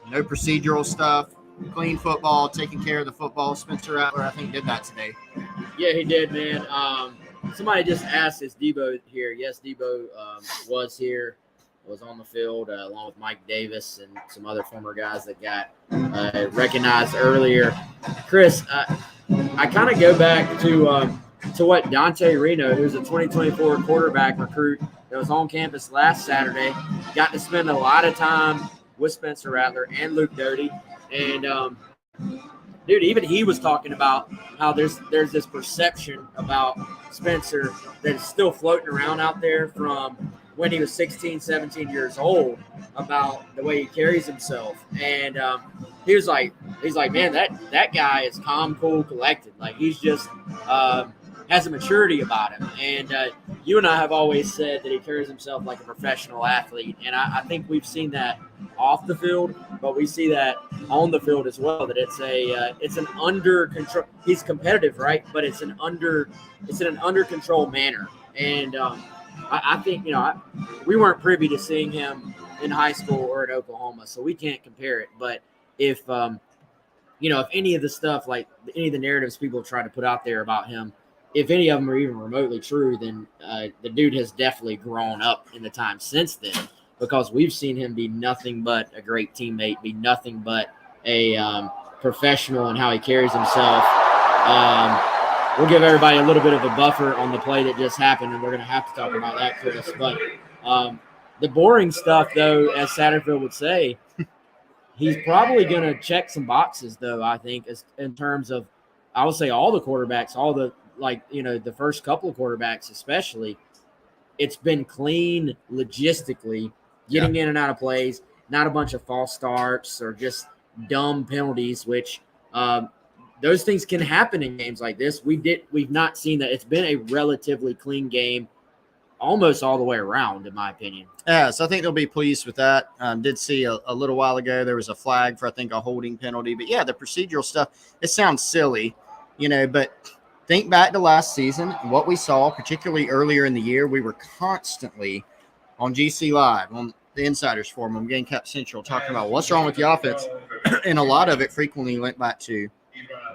no procedural stuff, clean football, taking care of the football. Spencer Rattler, I think, did that today. Yeah, he did, man. Somebody just asked, is Debo here? Yes, Debo was here, was on the field along with Mike Davis and some other former guys that got recognized earlier. Chris, I kind of go back to what Dante Reno, who's a 2024 quarterback recruit that was on campus last Saturday, got to spend a lot of time with Spencer Rattler and Luke Doty. And, dude, even he was talking about how there's this perception about Spencer that is still floating around out there from when he was 16, 17 years old about the way he carries himself. And he's like, man, that guy is calm, cool, collected. Like, he's just has a maturity about him. And you and I have always said that he carries himself like a professional athlete. And I think we've seen that off the field, but we see that on the field as well, that it's an under control. He's competitive, right? But it's in an under control manner. And I think, we weren't privy to seeing him in high school or at Oklahoma, so we can't compare it. But if any of the stuff, like any of the narratives people try to put out there about him, if any of them are even remotely true, then the dude has definitely grown up in the time since then, because we've seen him be nothing but a great teammate, be nothing but a professional in how he carries himself. We'll give everybody a little bit of a buffer on the play that just happened, and we're going to have to talk about that, Chris. But The boring stuff, though, as Satterfield would say, he's probably going to check some boxes, though, I think, in terms of, I would say all the quarterbacks, all the, the first couple of quarterbacks especially, it's been clean logistically, getting in and out of plays, not a bunch of false starts or just dumb penalties, which those things can happen in games like this. We've not seen that. It's been a relatively clean game almost all the way around, in my opinion. Yeah, so I think they'll be pleased with that. Did see a little while ago there was a flag for, I think, a holding penalty. But, yeah, the procedural stuff, it sounds silly, but think back to last season and what we saw, particularly earlier in the year. We were constantly on GC Live, on the Insiders Forum, on Gamecock Central, talking about what's wrong with the offense. And a lot of it frequently went back to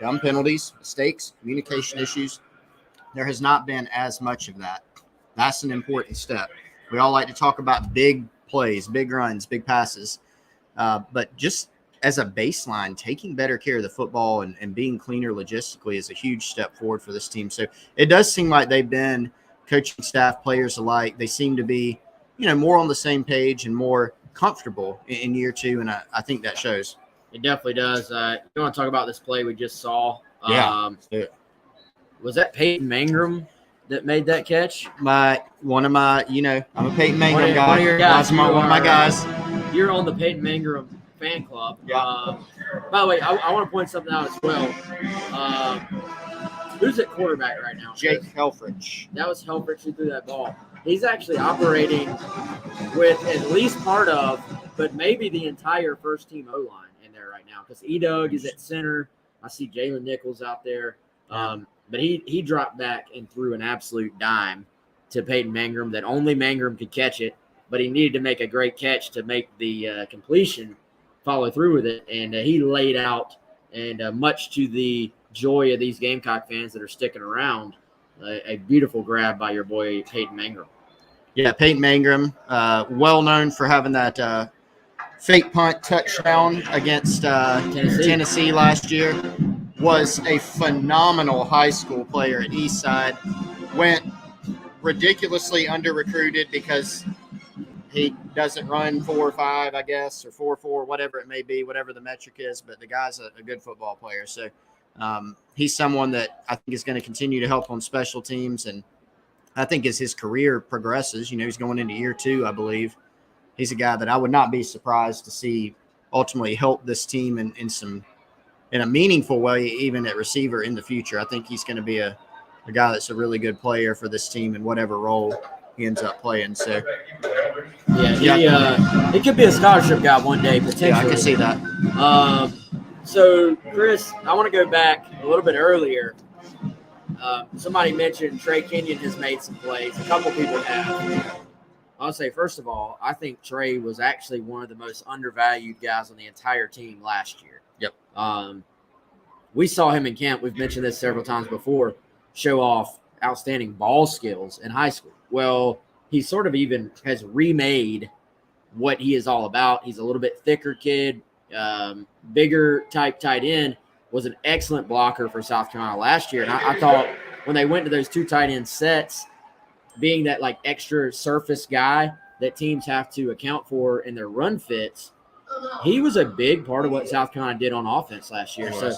dumb penalties, mistakes, communication issues. There has not been as much of that. That's an important step. We all like to talk about big plays, big runs, big passes. But just as a baseline, taking better care of the football and being cleaner logistically is a huge step forward for this team. So it does seem like they've been, coaching staff, players alike, they seem to be, more on the same page and more comfortable in year two. And I think that shows. It definitely does. You want to talk about this play we just saw? Yeah. Was that Peyton Mangrum that made that catch? I'm a Peyton Mangrum guy. One of your guys. One of my guys. You're on the Peyton Mangrum fan club. Yeah. By the way, I want to point something out as well. Who's at quarterback right now? Jake Helfrich. That was Helfrich who threw that ball. He's actually operating with at least part of, but maybe the entire first-team O-line in there right now, because E-Doug is at center. I see Jalen Nichols out there. But he dropped back and threw an absolute dime to Peyton Mangrum that only Mangrum could catch it, but he needed to make a great catch to make the completion, follow through with it, and he laid out, and much to the joy of these Gamecock fans that are sticking around, a beautiful grab by your boy Peyton Mangrum. Yeah, Peyton Mangrum, well known for having that fake punt touchdown against Tennessee last year. Was a phenomenal high school player at Eastside. Went ridiculously under-recruited because he doesn't run 4.5, I guess, or 4.4, whatever it may be, whatever the metric is. But the guy's a good football player. So he's someone that I think is going to continue to help on special teams. And I think as his career progresses, he's going into year two, I believe. He's a guy that I would not be surprised to see ultimately help this team in a meaningful way, even at receiver in the future. I think he's going to be a guy that's a really good player for this team in whatever role he ends up playing. So, he could be a scholarship guy one day, potentially. Yeah, I can see that. So, Chris, I want to go back a little bit earlier. Somebody mentioned Trey Kenyon has made some plays. A couple people have. I'll say, first of all, I think Trey was actually one of the most undervalued guys on the entire team last year. Yep. We saw him in camp. We've mentioned this several times before, show off outstanding ball skills in high school. Well, he sort of even has remade what he is all about. He's a little bit thicker kid, bigger type tight end, was an excellent blocker for South Carolina last year. And I thought when they went to those two tight end sets, being that like extra surface guy that teams have to account for in their run fits, he was a big part of what South Carolina did on offense last year. So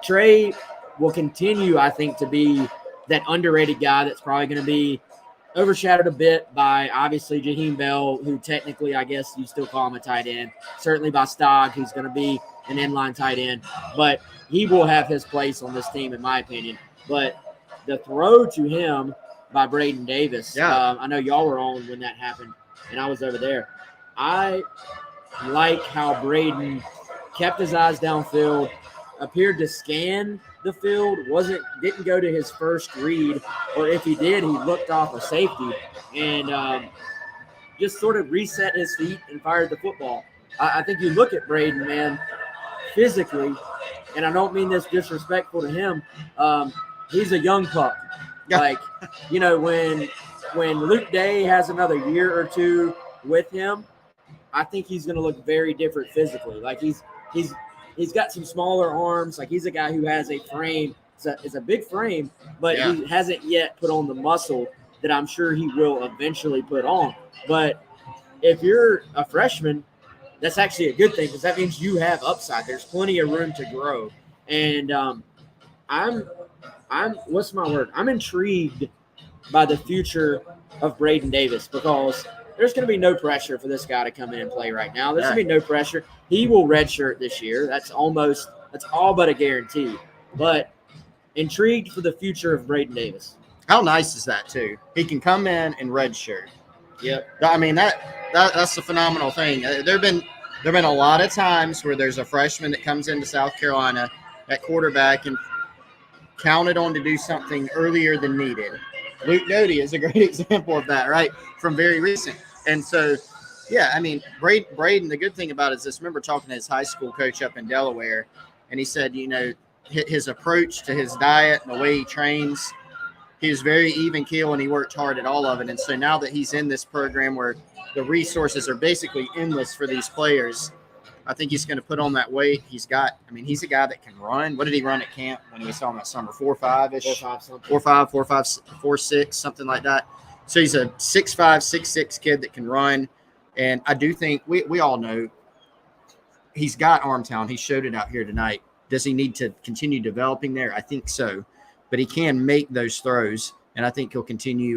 Trey will continue, I think, to be that underrated guy that's probably going to be overshadowed a bit by, obviously, Jaheim Bell, who technically, I guess you still call him a tight end. Certainly by Stogg, who's going to be an inline tight end. But he will have his place on this team, in my opinion. But the throw to him by Braden Davis, I know y'all were on when that happened, and I was over there. I like how Braden kept his eyes downfield, appeared to scan the field, didn't go to his first read, or if he did, he looked off a safety and just sort of reset his feet and fired the football. I think you look at Braden, man, physically, and I don't mean this disrespectful to him, he's a young pup. Like, when Luke Day has another year or two with him, I think he's going to look very different physically. Like he's got some smaller arms. Like he's a guy who has a frame. It's a big frame, but he hasn't yet put on the muscle that I'm sure he will eventually put on. But if you're a freshman, that's actually a good thing because that means you have upside. There's plenty of room to grow. And I'm what's my word? I'm intrigued by the future of Braden Davis because there's going to be no pressure for this guy to come in and play right now. There's going to be no pressure. He will redshirt this year. That's all but a guarantee. But intrigued for the future of Braden Davis. How nice is that too? He can come in and redshirt. Yep. I mean that's a phenomenal thing. There've been a lot of times where there's a freshman that comes into South Carolina at quarterback and counted on to do something earlier than needed. Luke Doty is a great example of that, right? From very recent. And so, yeah, I mean, Braden, the good thing about it is this. I remember talking to his high school coach up in Delaware, and he said, you know, his approach to his diet and the way he trains, he was very even keel and he worked hard at all of it. And so now that he's in this program where the resources are basically endless for these players, I think he's going to put on that weight. He's a guy that can run. What did he run at camp when we saw him that summer? 4.5-ish? 4.5, 4.6, something like that. So he's a 6'5", 6'6" kid that can run. And I do think we all know he's got arm talent. He showed it out here tonight. Does he need to continue developing there? I think so. But he can make those throws, and I think he'll continue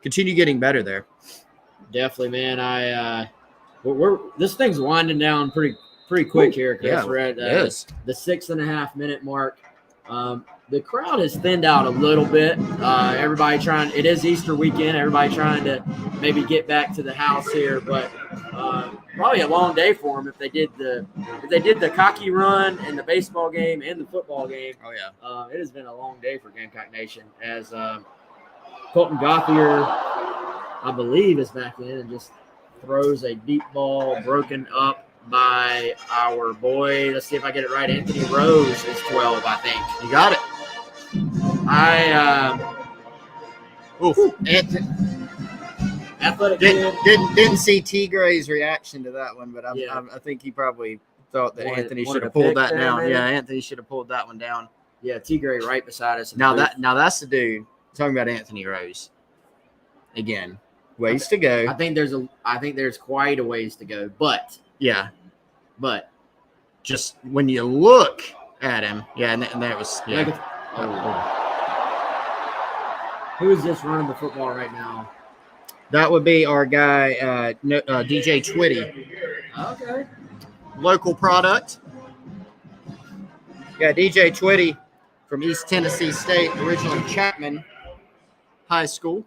getting better there. Definitely, man. This thing's winding down pretty quick here, Chris. Yeah, we're at the 6.5 minute mark. The crowd has thinned out a little bit. It is Easter weekend. Everybody trying to maybe get back to the house here, but probably a long day for them if they did the cocky run and the baseball game and the football game. Oh yeah, it has been a long day for Gamecock Nation as Colton Gauthier, I believe, is back in and just throws a deep ball broken up by our boy. Let's see if I get it right. Anthony Rose is 12, I think. You got it. Athletic didn't see T. Gray's reaction to that one, but I think he probably thought that Anthony should have pulled that down. Maybe? Yeah, Anthony should have pulled that one down. Yeah, T. Gray right beside us. Now that's the dude talking about Anthony Rose. Again, ways to go. I think there's quite a ways to go, but just when you look at him, and that was Who is this running the football right now? That would be our guy, DJ Twitty. Okay. Local product. Yeah, DJ Twitty from East Tennessee State, originally Chapman High School.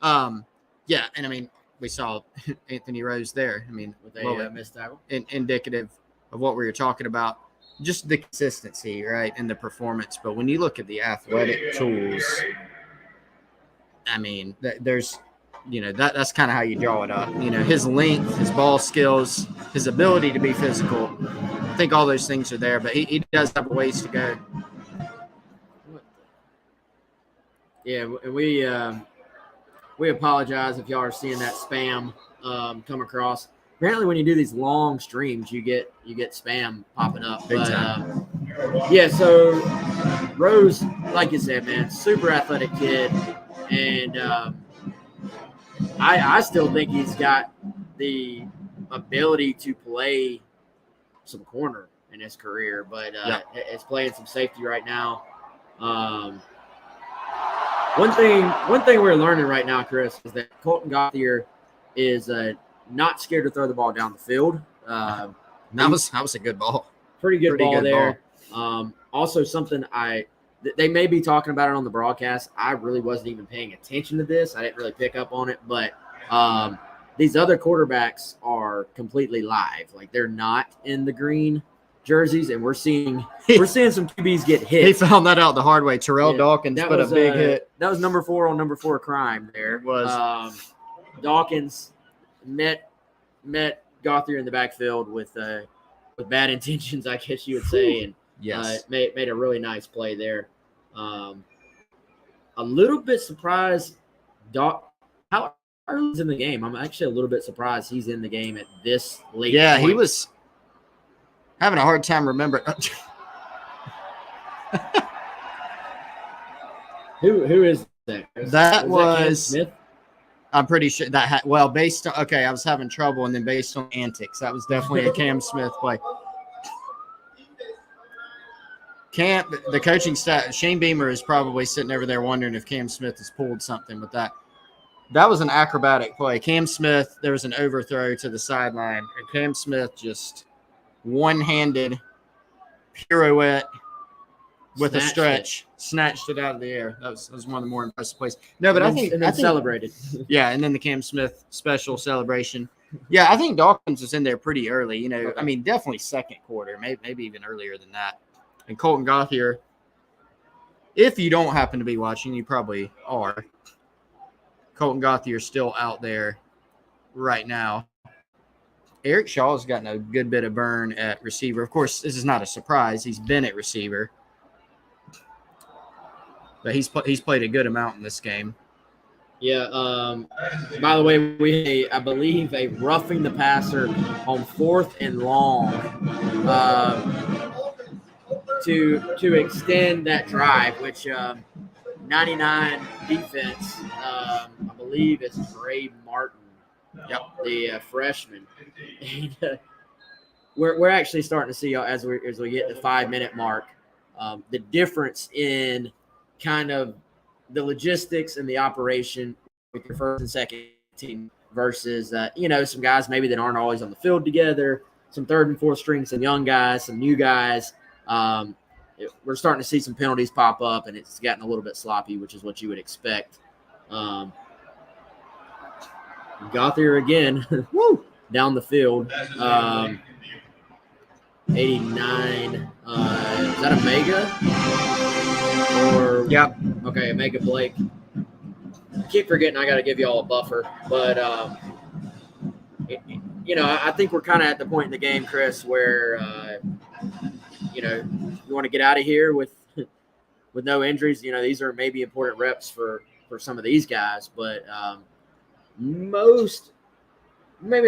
And I mean, we saw Anthony Rose there. I mean, with a missed tackle. Indicative of what we were talking about. Just the consistency, right, and the performance. But when you look at the athletic tools, I mean, there's, that's kind of how you draw it up. His length, his ball skills, his ability to be physical. I think all those things are there, but he does have a ways to go. Yeah, we apologize if y'all are seeing that spam come across. Apparently, when you do these long streams, you get spam popping up. Big time. So Rose, like you said, man, super athletic kid, and I still think he's got the ability to play some corner in his career, but is playing some safety right now. One thing we're learning right now, Chris, is that Colton Gauthier is not scared to throw the ball down the field. That was a good ball. Pretty good ball there. Also, something they may be talking about it on the broadcast. I really wasn't even paying attention to this. I didn't really pick up on it, but these other quarterbacks are completely live. Like, they're not in the green jerseys, and we're seeing some QBs get hit. He found that out the hard way. Terrell Dawkins put a big hit. That was number 4 on number 4 crime there. It was. Dawkins met Gauthier in the backfield with bad intentions, I guess you would say, and made a really nice play there. A little bit surprised how early he's in the game. I'm actually a little bit surprised he's in the game at this late point. He was having a hard time remembering. Who is that? That was Smith? I'm pretty sure that based on I was having trouble, and then based on antics, that was definitely a Cam Smith play. The coaching staff, Shane Beamer is probably sitting over there wondering if Cam Smith has pulled something with that. That was an acrobatic play. Cam Smith, there was an overthrow to the sideline, and Cam Smith just one-handed pirouette with a stretch, snatched it out of the air. That was one of the more impressive plays. No, but I think celebrated. Yeah, and then the Cam Smith special celebration. Yeah, I think Dawkins was in there pretty early. You know, I mean, definitely second quarter, maybe even earlier than that. And Colton Gauthier, if you don't happen to be watching, you probably are. Colton Gauthier still out there right now. Eric Shaw's gotten a good bit of burn at receiver. Of course, this is not a surprise. He's been at receiver. But he's played a good amount in this game. Yeah. By the way, I believe a roughing the passer on 4th and long to extend that drive, which 99 defense, I believe it's Trey Martin, the freshman. And, we're actually starting to see as we get the 5-minute mark, the difference in kind of the logistics and the operation with your first and second team versus, some guys maybe that aren't always on the field together, some third and fourth string, some young guys, some new guys. We're starting to see some penalties pop up, and it's gotten a little bit sloppy, which is what you would expect. Gauthier again, down the field. 89. Is that a mega? Or yep. Okay, Mega Blake. I keep forgetting I got to give you all a buffer, but I think we're kind of at the point in the game, Chris, where you want to get out of here with no injuries. These are maybe important reps for some of these guys, but maybe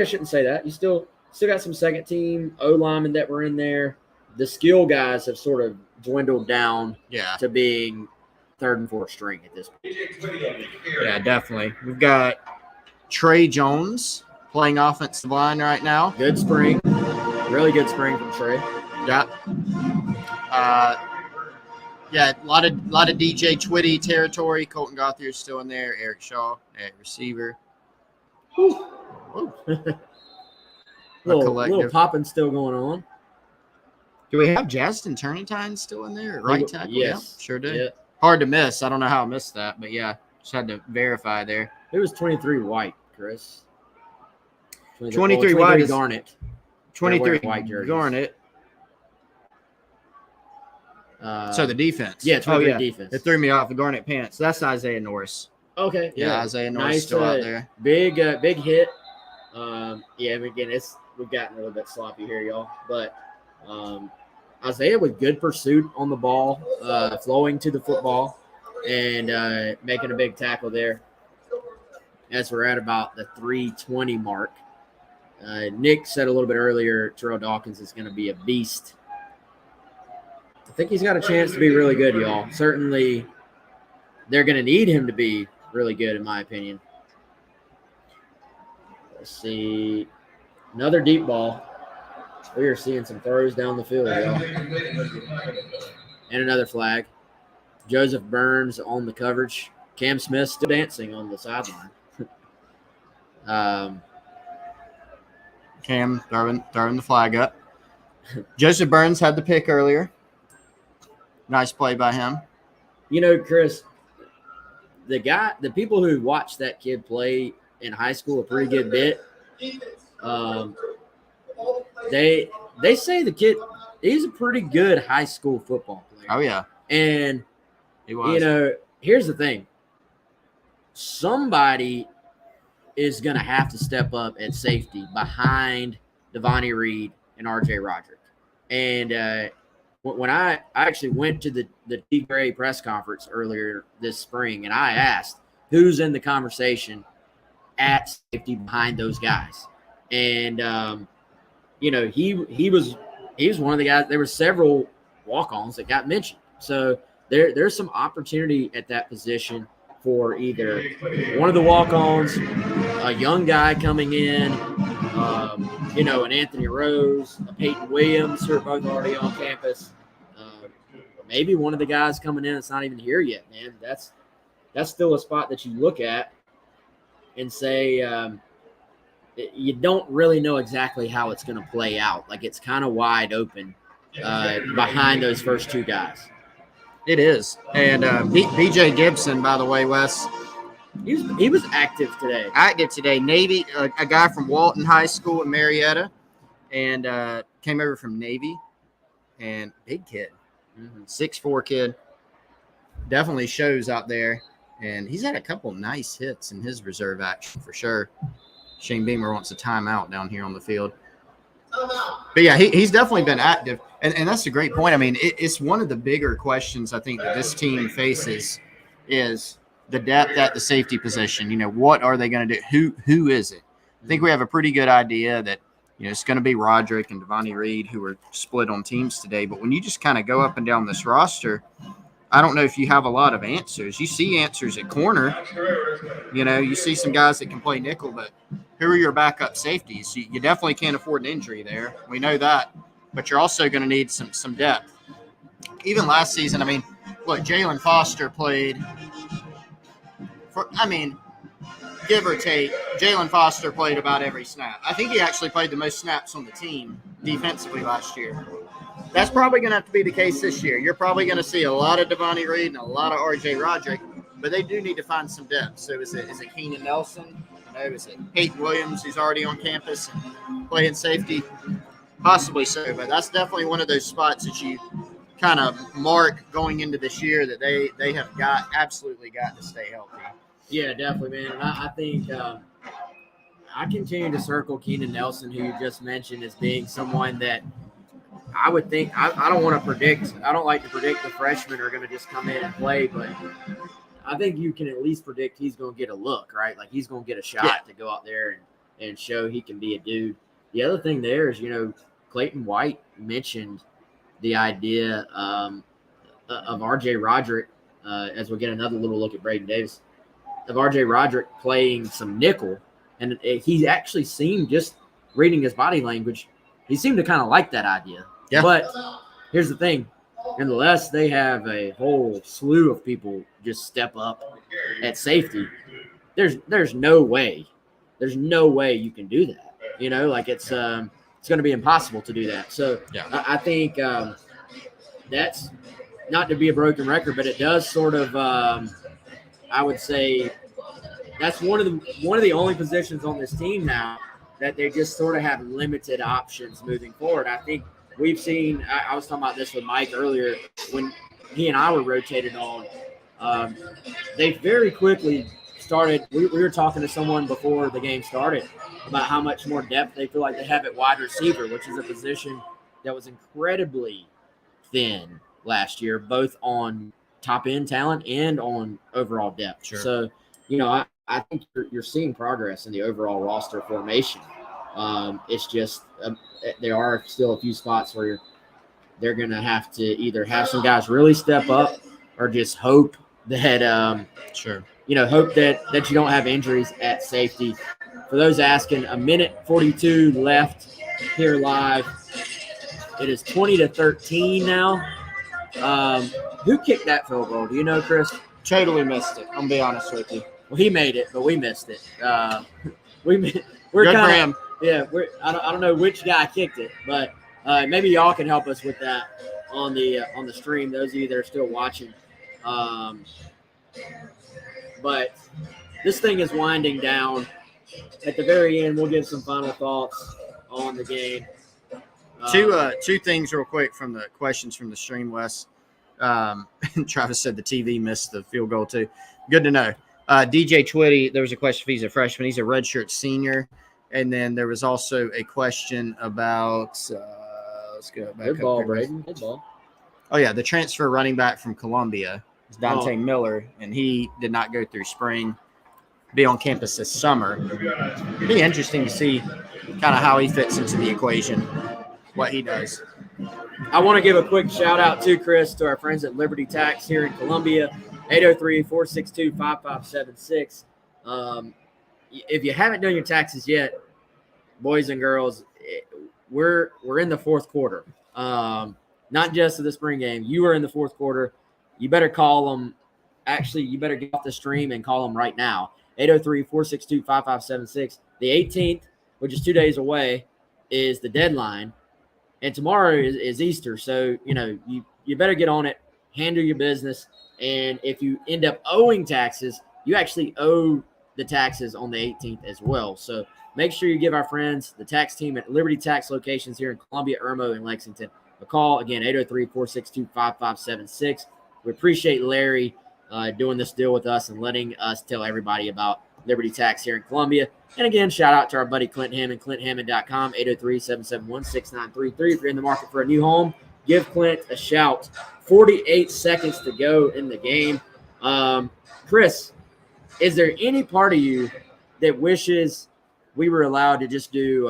I shouldn't say that. You still got some second team O linemen that were in there. The skill guys have sort of dwindled down to being third and fourth string at this point. Yeah, definitely. We've got Trey Jones playing offensive line right now. Good spring. Really good spring from Trey. Yeah. A lot of DJ Twitty territory. Colton Gauthier is still in there. Eric Shaw at receiver. Little popping still going on. Do we have Justin Turnitine still in there? Right tackle? Yes. Yeah, sure do. Yeah. Hard to miss. I don't know how I missed that, but yeah, just had to verify there. It was 23 white, Chris. 23 white is Garnet. 23 white jerseys. Garnet. So the defense. Yeah, 23 defense. It threw me off the Garnet pants. That's Isaiah Norris. Okay. Yeah, Isaiah Norris still out there. Big hit. Again, we've gotten a little bit sloppy here, y'all. But Isaiah with good pursuit on the ball, flowing to the football, and making a big tackle there. As we're at about the 3:20 mark. Nick said a little bit earlier, Terrell Dawkins is going to be a beast. I think he's got a chance to be really good, y'all. Certainly, they're going to need him to be really good, in my opinion. Let's see. Another deep ball. We are seeing some throws down the field, y'all. And another flag. Joseph Burns on the coverage. Cam Smith still dancing on the sideline. Cam throwing the flag up. Joseph Burns had the pick earlier. Nice play by him. Chris, the people who watched that kid play in high school a pretty good bit, they say the kid, he's a pretty good high school football player. Oh, yeah. And, he was. Here's the thing. Somebody is going to have to step up at safety behind Devontae Reed and R.J. Roderick. And when I actually went to the T. Gray press conference earlier this spring, and I asked who's in the conversation at safety behind those guys. And, he was one of the guys. There were several walk-ons that got mentioned. So there's some opportunity at that position for either one of the walk-ons, a young guy coming in, an Anthony Rose, a Peyton Williams, who are both already on campus. Maybe one of the guys coming in that's not even here yet, man. That's still a spot that you look at and say you don't really know exactly how it's going to play out. Like, it's kind of wide open behind those first two guys. It is. And BJ Gibson, by the way, Wes. He was active today. Navy, a guy from Walton High School in Marietta, and came over from Navy. And big kid, 6'4" kid. Definitely shows out there. And he's had a couple nice hits in his reserve action for sure. Shane Beamer wants a timeout down here on the field. But, yeah, he's definitely been active. And that's a great point. I mean, it's one of the bigger questions I think that this team faces is the depth at the safety position. What are they going to do? Who is it? I think we have a pretty good idea that, it's going to be Roderick and Devontae Reed who are split on teams today. But when you just kind of go up and down this roster, I don't know if you have a lot of answers. You see answers at corner. You see some guys that can play nickel, but who are your backup safeties? You definitely can't afford an injury there. We know that. But you're also going to need some depth. Even last season, look, Jalen Foster played give or take, Jalen Foster played about every snap. I think he actually played the most snaps on the team defensively last year. That's probably going to have to be the case this year. You're probably going to see a lot of Devontae Reed and a lot of R.J. Roderick, but they do need to find some depth. So is it Keenan Nelson? Is it Peyton Williams, who's already on campus and playing safety? Possibly so, but that's definitely one of those spots that you kind of mark going into this year that they have absolutely got to stay healthy. Yeah, definitely, man. And I think I continue to circle Keenan Nelson, who you just mentioned, as being someone that I would think I don't want to predict. I don't like to predict the freshmen are going to just come in and play, but I think you can at least predict he's going to get a look, right? Like, he's going to get a shot to go out there and show he can be a dude. The other thing there is, Clayton White mentioned the idea of R.J. Roderick, as we get another little look at Braden Davis, of R.J. Roderick playing some nickel. And he actually seemed, just reading his body language, he seemed to kind of like that idea. Yeah. But here's the thing. Unless they have a whole slew of people just step up at safety, there's no way. There's no way you can do that. It's going to be impossible to do that. So I think that's not to be a broken record, but it does sort of I would say that's one of the only positions on this team now that they just sort of have limited options moving forward. I think we've seen, I was talking about this with Mike earlier when he and I were rotated on. They very quickly started, we were talking to someone before the game started about how much more depth they feel like they have at wide receiver, which is a position that was incredibly thin last year, both on top-end talent and on overall depth. Sure. So, I think you're seeing progress in the overall roster formation. It's just there are still a few spots where they're going to have to either have some guys really step up or just hope that hope that you don't have injuries at safety. For those asking, 1:42 left here live. It is 20-13 now. Who kicked that field goal? Do you know, Chris? Totally missed it. I'm gonna be honest with you. Well, he made it, but we missed it. We're good for him. Yeah, I don't know which guy kicked it, but maybe y'all can help us with that on the stream. Those of you that are still watching. But this thing is winding down. At the very end, we'll give some final thoughts on the game. Two things real quick from the questions from the stream, Wes. Travis said the TV missed the field goal too. Good to know. DJ Twitty, there was a question if he's a freshman. He's a redshirt senior. And then there was also a question about let's go back. Good ball, Braden. Good ball. Oh, yeah, the transfer running back from Columbia is Dante Miller, and he did not go through spring, be on campus this summer. It'd be interesting to see kind of how he fits into the equation, what he does. I want to give a quick shout out to Chris, to our friends at Liberty Tax here in Columbia. 803-462-5576. If you haven't done your taxes yet, boys and girls, we're in the fourth quarter. Not just of the spring game. You are in the fourth quarter. You better call them. Actually, you better get off the stream and call them right now. 803-462-5576. The 18th, which is 2 days away, is the deadline. And tomorrow is Easter. So, you better get on it, handle your business. And if you end up owing taxes, you actually owe the taxes on the 18th as well. So make sure you give our friends, the tax team at Liberty Tax locations here in Columbia, Irmo, and Lexington, a call. Again, 803-462-5576. We appreciate Larry doing this deal with us and letting us tell everybody about Liberty Tax here in Columbia. And again, shout out to our buddy Clint Hammond, ClintHammond.com, 803-771-6933. If you're in the market for a new home, give Clint a shout. 48 seconds to go in the game. Chris, is there any part of you that wishes we were allowed to just do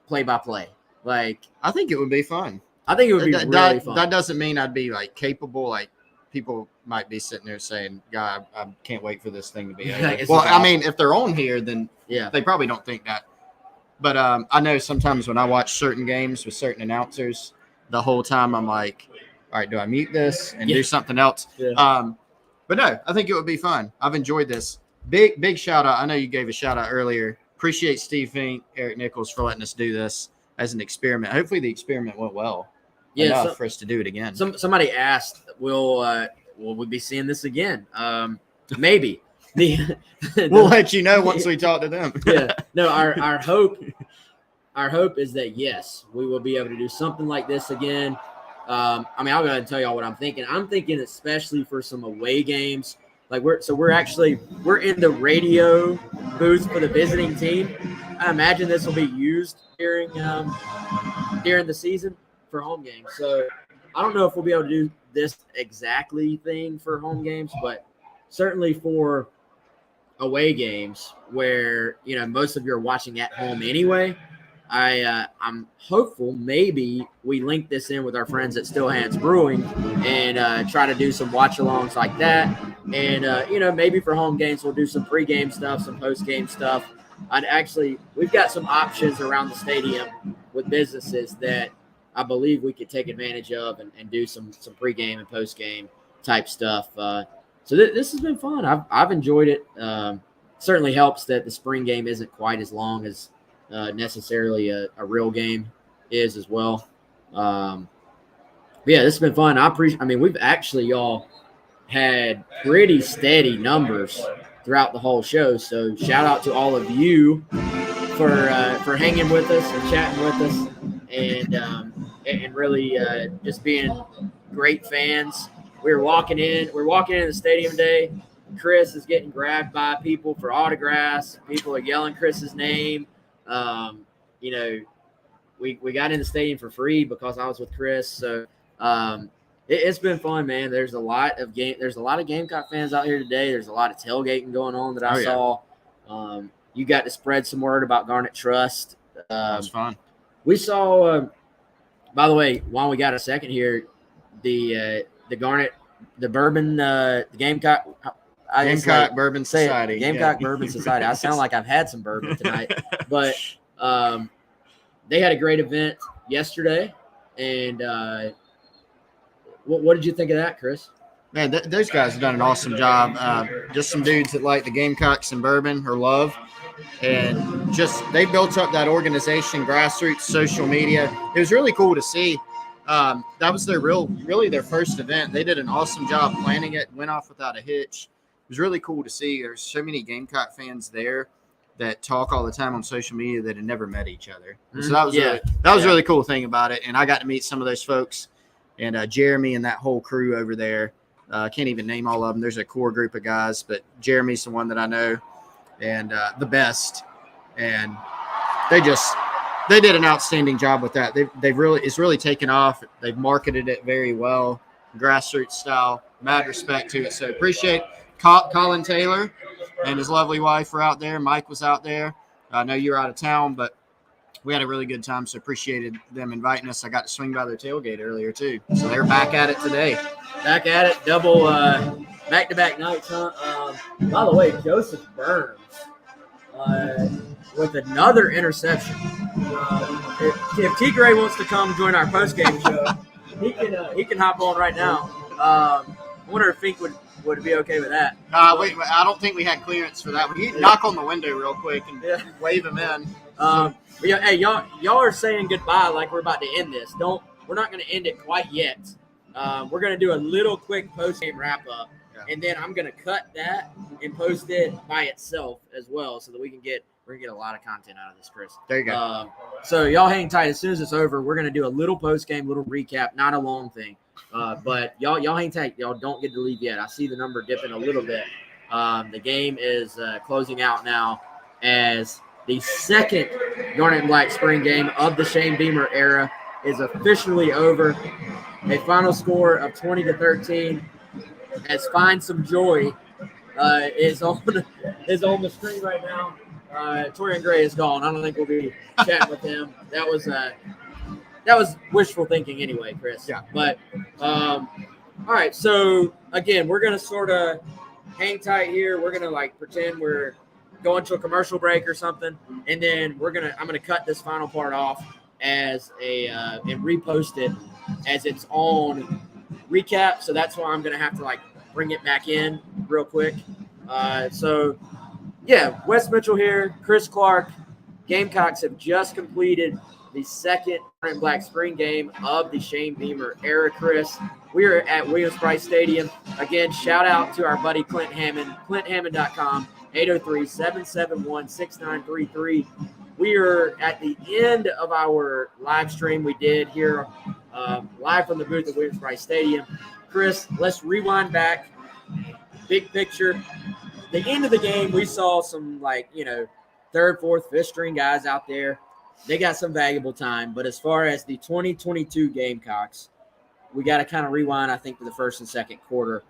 play-by-play? Like, I think it would be fun. I think it would be really fun. That doesn't mean I'd be capable. People might be sitting there saying, "God, I can't wait for this thing to be over." Well, I mean, if they're on here, then they probably don't think that. But I know sometimes when I watch certain games with certain announcers, the whole time I'm like, "All right, do I mute this and do something else?" Yeah. But no, I think it would be fun. I've enjoyed this. Big shout out. I know you gave a shout out earlier. Appreciate Steve Fink, Eric Nichols for letting us do this as an experiment. Hopefully the experiment went well. Enough for us to do it again. Somebody asked, will we be seeing this again? Maybe. We'll let you know once we talk to them. No, our hope is that yes, we will be able to do something like this again. I'll go ahead and tell y'all what I'm thinking. I'm thinking especially for some away games. We're in the radio booth for the visiting team. I imagine this will be used during the season for home games. So I don't know if we'll be able to do this exactly thing for home games, but certainly for away games where most of you are watching at home anyway. I'm hopeful maybe we link this in with our friends at Still Hands Brewing and try to do some watch-alongs like that. And, maybe for home games, we'll do some pregame stuff, some postgame stuff. We've got some options around the stadium with businesses that I believe we could take advantage of and do some pregame and postgame type stuff. So this has been fun. I've enjoyed it. Certainly helps that the spring game isn't quite as long as necessarily a real game is as well. This has been fun. We've actually, y'all, had pretty steady numbers throughout the whole show. So shout out to all of you for hanging with us and chatting with us and really just being great fans. We're walking in the stadium today. Chris is getting grabbed by people for autographs. People are yelling Chris's name. We got in the stadium for free because I was with Chris. So it's been fun, man. There's a lot of Gamecock fans out here today. There's a lot of tailgating going on that I saw. You got to spread some word about Garnet Trust. That was fun. We saw, by the way, while we got a second here, the Garnet, the bourbon, the Gamecock. Gamecock Bourbon Society. Gamecock Bourbon Society. I sound like I've had some bourbon tonight. But they had a great event yesterday. And what did you think of that, Chris? Man, those guys have done an awesome job. Just some dudes that like the Gamecocks and bourbon or love. And just they built up that organization, grassroots, social media. It was really cool to see. That was really their first event. They did an awesome job planning it, went off without a hitch. It was really cool to see. There's so many Gamecock fans there that talk all the time on social media that had never met each other. So that was a really cool thing about it. And I got to meet some of those folks and Jeremy and that whole crew over there. I can't even name all of them. There's a core group of guys, but Jeremy's the one that I know and the best. And they did an outstanding job with that. It's really taken off. They've marketed it very well, grassroots style. Mad respect to it. So appreciate Colin Taylor and his lovely wife were out there. Mike was out there. I know you were out of town, but we had a really good time. So appreciated them inviting us. I got to swing by their tailgate earlier too. So they're back at it today. Back at it. Double Back-to-back nights, huh? By the way, Joseph Burns with another interception. If T. Gray wants to come join our post-game show, he can hop on right now. I wonder if Fink would be okay with that. Wait, I don't think we had clearance for that one. You knock on the window real quick and wave him in. But yeah, hey, y'all are saying goodbye like we're about to end this. We're not going to end it quite yet. We're going to do a little quick post-game wrap-up, and then I'm going to cut that and post it by itself as well so that we're going to get a lot of content out of this, Chris. There you go. So y'all hang tight. As soon as it's over, we're going to do a little post-game, little recap, not a long thing. But y'all hang tight. Y'all don't get to leave yet. I see the number dipping a little bit. The game is closing out now as the second Garnet and Black spring game of the Shane Beamer era is officially over. A final score of 20-13 as Find Some Joy is on the screen right now. Torian Gray is gone. I don't think we'll be chatting with him. That was wishful thinking anyway, Chris. Yeah. But all right. So again, we're gonna sort of hang tight here. We're gonna pretend we're going to a commercial break or something, and then I'm gonna cut this final part off as and repost it as its own recap. So that's why I'm gonna have to bring it back in real quick. So yeah, Wes Mitchell here, Chris Clark. Gamecocks have just completed the second Garnet and Black spring game of the Shane Beamer era, Chris. We are at Williams-Brice Stadium. Again, shout out to our buddy Clint Hammond, clinthammond.com, 803-771-6933. We are at the end of our live stream we did here live from the booth at Williams-Brice Stadium. Chris, let's rewind back. Big picture. The end of the game, we saw some third, fourth, fifth string guys out there. They got some valuable time. But as far as the 2022 Gamecocks, we got to kind of rewind, I think, to the first and second quarter.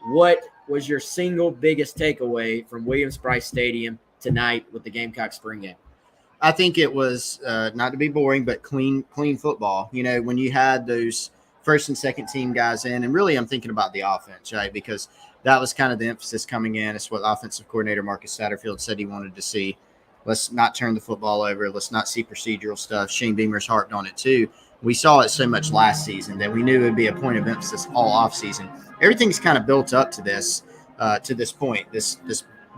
What was your single biggest takeaway from Williams-Brice Stadium tonight with the Gamecock spring game? I think it was, not to be boring, but clean football. When you had those first and second team guys in, and really I'm thinking about the offense, right? Because that was kind of the emphasis coming in. It's what offensive coordinator Marcus Satterfield said he wanted to see. Let's not turn the football over. Let's not see procedural stuff. Shane Beamer's harped on it too. We saw it so much last season that we knew it would be a point of emphasis all offseason. Everything's kind of built up to this point, this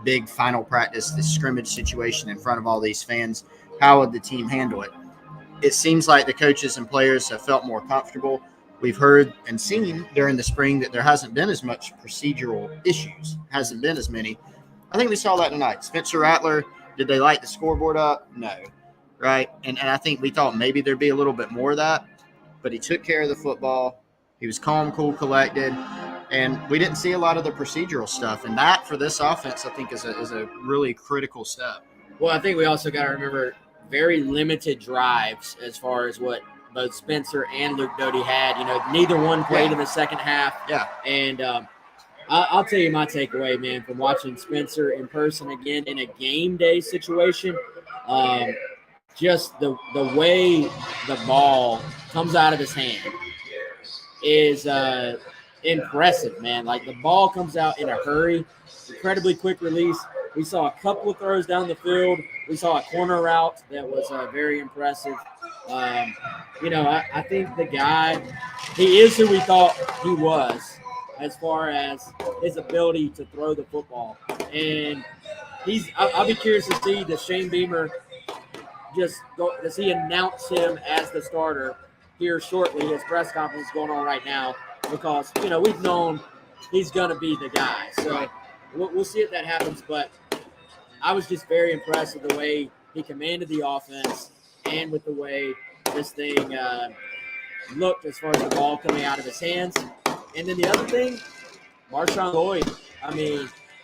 big final practice, this scrimmage situation in front of all these fans. How would the team handle it? It seems like the coaches and players have felt more comfortable. We've heard and seen during the spring that there hasn't been as much procedural issues, hasn't been as many. I think we saw that tonight. Spencer Rattler, did they light the scoreboard up? No, right? And I think we thought maybe there'd be a little bit more of that, but he took care of the football. He was calm, cool, collected, and we didn't see a lot of the procedural stuff. And that, for this offense, I think is a really critical step. Well, I think we also got to remember very limited drives as far as what both Spencer and Luke Doty had. Neither one played in the second half. Yeah. And I'll tell you my takeaway, man, from watching Spencer in person again in a game day situation. Just the way the ball comes out of his hand is impressive, man. The ball comes out in a hurry, incredibly quick release. We saw a couple of throws down the field. We saw a corner route that was very impressive. I think the guy, he is who we thought he was as far as his ability to throw the football. And I'll be curious to see does Shane Beamer does he announce him as the starter here shortly? His press conference is going on right now because, we've known he's going to be the guy. So we'll see if that happens. But I was just very impressed with the way he commanded the offense and with the way this thing looked as far as the ball coming out of his hands. And then the other thing, Marshawn Lloyd.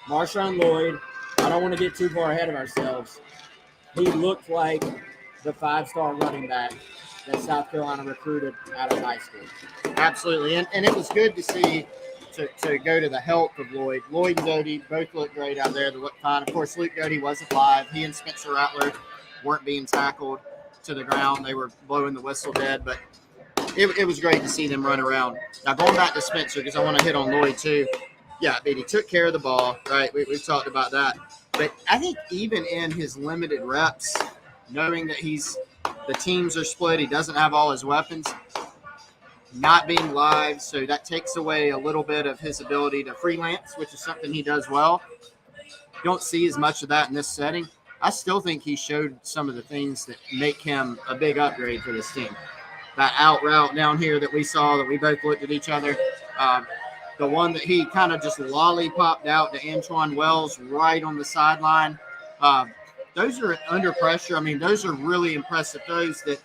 Marshawn Lloyd, I don't want to get too far ahead of ourselves. He looked like the 5-star running back that South Carolina recruited out of high school. Absolutely. And it was good to see to go to the help of Lloyd. Lloyd and Doty both looked great out there. They looked fine. Of course, Luke Doty wasn't live. He and Spencer Rattler weren't being tackled to the ground. They were blowing the whistle dead, but it was great to see them run around. Now, going back to Spencer, because I want to hit on Lloyd too. Yeah, I mean, he took care of the ball, right? We've talked about that. But I think even in his limited reps, knowing that the teams are split, he doesn't have all his weapons, not being live, so that takes away a little bit of his ability to freelance, which is something he does well. Don't see as much of that in this setting. I still think he showed some of the things that make him a big upgrade for this team. That out route down here that we saw, that we both looked at each other, the one that he kind of just lollipopped out to Antoine Wells right on the sideline. Those are under pressure. I mean, those are really impressive throws that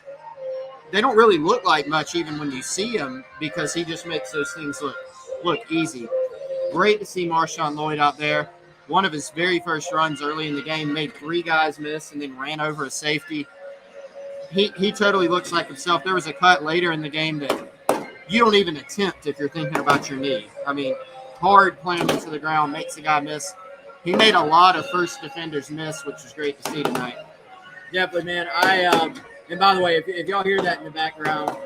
they don't really look like much even when you see them, because he just makes those things look easy. Great to see Marshawn Lloyd out there. One of his very first runs early in the game, made 3 guys miss and then ran over a safety. He totally looks like himself. There was a cut later in the game that you don't even attempt if you're thinking about your knee. I mean, hard planting to the ground, makes the guy miss. He made a lot of first defenders miss, which was great to see tonight. Definitely, man. And by the way, if y'all hear that in the background,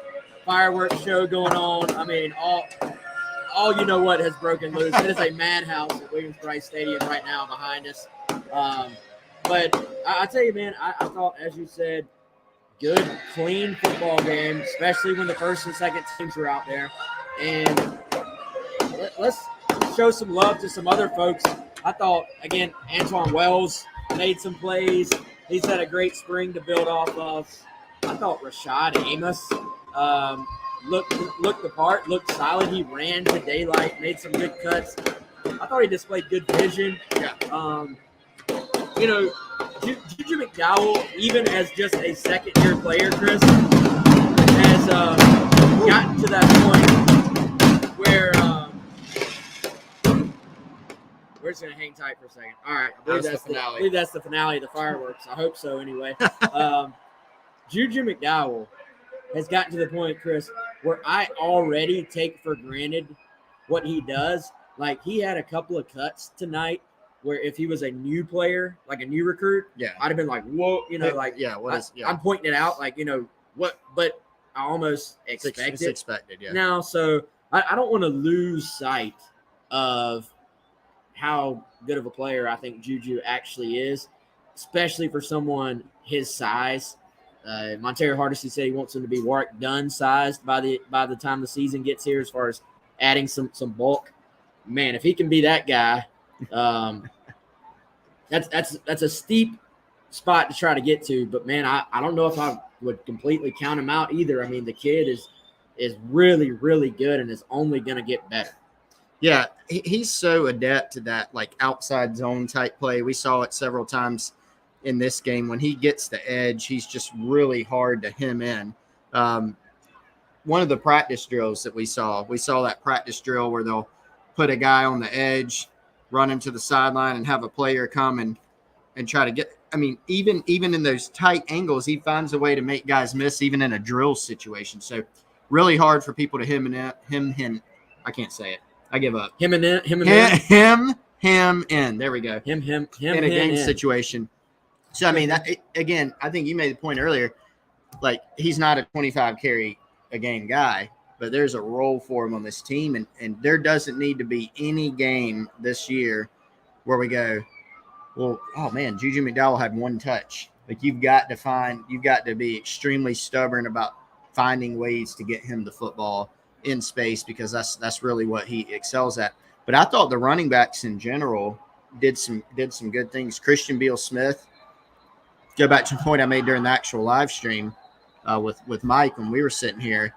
fireworks show going on. I mean, all you know what has broken loose. It is a madhouse at Williams-Brice Stadium right now behind us. But I tell you, man, I thought, as you said, good, clean football game, especially when the first and second teams were out there. And let's show some love to some other folks. I thought, again, Antoine Wells made some plays. He's had a great spring to build off of. I thought Rashad Amos looked the part, looked solid. He ran to daylight, made some good cuts. I thought he displayed good vision. Yeah. Juju McDowell, even as just a second-year player, Chris, has gotten to that point where we're just going to hang tight for a second. All right. I believe that's the finale of the fireworks. I hope so anyway. Juju McDowell has gotten to the point, Chris, where I already take for granted what he does. Like, he had a couple of cuts tonight where if he was a new player, like a new recruit, I'd have been like, whoa, I'm pointing it out, like, what, but I almost expected. It's expected, yeah. Now, so I don't want to lose sight of how good of a player I think Juju actually is, especially for someone his size. Montero Hardesty said he wants him to be Warwick Dunn sized by the time the season gets here, as far as adding some bulk. Man, if he can be that guy, that's a steep spot to try to get to. But man, I don't know if I would completely count him out either. I mean, the kid is really, really good and is only going to get better. Yeah, he's so adept to that, like, outside zone type play. We saw it several times in this game. When he gets the edge, he's just really hard to hem in. One of the practice drills that we saw that practice drill where they'll put a guy on the edge, run him to the sideline, and have a player come and try to get – I mean, even in those tight angles, he finds a way to make guys miss, even in a drill situation. So really hard for people to him in. I can't say it. I give up. Him in. There we go. Him in a game situation. So, I mean, again, I think you made the point earlier, like, he's not a 25 carry a game guy, but there's a role for him on this team. And there doesn't need to be any game this year where we go, well, oh, man, Juju McDowell had 1 touch. Like, you've got to be extremely stubborn about finding ways to get him the football in space, because that's really what he excels at. But I thought the running backs in general did some good things. Christian Beal-Smith, go back to the point I made during the actual live stream with Mike when we were sitting here.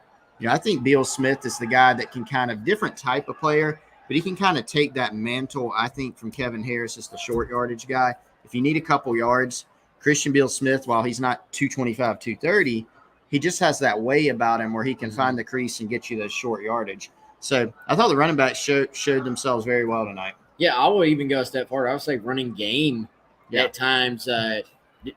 I think Beal-Smith is the guy that can kind of different type of player, but he can kind of take that mantle, I think, from Kevin Harris as the short yardage guy. If you need a couple yards, Christian Beal-Smith, while he's not 225, 230, he just has that way about him where he can find the crease and get you those short yardage. So I thought the running backs showed themselves very well tonight. Yeah, I will even go a step farther. I would say running game at times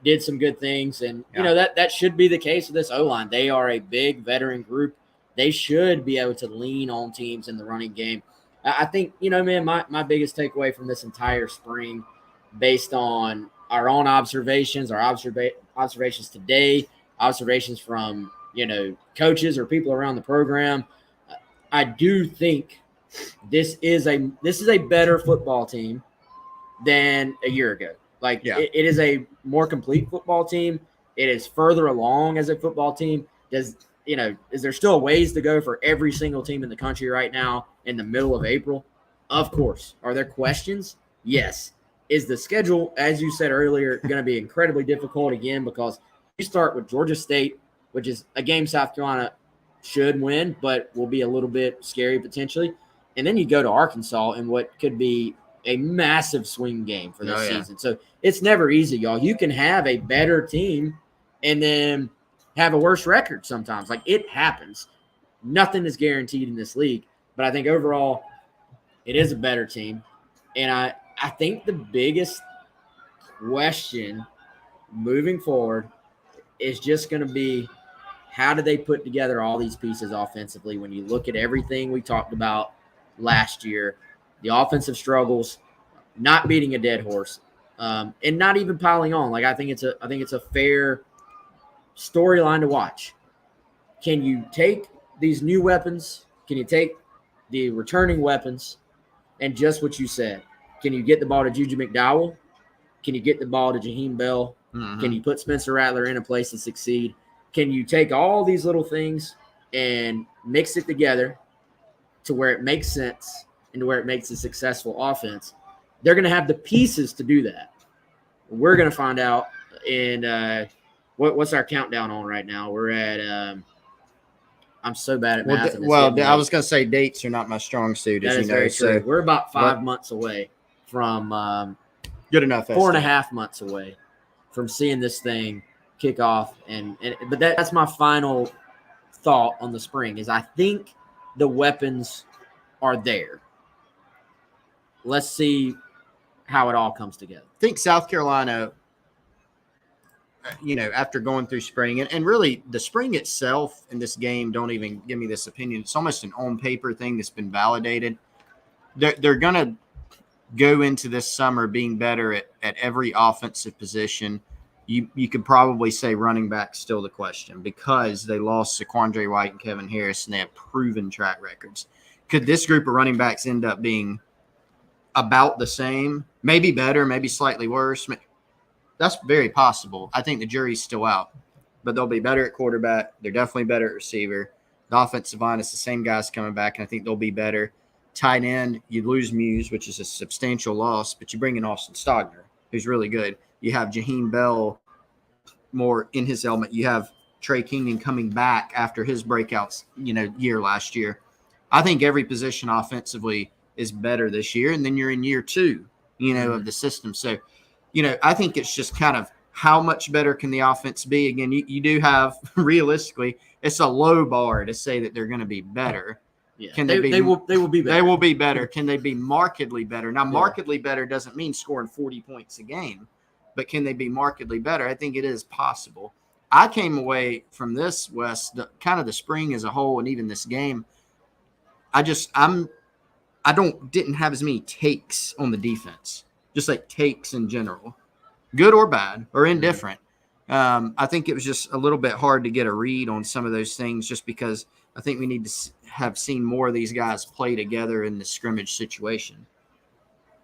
did some good things. And, that should be the case with this O-line. They are a big veteran group. They should be able to lean on teams in the running game. I think, man, my biggest takeaway from this entire spring, based on our own observations, our observations today, observations from, coaches or people around the program, I do think this is a better football team than a year ago. Like it is a more complete football team. It is further along as a football team. Is there still ways to go for every single team in the country right now in the middle of April? Of course. Are there questions? Yes. Is the schedule, as you said earlier, going to be incredibly difficult again because you start with Georgia State, which is a game South Carolina should win, but will be a little bit scary potentially. And then you go to Arkansas in what could be a massive swing game for this season. So it's never easy, y'all. You can have a better team and then have a worse record sometimes. Like, it happens. Nothing is guaranteed in this league. But I think overall it is a better team. And I think the biggest question moving forward is just going to be, how do they put together all these pieces offensively when you look at everything we talked about last year, the offensive struggles, not beating a dead horse, and not even piling on. Like, I think it's a fair storyline to watch. Can you take these new weapons? Can you take the returning weapons and just what you said? Can you get the ball to Juju McDowell? Can you get the ball to Jaheim Bell? Mm-hmm. Can you put Spencer Rattler in a place to succeed? Can you take all these little things and mix it together to where it makes sense and to where it makes a successful offense? They're going to have the pieces to do that. We're going to find out in what's our countdown on right now? We're at I'm so bad at math. I was going to say dates are not my strong suit, as you know. So we're about 5 months away from good enough. 4.5 months away from seeing this thing kick off. But that's my final thought on the spring is I think the weapons are there. Let's see how it all comes together. I think South Carolina, after going through spring and really the spring itself in this game, don't even give me this opinion. It's almost an on paper thing that's been validated. They're going to go into this summer being better at every offensive position. You could probably say running back still the question because they lost Saquandre White and Kevin Harris, and they have proven track records. Could this group of running backs end up being about the same, maybe better, maybe slightly worse? That's very possible. I think the jury's still out, but they'll be better at quarterback. They're definitely better at receiver. The offensive line is the same guys coming back, and I think they'll be better. Tight end, you lose Muse, which is a substantial loss, but you bring in Austin Stogner, who's really good. You have Jaheim Bell more in his element. You have Trey Keenan coming back after his breakouts, year last year. I think every position offensively is better this year, and then you're in year two, of the system. So, I think it's just kind of how much better can the offense be? Again, you do have, realistically, it's a low bar to say that they're going to be better. Yeah, they will be better. They will be better. Can they be markedly better? Now, markedly better doesn't mean scoring 40 points a game, but can they be markedly better? I think it is possible. I came away from this, Wes, kind of the spring as a whole, and even this game. I didn't have as many takes on the defense, just like takes in general, good or bad or indifferent. I think it was just a little bit hard to get a read on some of those things, just because I think we need to have seen more of these guys play together in the scrimmage situation.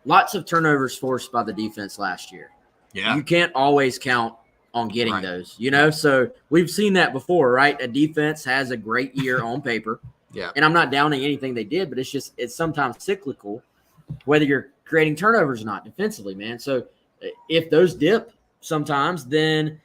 Lots of turnovers forced by the defense last year. Yeah. You can't always count on getting those, So we've seen that before, right? A defense has a great year on paper. Yeah. And I'm not downing anything they did, but it's sometimes cyclical, whether you're creating turnovers or not defensively, man. So if those dip sometimes, then,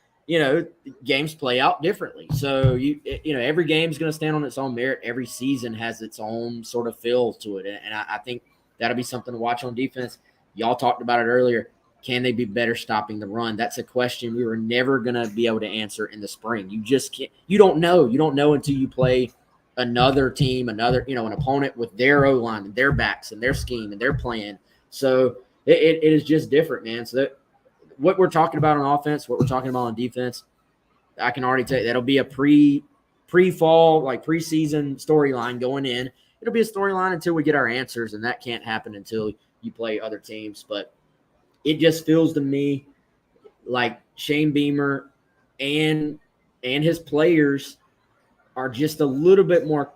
games play out differently. So, every game is going to stand on its own merit. Every season has its own sort of feel to it. And I think that'll be something to watch on defense. Y'all talked about it earlier. Can they be better stopping the run? That's a question we were never going to be able to answer in the spring. You just can't. You don't know. You don't know until you play another team, an opponent with their O-line and their backs and their scheme and their plan. So it is just different, man. So what we're talking about on offense, what we're talking about on defense, I can already tell you that'll be a pre-fall, like preseason storyline going in. It'll be a storyline until we get our answers, and that can't happen until you play other teams. But it just feels to me like Shane Beamer and his players are just a little bit more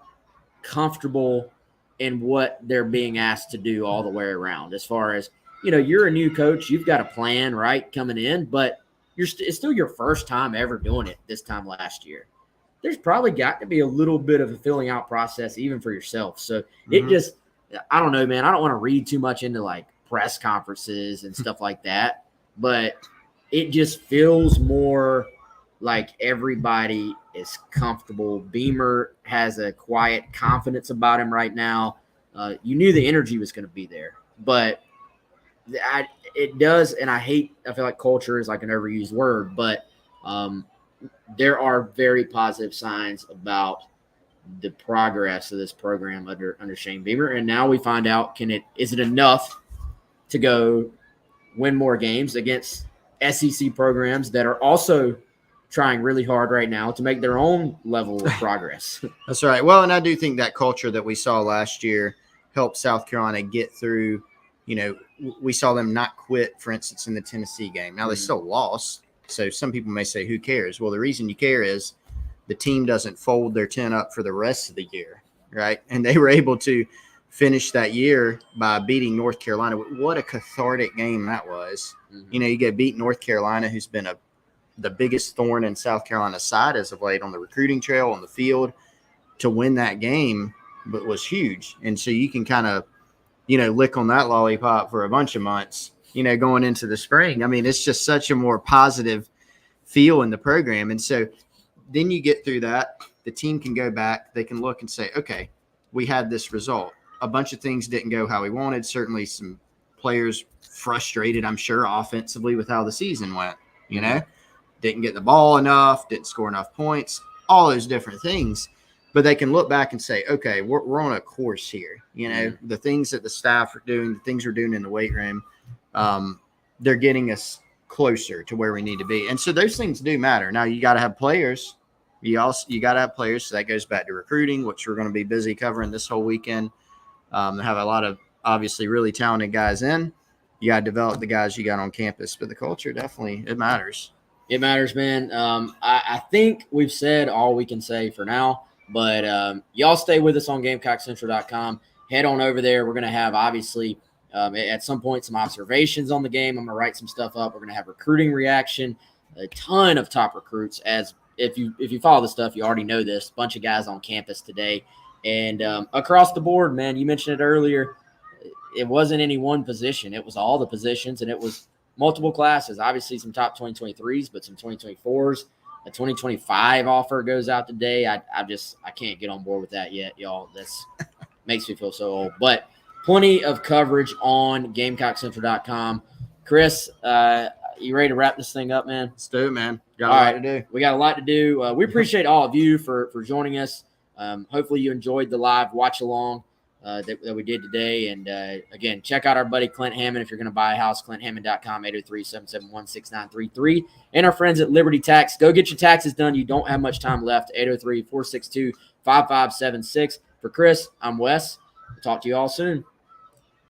comfortable in what they're being asked to do all the way around. As far as, you're a new coach, you've got a plan, right, coming in, but it's still your first time ever doing it this time last year. There's probably got to be a little bit of a filling out process even for yourself. So it just, I don't know, man. I don't want to read too much into like press conferences and stuff like that, but it just feels more like everybody is comfortable. Beamer has a quiet confidence about him right now. You knew the energy was going to be there, but it does, and I feel like culture is like an overused word, but there are very positive signs about the progress of this program under Shane Beamer. And now we find out, is it enough to go win more games against SEC programs that are also trying really hard right now to make their own level of progress? That's right. Well, and I do think that culture that we saw last year helped South Carolina get through. We saw them not quit, for instance, in the Tennessee game. Now, they still lost. So some people may say, who cares? Well, the reason you care is the team doesn't fold their tent up for the rest of the year, right? And they were able to finish that year by beating North Carolina. What a cathartic game that was. Mm-hmm. You get beat North Carolina, who's been the biggest thorn in South Carolina's side as of late on the recruiting trail, on the field. To win that game but was huge. And so you can kind of, lick on that lollipop for a bunch of months, going into the spring. I mean, it's just such a more positive feel in the program. And so then you get through that, the team can go back, they can look and say, okay, we had this result. A bunch of things didn't go how we wanted. Certainly some players frustrated, I'm sure, offensively with how the season went, didn't get the ball enough, didn't score enough points, all those different things. But they can look back and say, okay, we're on a course here. The things that the staff are doing, the things we're doing in the weight room, they're getting us closer to where we need to be. And so those things do matter. Now, you got to have players. You got to have players. So that goes back to recruiting, which we're going to be busy covering this whole weekend. Have a lot of obviously really talented guys in. You got to develop the guys you got on campus. But the culture, definitely, it matters. It matters, man. I think we've said all we can say for now. But y'all stay with us on GamecockCentral.com. Head on over there. We're going to have, obviously, at some point, some observations on the game. I'm going to write some stuff up. We're going to have recruiting reaction, a ton of top recruits. As if you follow the stuff, you already know this. Bunch of guys on campus today. And across the board, man, you mentioned it earlier, it wasn't any one position. It was all the positions, and it was multiple classes. Obviously, some top 2023s, but some 2024s. A 2025 offer goes out today. I can't get on board with that yet, y'all. That's makes me feel so old. But plenty of coverage on GamecockCentral.com. Chris, you ready to wrap this thing up, man? Let's do it, man. Got a lot to do. We got a lot to do. We appreciate all of you for joining us. Hopefully you enjoyed the live watch along that we did today. And again, check out our buddy Clint Hammond if you're going to buy a house. ClintHammond.com, 803-771-6933. And our friends at Liberty Tax. Go get your taxes done. You don't have much time left. 803-462-5576. For Chris, I'm Wes. We'll talk to you all soon.